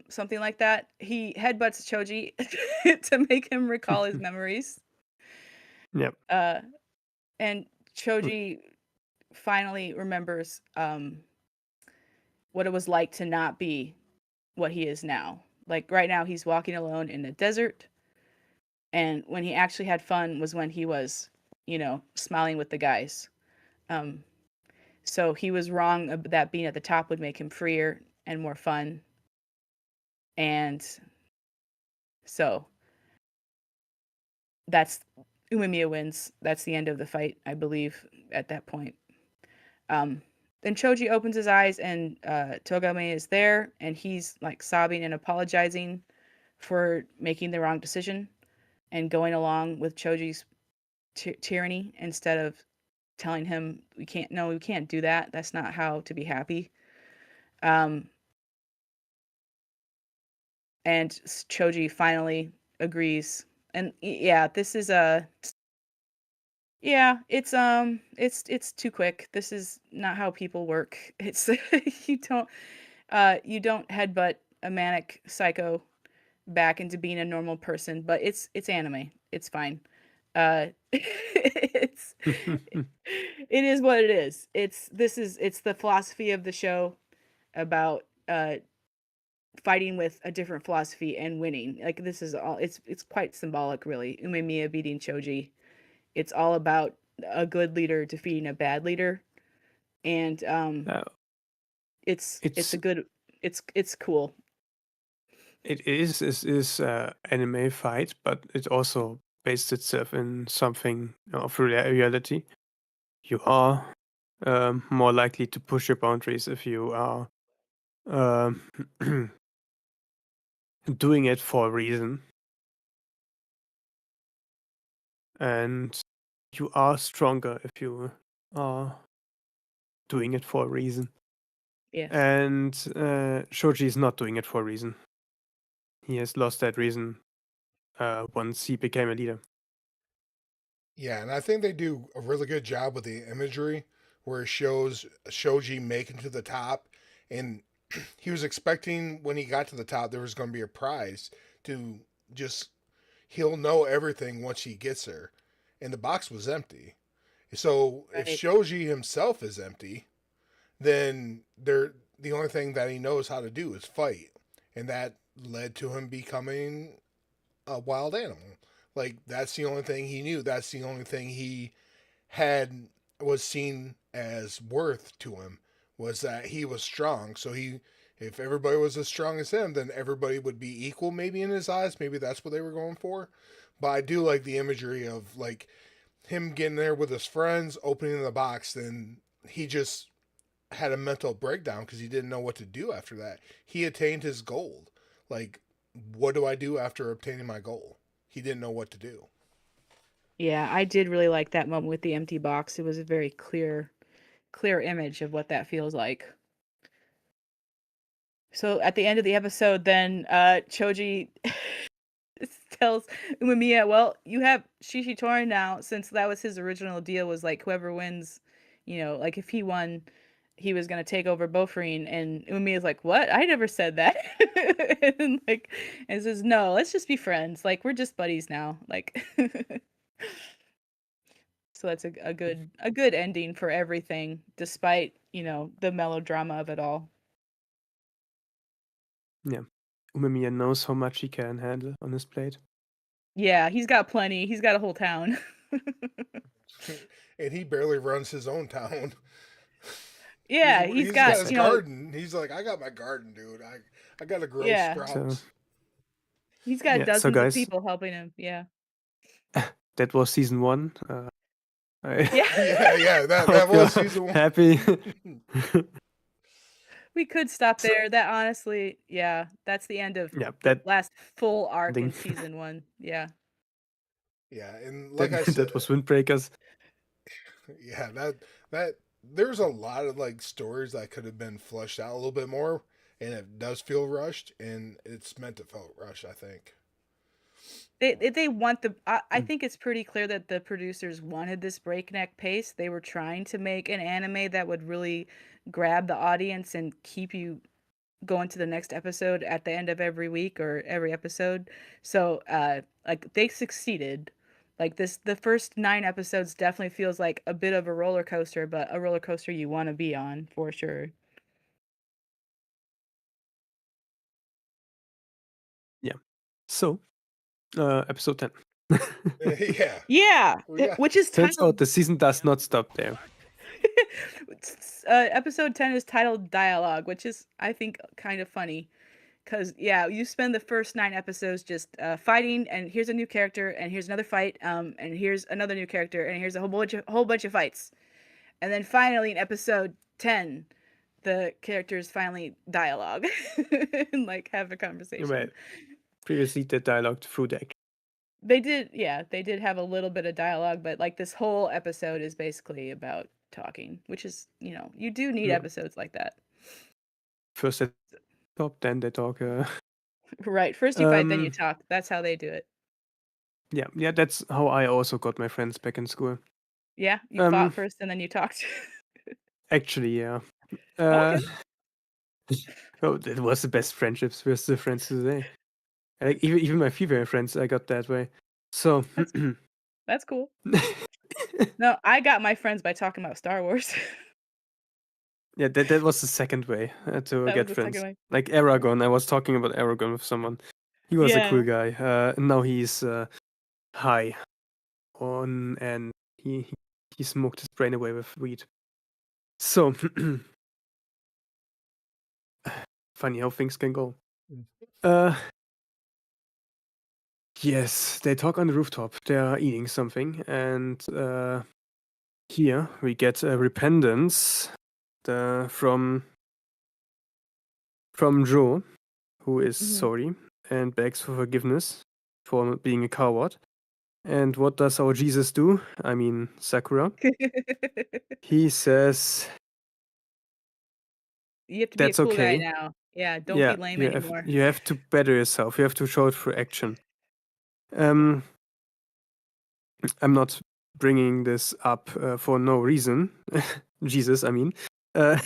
something like that. He headbutts Choji to make him recall his memories. Yep. Uh, and Mm. Choji finally remembers what it was like to not be what he is now. Like right now, he's walking alone in the desert, and when he actually had fun was when he was, smiling with the guys. Um, So he was wrong that being at the top would make him freer and more fun. And so that's Umemiya wins. That's the end of the fight, I believe, at that point. Um, then Choji opens his eyes and Togame is there and he's like sobbing and apologizing for making the wrong decision and going along with Choji's tyranny instead of telling him we can't do that. That's not how to be happy. Um, and Choji finally agrees. And yeah, this is a it's too quick. This is not how people work. It's you don't headbutt a manic psycho back into being a normal person, but it's anime. It's fine. It's it is what it is. It's the philosophy of the show about fighting with a different philosophy and winning. Like this is all it's quite symbolic really. Umemiya beating Choji. It's all about a good leader defeating a bad leader. And uh, it's it's a good it's cool. it is anime fight, but it also based itself in something of reality. You are more likely to push your boundaries if you are um, doing it for a reason, and you are stronger if you are doing it for a reason. Yes. And Shoji is not doing it for a reason. He has lost that reason once he became a leader. Yeah, and I think they do a really good job with the imagery where it shows Shoji making to the top, and he was expecting when he got to the top there was going to be a prize to just he'll know everything once he gets there, and the box was empty. So if Right. Shoji himself is empty, then the only thing that he knows how to do is fight, and that led to him becoming a wild animal. Like that's the only thing he knew. That's the only thing he had was seen as worth to him was that he was strong. So if everybody was as strong as him, then everybody would be equal maybe in his eyes. Maybe that's what they were going for. But I do like the imagery of like him getting there with his friends, opening the box, then he just had a mental breakdown because he didn't know what to do after that. He attained his goal. Like, what do I do after obtaining my goal? He didn't know what to do. Yeah, I did really like that moment with the empty box. It was a very clear image of what that feels like. So at the end of the episode, then Choji tells Umemiya, "Well, you have Shishitorin now, since that was his original deal. Was like whoever wins, like if he won, he was gonna take over Bofreen." And Umemiya's like, "What? I never said that." And says, "No, let's just be friends. Like we're just buddies now." Like, so that's a good ending for everything, despite the melodrama of it all. Yeah. Umemiya knows how much he can handle on his plate. Yeah, he's got plenty. He's got a whole town. And he barely runs his own town. Yeah, he's He's got got, his Exactly. garden. He's like, I got my garden, dude. I gotta grow yeah, So sprouts. he's got yeah, so dozens of guys, people helping him. Yeah. that was season 1. I Yeah. Yeah, that hope you're was season one. happy. We could stop So there. That honestly, yeah, that's the end of yeah, the that last full arc ending in season 1. Yeah. Yeah, and that like I said, that was Windbreakers. yeah, that there's a lot of like stories that could have been fleshed out a little bit more, and it does feel rushed, and it's meant to feel rushed. I think. They want I Mm. think it's pretty clear that the producers wanted this breakneck pace. They were trying to make an anime that would really grab the audience and keep you going to the next episode at the end of every week or every episode. So, like they succeeded. Like the first 9 episodes definitely feels like a bit of a roller coaster, but a roller coaster you want to be on for sure. Yeah. So, episode 10. Yeah, Yeah, we got. which is Turns out titled the season does not stop there. episode 10 is titled Dialogue, which is I think kind of funny. Cause yeah, you spend the first 9 episodes just fighting, and here's a new character, and here's another fight, and here's another new character, and here's a whole bunch of fights, and then finally in episode 10, the characters finally dialogue and like have a Well, conversation. previously the dialogue through deck. They did, yeah, they did have a little bit of dialogue, but like this whole episode is basically about talking, which is you do need Yeah. episodes like that. First they talk, then they talk. Right, first you fight, then you talk. That's how they do it. Yeah, that's how I also got my friends back in school. Yeah, you fought first and then you talked. Actually, yeah. Uh, Okay. oh, it was the best friendships with the friends today. Like even my female friends, I got that way. So That's that's cool. No, I got my friends by talking about Star Wars. yeah, that was the second way to That was get the second friends. way. Like Aragon, I was talking about Aragon with someone. He was a cool Yeah. guy. Now he's high on, and he smoked his brain away with weed. So funny how things can go. Uh, yes, they talk on the rooftop. They are eating something, and here we get a repentance from Joe, who is Mhm. sorry and begs for forgiveness for being a coward. And what does our Jesus do? I mean, Sakura. He says, You have to be a "That's cool guy okay. now. Yeah, don't be Yeah, lame you have anymore. you have to better yourself. You have to show it through action." Um, I'm not bringing this up for no reason. Jesus, I mean. Uh,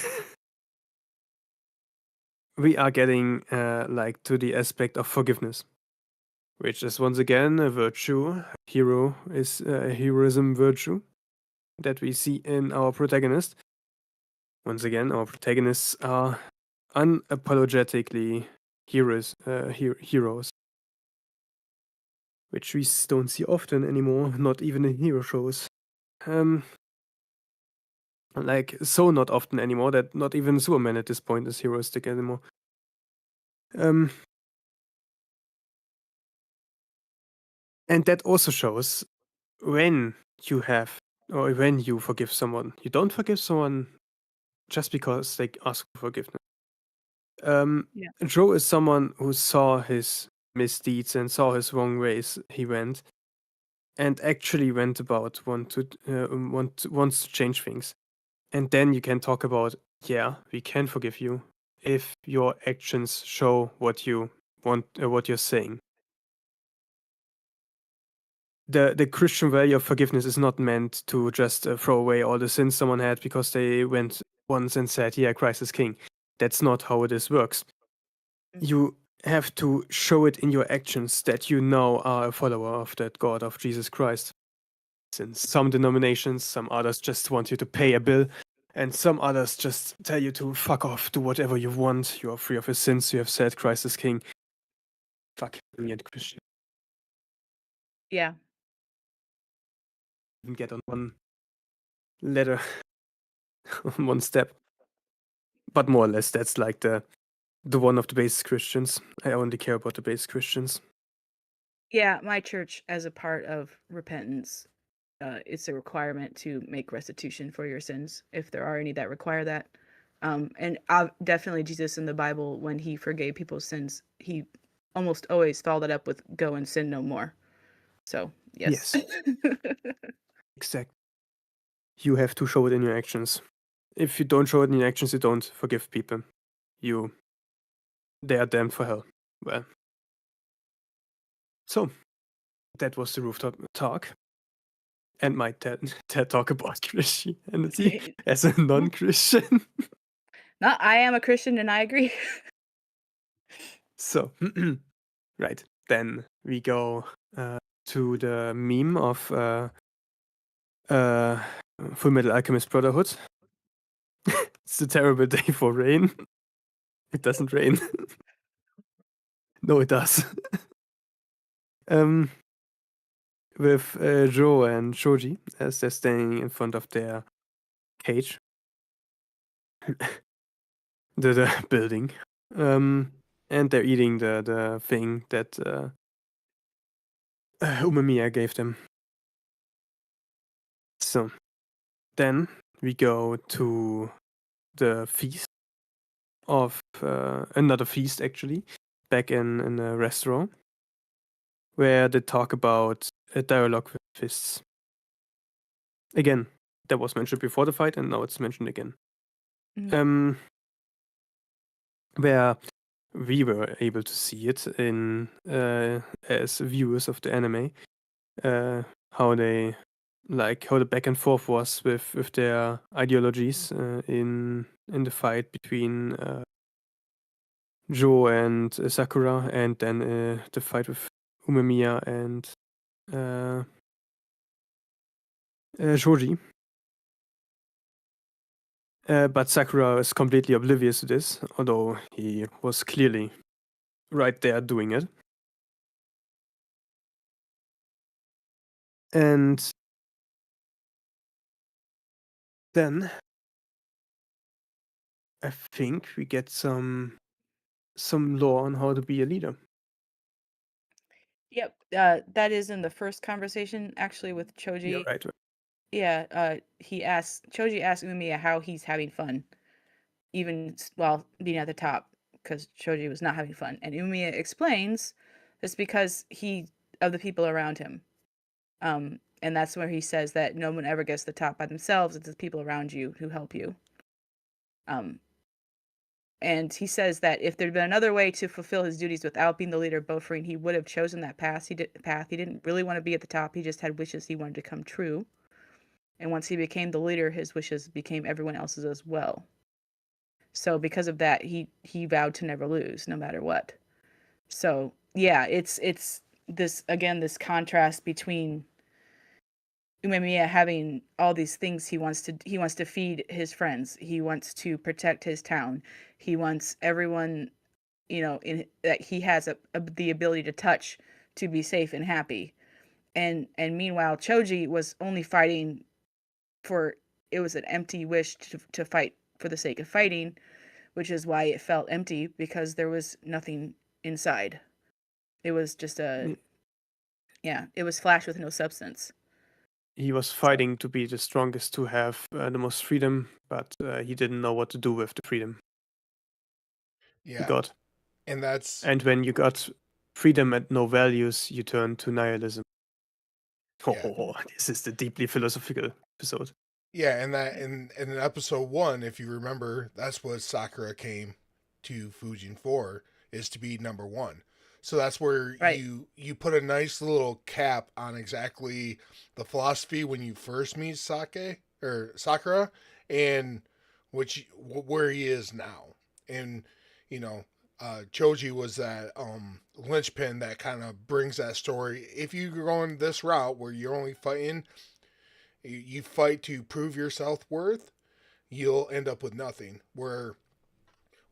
we are getting like to the aspect of forgiveness, which is once again a virtue. Hero is a heroism virtue that we see in our protagonist. Once again, our protagonists are unapologetically heroes, which we don't see often anymore, not even in hero shows. Like, so not often anymore that not even Superman at this point is heroistic anymore. And that also shows when you have, or when you forgive someone. You don't forgive someone just because they ask for forgiveness. Yeah. Joe is someone who saw his misdeeds and saw his wrong ways he went, and actually went about wants to change things. And then you can talk about, yeah, we can forgive you if your actions show what you want, what you're saying. The Christian value of forgiveness is not meant to just throw away all the sins someone had because they went once and said, yeah, Christ is king. That's not how this works. You have to show it in your actions that you now are a follower of that God, of Jesus Christ. Since some denominations, some others just want you to pay a bill, and some others just tell you to fuck off, do whatever you want. You are free of your sins. You have said Christ is king. Fuck you, Christian. Yeah. You can get on one letter, on one step. But more or less, that's like the one of the base Christians. I only care about the base Christians. Yeah, my church, as a part of repentance, it's a requirement to make restitution for your sins, if there are any that require that. And definitely Jesus in the Bible, when he forgave people's sins, he almost always followed it up with "Go and sin no more." So yes. Yes, exactly. You have to show it in your actions. If you don't show it in your actions, you don't forgive people. They are damned for hell. Well, so that was the rooftop talk and my TED talk about Christianity as a non-Christian. Not I am a Christian and I agree. So, right, then we go to the meme of Full Metal Alchemist Brotherhood. It's a terrible day for rain. It doesn't rain. No, it does. um, with Joe and Shoji as they're standing in front of their cage, the building, and they're eating the thing that Umemiya gave them. So then we go to the feast of another feast, actually, back in a restaurant where they talk about a dialogue with fists. Again, that was mentioned before the fight, and now it's mentioned again. Where we were able to see it in as viewers of the anime, how the back and forth was with their ideologies in the fight between Joe and Sakura, and then the fight with Umemiya and Shoji. But Sakura is completely oblivious to this, although he was clearly right there doing it. And then I think we get some lore on how to be a leader. Yep, that is in the first conversation actually with Yeah, Choji. right. Yeah, Choji asks Umiya how he's having fun, even while being at the top, because Choji was not having fun. And Umiya explains it's because of the people around him. And that's where he says that no one ever gets to the top by themselves. It's the people around you who help you. Um, And he says that if there'd been another way to fulfill his duties without being the leader of Bofreen, he would have chosen that path. He didn't really want to be at the top. He just had wishes he wanted to come true. And once he became the leader, his wishes became everyone else's as well. So because of that, he vowed to never lose, no matter what. So yeah, it's this again, this contrast between Umemiya having all these things he wants to feed his friends. He wants to protect his town. He wants everyone, that he has the ability to touch to be safe and happy. And meanwhile, Choji was only fighting for it was an empty wish to fight for the sake of fighting, which is why it felt empty because there was nothing inside. It was just it was flash with no substance. He was So fighting to be the strongest, to have the most freedom, but he didn't know what to do with the freedom he Yeah, got. and that's And when you got freedom and no values, you turn to nihilism. yeah. Oh, this is the deeply philosophical episode. Yeah, and that in episode 1, if you remember, that's what Sakura came to Fujin for, is to be number 1. So that's where right, you put a nice little cap on exactly the philosophy when you first meet Sake or Sakura, and where he is now. And you know, Choji was that linchpin that kind of brings that story. If you're going this route where you're only fighting, you fight to prove your self worth, you'll end up with nothing. Where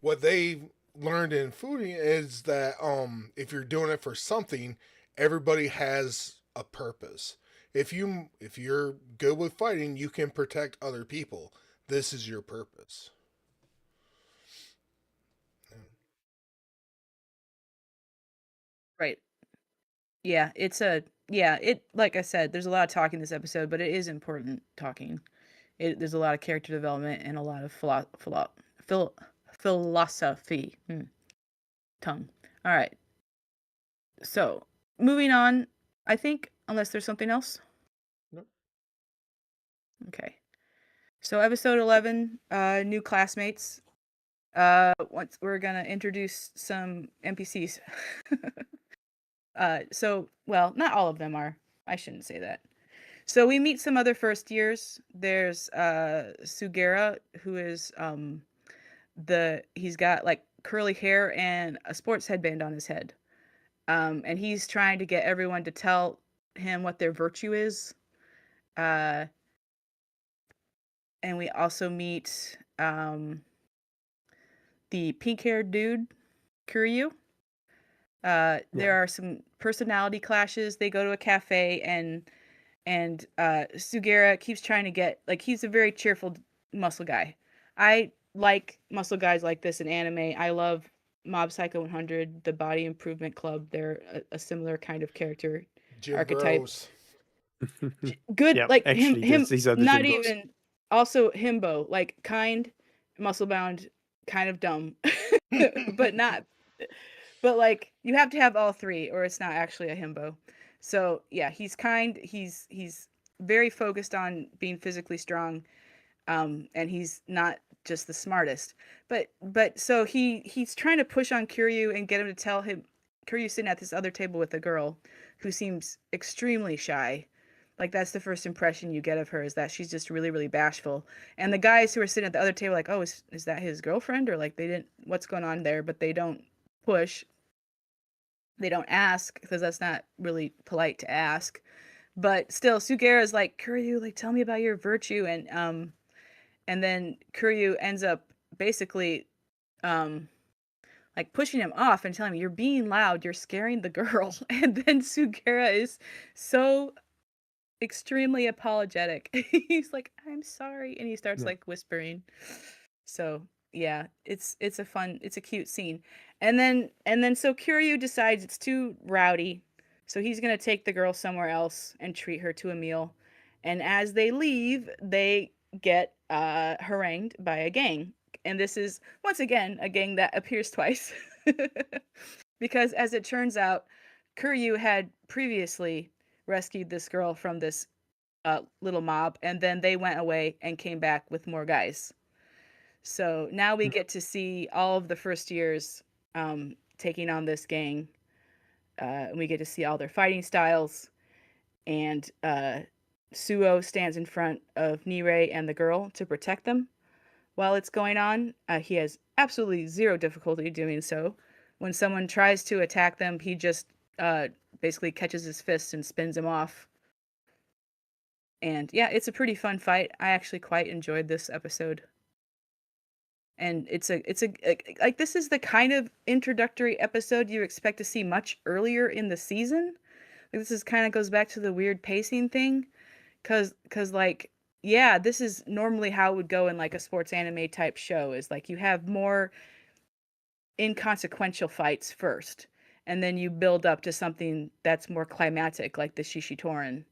what they learned in fooding is that if you're doing it for something, everybody has a purpose. If you're good with fighting, you can protect other people. This is your purpose. right. Yeah, it like I said, there's a lot of talking this episode, but it is important talking. There's a lot of character development and a lot of phil- philosophy. Tongue. All right. So, moving on, I think, unless there's something else. Nope. Okay. So, episode 11, new classmates. Once we're gonna introduce some NPCs. Well, not all of them are. I shouldn't say that. So we meet some other first years. There's Sugera, who is he's got like curly hair and a sports headband on his head. And he's trying to get everyone to tell him what their virtue is. Uh, and we also meet the pink-haired dude, Kuryu. Yeah. There are some personality clashes. They go to a cafe and Sugera keeps trying to get like he's a very cheerful muscle guy. I like muscle guys like this in anime. I love Mob Psycho 100, the Body Improvement Club. They're a similar kind of character Jim archetype. Bros. Good, Yeah, like actually, these are the not Jimbos. even also himbo, like kind, muscle bound, kind of dumb, but not but like you have to have all three or it's not actually a himbo. So yeah, he's kind, he's very focused on being physically strong, and he's not just the smartest. But so he's trying to push on Kiryu and get him to tell him. Kiryu's sitting at this other table with a girl who seems extremely shy. Like that's the first impression you get of her is that she's just really, really bashful. And the guys who are sitting at the other table like, oh, is that his girlfriend? Or like they didn't what's going on there, but they don't push. They don't ask because that's not really polite to ask. But still, Sugera is like, Kuryu, like tell me about your virtue, and then Kuryu ends up basically um like pushing him off and telling him, you're being loud, you're scaring the girl. And then Sugera is so extremely apologetic. He's like, I'm sorry, and he starts Yeah. like whispering. So yeah, it's a cute scene. And then so Kiryu decides it's too rowdy, so he's gonna take the girl somewhere else and treat her to a meal. And as they leave, they get harangued by a gang. And this is once again a gang that appears twice. Because as it turns out, Kuryu had previously rescued this girl from this little mob, and then they went away and came back with more guys. So now we get to see all of the first years taking on this gang. And we get to see all their fighting styles. And Suo stands in front of Nirei and the girl to protect them while it's going on. He has absolutely zero difficulty doing so. When someone tries to attack them, he just basically catches his fist and spins him off. And yeah, it's a pretty fun fight. I actually quite enjoyed this episode. And like this is the kind of introductory episode you expect to see much earlier in the season. Like, this is kind of goes back to the weird pacing thing, cause like yeah, this is normally how it would go in like a sports anime type show. Is like you have more inconsequential fights first, and then you build up to something that's more climatic, like the Shishitoran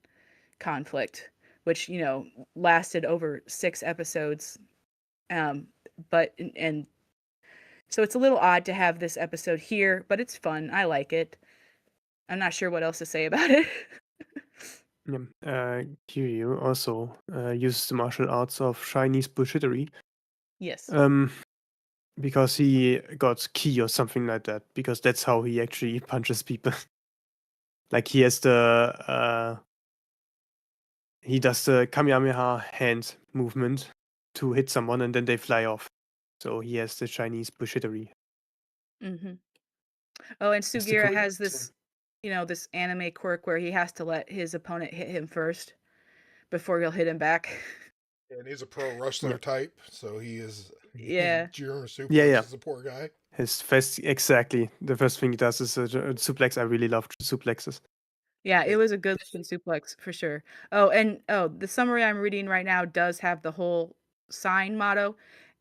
conflict, which lasted over 6 episodes. Um, but and so it's a little odd to have this episode here, but it's fun. I like it. I'm not sure what else to say about it. Kiryu also uses the martial arts of Chinese bullshittery. Yes. Because he got ki or something like that. Because that's how he actually punches people. Like he has he does the Kamehameha hand movement to hit someone and then they fly off. So he has the Chinese bullshittery. Mm-hmm. Oh, and That's the Sugira cool. has this, this anime quirk where he has to let his opponent hit him first before he'll hit him back. And he's a pro wrestler type, so he is Yeah. German suplexes Yeah. the poor guy. His first, exactly. The first thing he does is a suplex. I really love suplexes. Yeah, it was a good looking suplex for sure. Oh, and the summary I'm reading right now does have the whole sign motto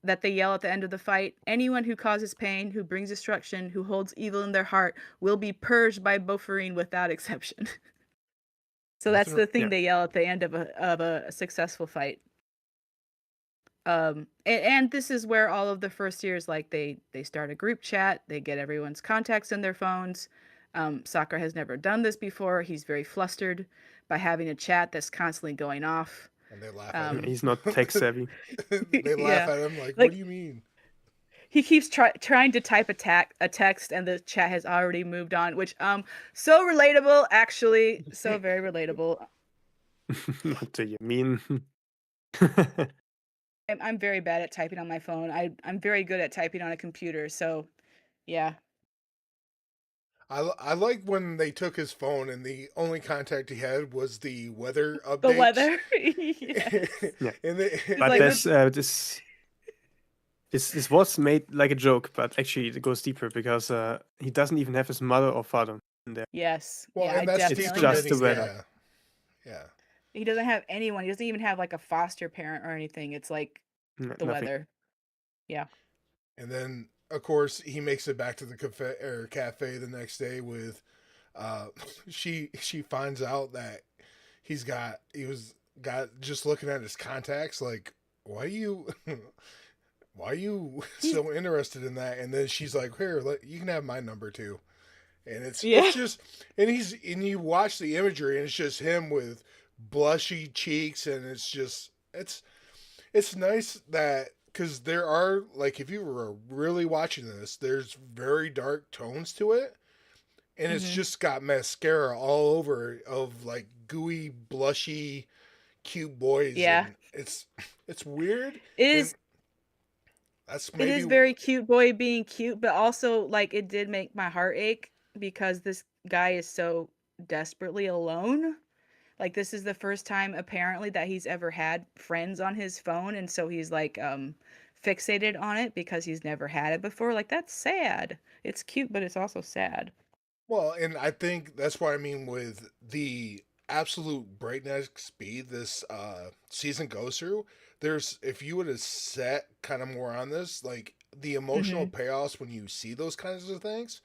that they yell at the end of the fight. Anyone who causes pain, who brings destruction, who holds evil in their heart will be purged by Bofurine without exception. So that's the thing they yell at the end of a successful fight. And this is where all of the first years, like they start a group chat, they get everyone's contacts in their phones. Sakura has never done this before. He's very flustered by having a chat that's constantly going off. And they laugh at him. He's not tech savvy. They laugh at him like, what do you mean? He keeps trying to type a text and the chat has already moved on, which so relatable, actually. So very relatable. What do you mean? I'm very bad at typing on my phone. I'm very good at typing on a computer, so yeah. I like when they took his phone and the only contact he had was the weather updates. The weather. Yes. Yeah. And but like, this was made like a joke, but actually it goes deeper because he doesn't even have his mother or father in there. Yes. Well, yeah, and that's it's just the weather. Yeah. He doesn't have anyone. He doesn't even have like a foster parent or anything. It's like the nothing. weather. Yeah. And then, of course, he makes it back to the cafe the next day with, she finds out that he was just looking at his contacts like, why are you so interested in that? And then she's like, here, you can have my number too. And it's just, and you watch the imagery and it's just him with blushy cheeks, and it's nice that, because there are, like, if you were really watching this, there's very dark tones to it, and it's just got mascara all over of like gooey, blushy, cute boys. Yeah, and it's weird. It is. That's maybe It is very cute boy being cute, but also like it did make my heart ache because this guy is so desperately alone. Like this is the first time apparently that he's ever had friends on his phone, and so he's like fixated on it because he's never had it before. Like that's sad. It's cute, but it's also sad. Well, and I think that's what I mean with the absolute breakneck speed this season goes through. There's, if you would have set kind of more on this, like the emotional payoffs when you see those kinds of things,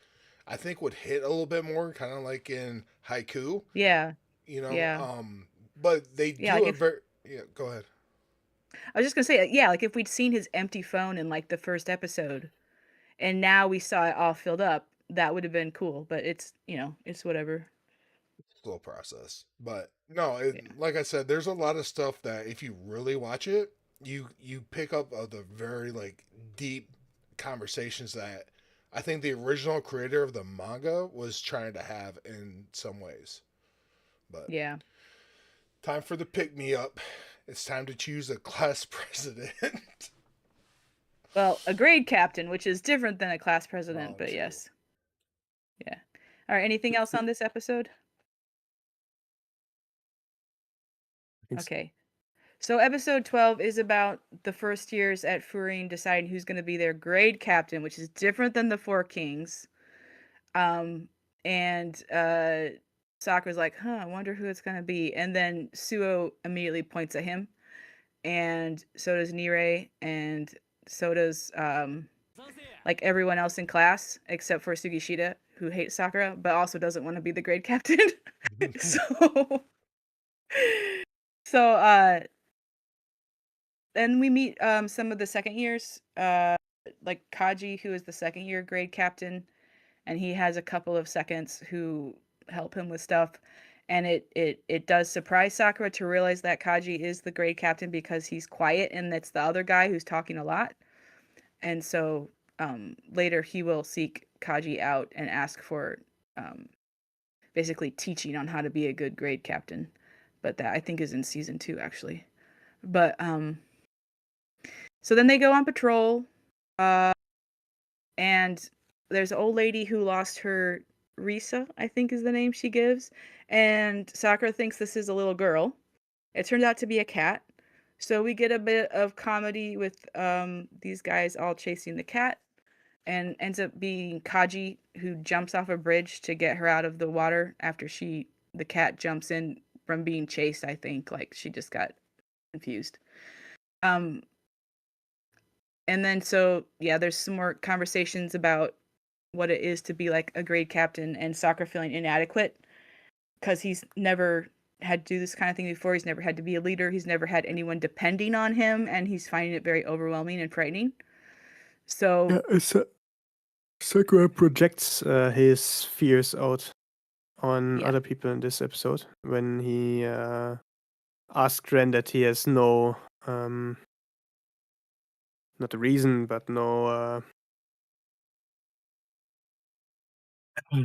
I think would hit a little bit more, kind of like in Haiku. Yeah. Yeah. But they do like a very, go ahead. I was just gonna say, yeah, like if we'd seen his empty phone in like the first episode, and now we saw it all filled up, that would have been cool. But it's it's whatever. Slow process, but no, like I said, there's a lot of stuff that if you really watch it, you pick up the very like deep conversations that I think the original creator of the manga was trying to have in some ways. But Yeah. time for the pick me up. It's time to choose a class president. Well, a grade captain, which is different than a class president, Oh, but true. yes. Yeah. All right. Anything else on this episode? I think Okay. So episode 12 is about the first years at Furin deciding who's going to be their grade captain, which is different than the Four Kings. And Sakura's like, huh, I wonder who it's going to be. And then Suo immediately points at him. And so does Nirei. And so does like everyone else in class, except for Sugishita, who hates Sakura, but also doesn't want to be the grade captain. so, so then we meet some of the second years, like Kaji, who is the second year grade captain, and he has a couple of seconds who help him with stuff. And it does surprise Sakura to realize that Kaji is the grade captain because he's quiet and it's the other guy who's talking a lot. And so later he will seek Kaji out and ask for basically teaching on how to be a good grade captain. But that I think is in season 2 actually. But so then they go on patrol, and there's an old lady who lost her Risa, I think is the name she gives, and Sakura thinks this is a little girl. It turns out to be a cat. So we get a bit of comedy with these guys all chasing the cat, and ends up being Kaji who jumps off a bridge to get her out of the water after the cat jumps in from being chased, I think. Like she just got confused. Um and then so yeah, there's some more conversations about what it is to be like a grade captain, and Sakura feeling inadequate because he's never had to do this kind of thing before. He's never had to be a leader. He's never had anyone depending on him, and he's finding it very overwhelming and frightening. So yeah, Sakura projects his fears out on yeah, other people in this episode when he asks Ren that he has no, not a reason, but no,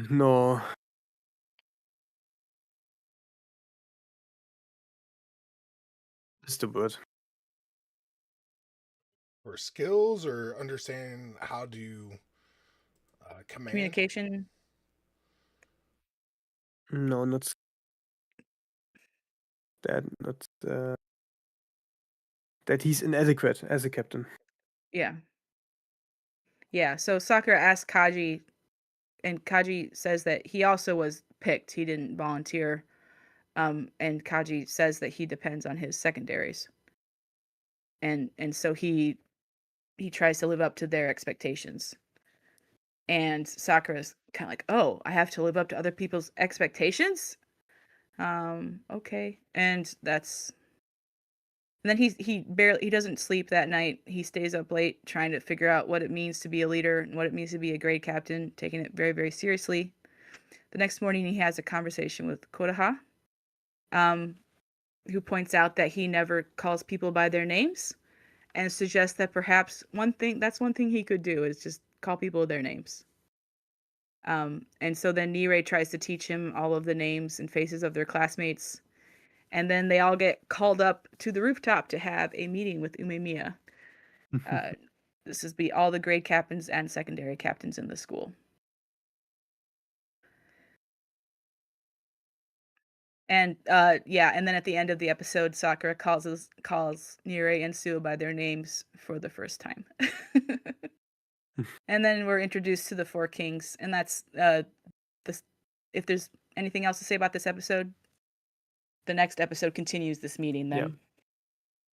no, what's the word? For skills or understanding how to command. communication. No, not that, not that he's inadequate as a captain. Yeah, yeah. So Sakura asks Kaji, and Kaji says that he also was picked. He didn't volunteer. And Kaji says that he depends on his secondaries, and so he tries to live up to their expectations. And Sakura's kind of like, oh, I have to live up to other people's expectations. Okay, and then he doesn't sleep that night. He stays up late trying to figure out what it means to be a leader and what it means to be a grade captain, taking it very, very seriously. The next morning, he has a conversation with Kodaha, um, who points out that he never calls people by their names and suggests that perhaps one thing he could do is just call people their names. And so then Nirei tries to teach him all of the names and faces of their classmates. And then they all get called up to the rooftop to have a meeting with Umemiya. Uh, this is be all the grade captains and secondary captains in the school. And yeah, and then at the end of the episode, Sakura calls Nirei and Suo by their names for the first time. And then we're introduced to the Four Kings, and that's this. If there's anything else to say about this episode, the next episode continues this meeting. Then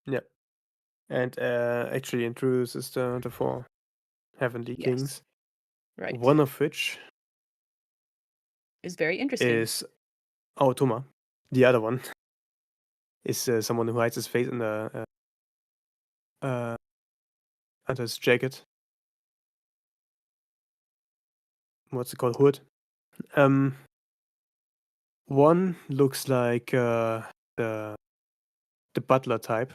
Yeah, and actually introduces the four heavenly yes, kings. right, One of which is very interesting. is Toma. The other one is someone who hides his face in the uh, under his jacket. What's it called? Hood. One looks like the butler type,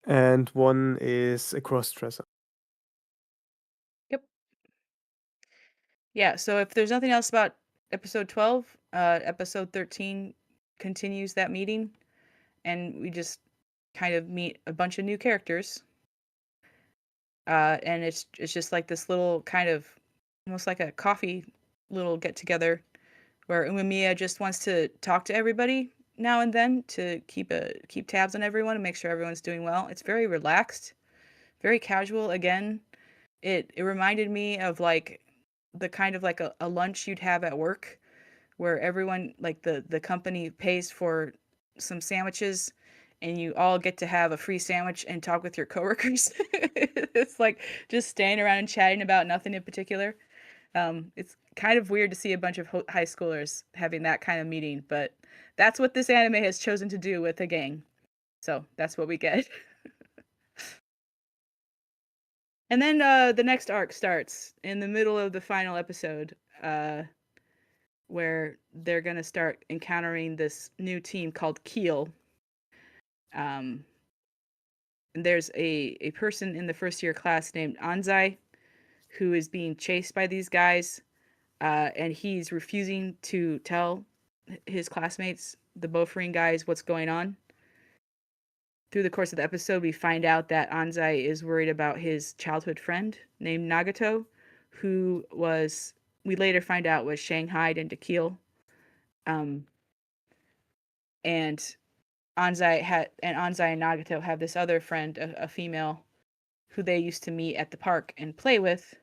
And one is a cross-dresser. Yep. Yeah, so if there's nothing else about episode 12, episode 13 continues that meeting, and we just kind of meet a bunch of new characters. And it's just like this little kind of almost like a coffee little get together where Umemiya just wants to talk to everybody now and then to keep tabs on everyone and make sure everyone's doing well. It's very relaxed, very casual. Again, it reminded me of like the kind of like a lunch you'd have at work where everyone like the company pays for some sandwiches and you all get to have a free sandwich and talk with your coworkers. It's like just staying around and chatting about nothing in particular. It's kind of weird to see a bunch of high schoolers having that kind of meeting, but that's what this anime has chosen to do with a gang. So that's what we get. And then the next arc starts in the middle of the final episode, where they're gonna start encountering this new team called Keel. And there's a person in the first year class named Anzai who is being chased by these guys, and he's refusing to tell his classmates, the Bofurine guys, what's going on. Through the course of the episode, we find out that Anzai is worried about his childhood friend named Nagato, who we later find out was shanghaied into Keel. And Anzai and Nagato have this other friend, a female, who they used to meet at the park and play with.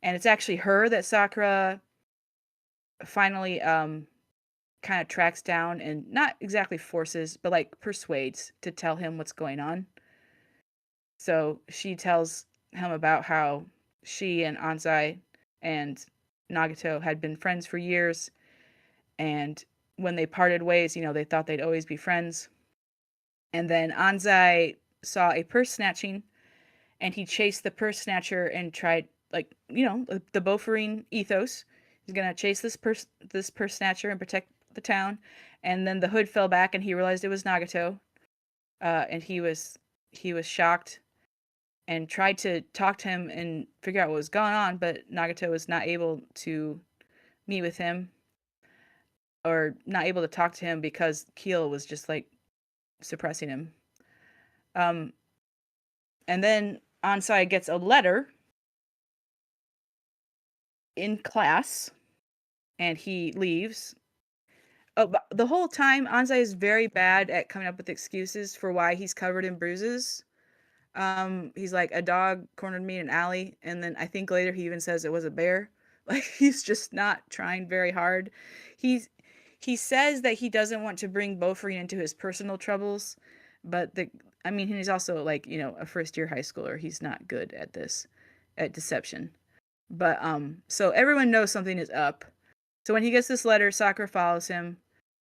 And it's actually her that Sakura finally kind of tracks down and not exactly forces, but like persuades to tell him what's going on. So she tells him about how she and Anzai and Nagato had been friends for years, and when they parted ways, they thought they'd always be friends. And then Anzai saw a purse snatching, and he chased the purse snatcher and tried, like, the Bofurine ethos. He's gonna chase this purse snatcher and protect the town. And then the hood fell back, and he realized it was Nagato. And he was shocked and tried to talk to him and figure out what was going on, but Nagato was not able to meet with him or not able to talk to him because Keel was just like suppressing him. Um, and then Ansai gets a letter in class and he leaves. Oh, but the whole time Ansai is very bad at coming up with excuses for why he's covered in bruises. He's like, a dog cornered me in an alley, and then I think later he even says it was a bear. Like, he's just not trying very hard. He says that he doesn't want to bring Bofurine into his personal troubles, but he's also like, a first year high schooler. He's not good at this, at deception. But so everyone knows something is up. So when he gets this letter, Sakura follows him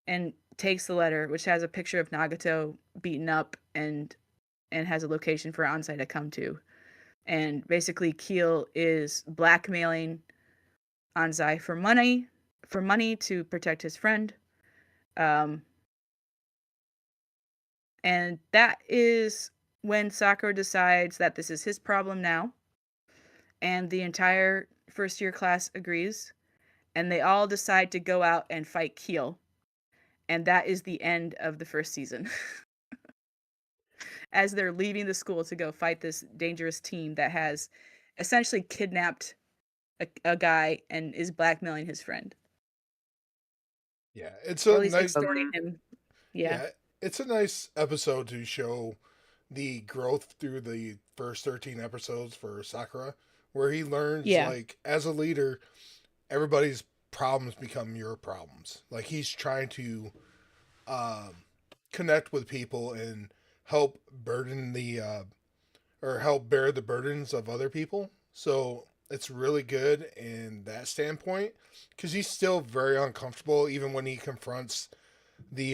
and takes the letter, which has a picture of Nagato beaten up and has a location for Ansai to come to. And basically Keel is blackmailing Ansai for money to protect his friend. And that is when Sakura decides that this is his problem now. And the entire first year class agrees. And they all decide to go out and fight Keel. And that is the end of the first season. As they're leaving the school to go fight this dangerous team that has essentially kidnapped a guy and is blackmailing his friend. Yeah, it's Or a at least nice. extorting him. Yeah. Yeah, it's a nice episode to show the growth through the first 13 episodes for Sakura, where he learns, Yeah. like, as a leader, everybody's problems become your problems. Like, he's trying to um, connect with people and help burden or help bear the burdens of other people. So it's really good in that standpoint because he's still very uncomfortable even when he confronts the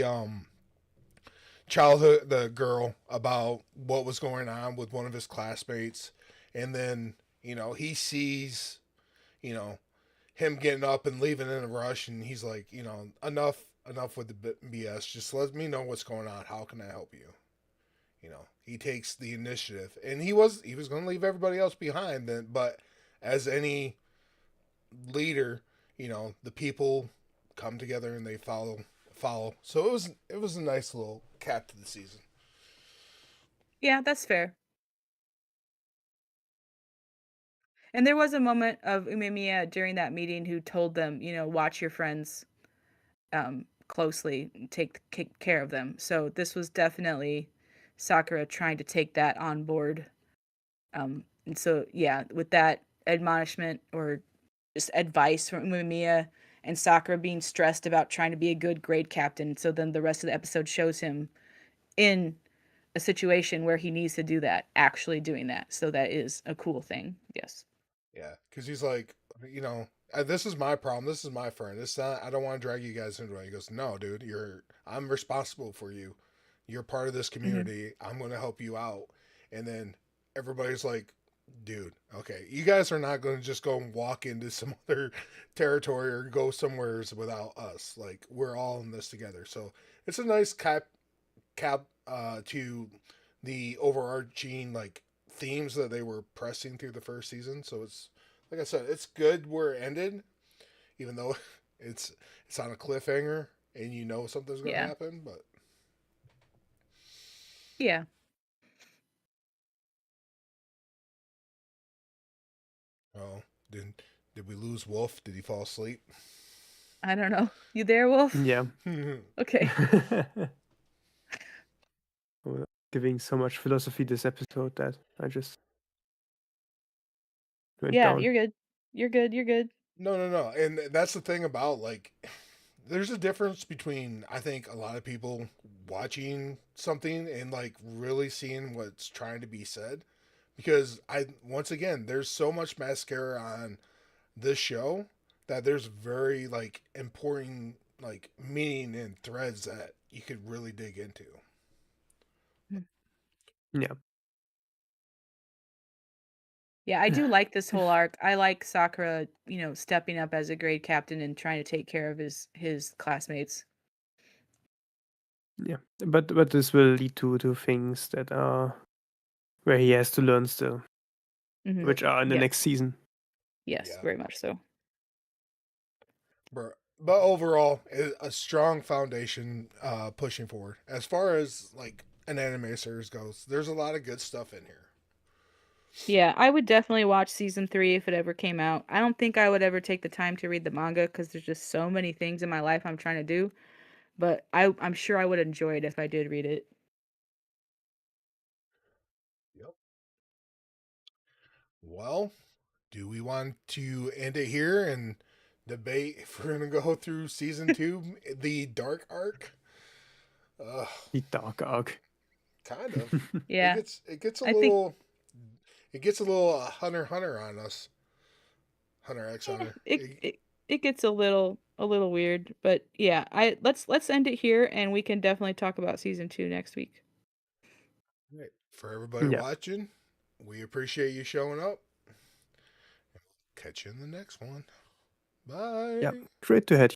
the girl, about what was going on with one of his classmates. And then, he sees, you know, him getting up and leaving in a rush, and he's like, enough enough with the BS. Just let me know what's going on. How can I help you? You know, he takes the initiative, and he was going to leave everybody else behind. Then, but as any leader, you know, the people come together and they follow. So it was a nice little cap to the season. Yeah, that's fair. And there was a moment of Umemiya during that meeting who told them, watch your friends closely, and take care of them. So this was definitely Sakura trying to take that on board. And so yeah, with that admonishment or just advice from Umemiya and Sakura being stressed about trying to be a good grade captain, so then the rest of the episode shows him in a situation where he needs to do that, actually doing that. So that is a cool thing. Yes. Yeah, because he's like, you know, this is my problem. This is my friend. It's not. I don't want to drag you guys into it. He goes, no, dude, I'm responsible for you. You're part of this Hmm. community. I'm going to help you out. And then everybody's like, dude, okay, you guys are not going to just go and walk into some other territory or go somewheres without us. Like we're all in this together. So it's a nice cap to the overarching like themes that they were pressing through the first season. So it's like I said, it's good where it ended, even though it's it's on a cliffhanger and you know something's going to Yeah. happen. But Yeah. oh, did did we lose Wolf? Did he fall asleep? I don't know. You there, Wolf? Yeah. Okay. Well, giving so much philosophy this episode that I just went Yeah, down. you're good. You're good. You're good. No, no, no. And that's the thing about like there's a difference between I think a lot of people watching something and like really seeing what's trying to be said because I once again there's so much mascara on this show that there's very like important like meaning and threads that you could really dig into. Mm. Yeah. Yeah, I do like this whole If arc. I like Sakura, stepping up as a grade captain and trying to take care of his classmates. yeah, but this will lead to things that are where he has to learn still, Hmm. which are in the Yes. next season. Yes, Yeah, very much so. but overall a strong foundation pushing forward as far as like an anime series goes. There's a lot of good stuff in here. Yeah, I would definitely watch season 3 if it ever came out. I don't think I would ever take the time to read the manga because there's just so many things in my life I'm trying to do. But I'm sure I would enjoy it if I did read it. Yep. Well, do we want to end it here and debate if we're gonna go through season two, the dark arc? Uh, The dark arc. kind of. It Yeah, gets it gets a I think little it gets a little Hunter on us. Hunter X yeah, Hunter. it gets a little weird, but yeah, I let's end it here and we can definitely talk about season 2 next week. Right. For everybody Yeah. watching, we appreciate you showing up. Catch you in the next one. Yeah. Bye. Great to have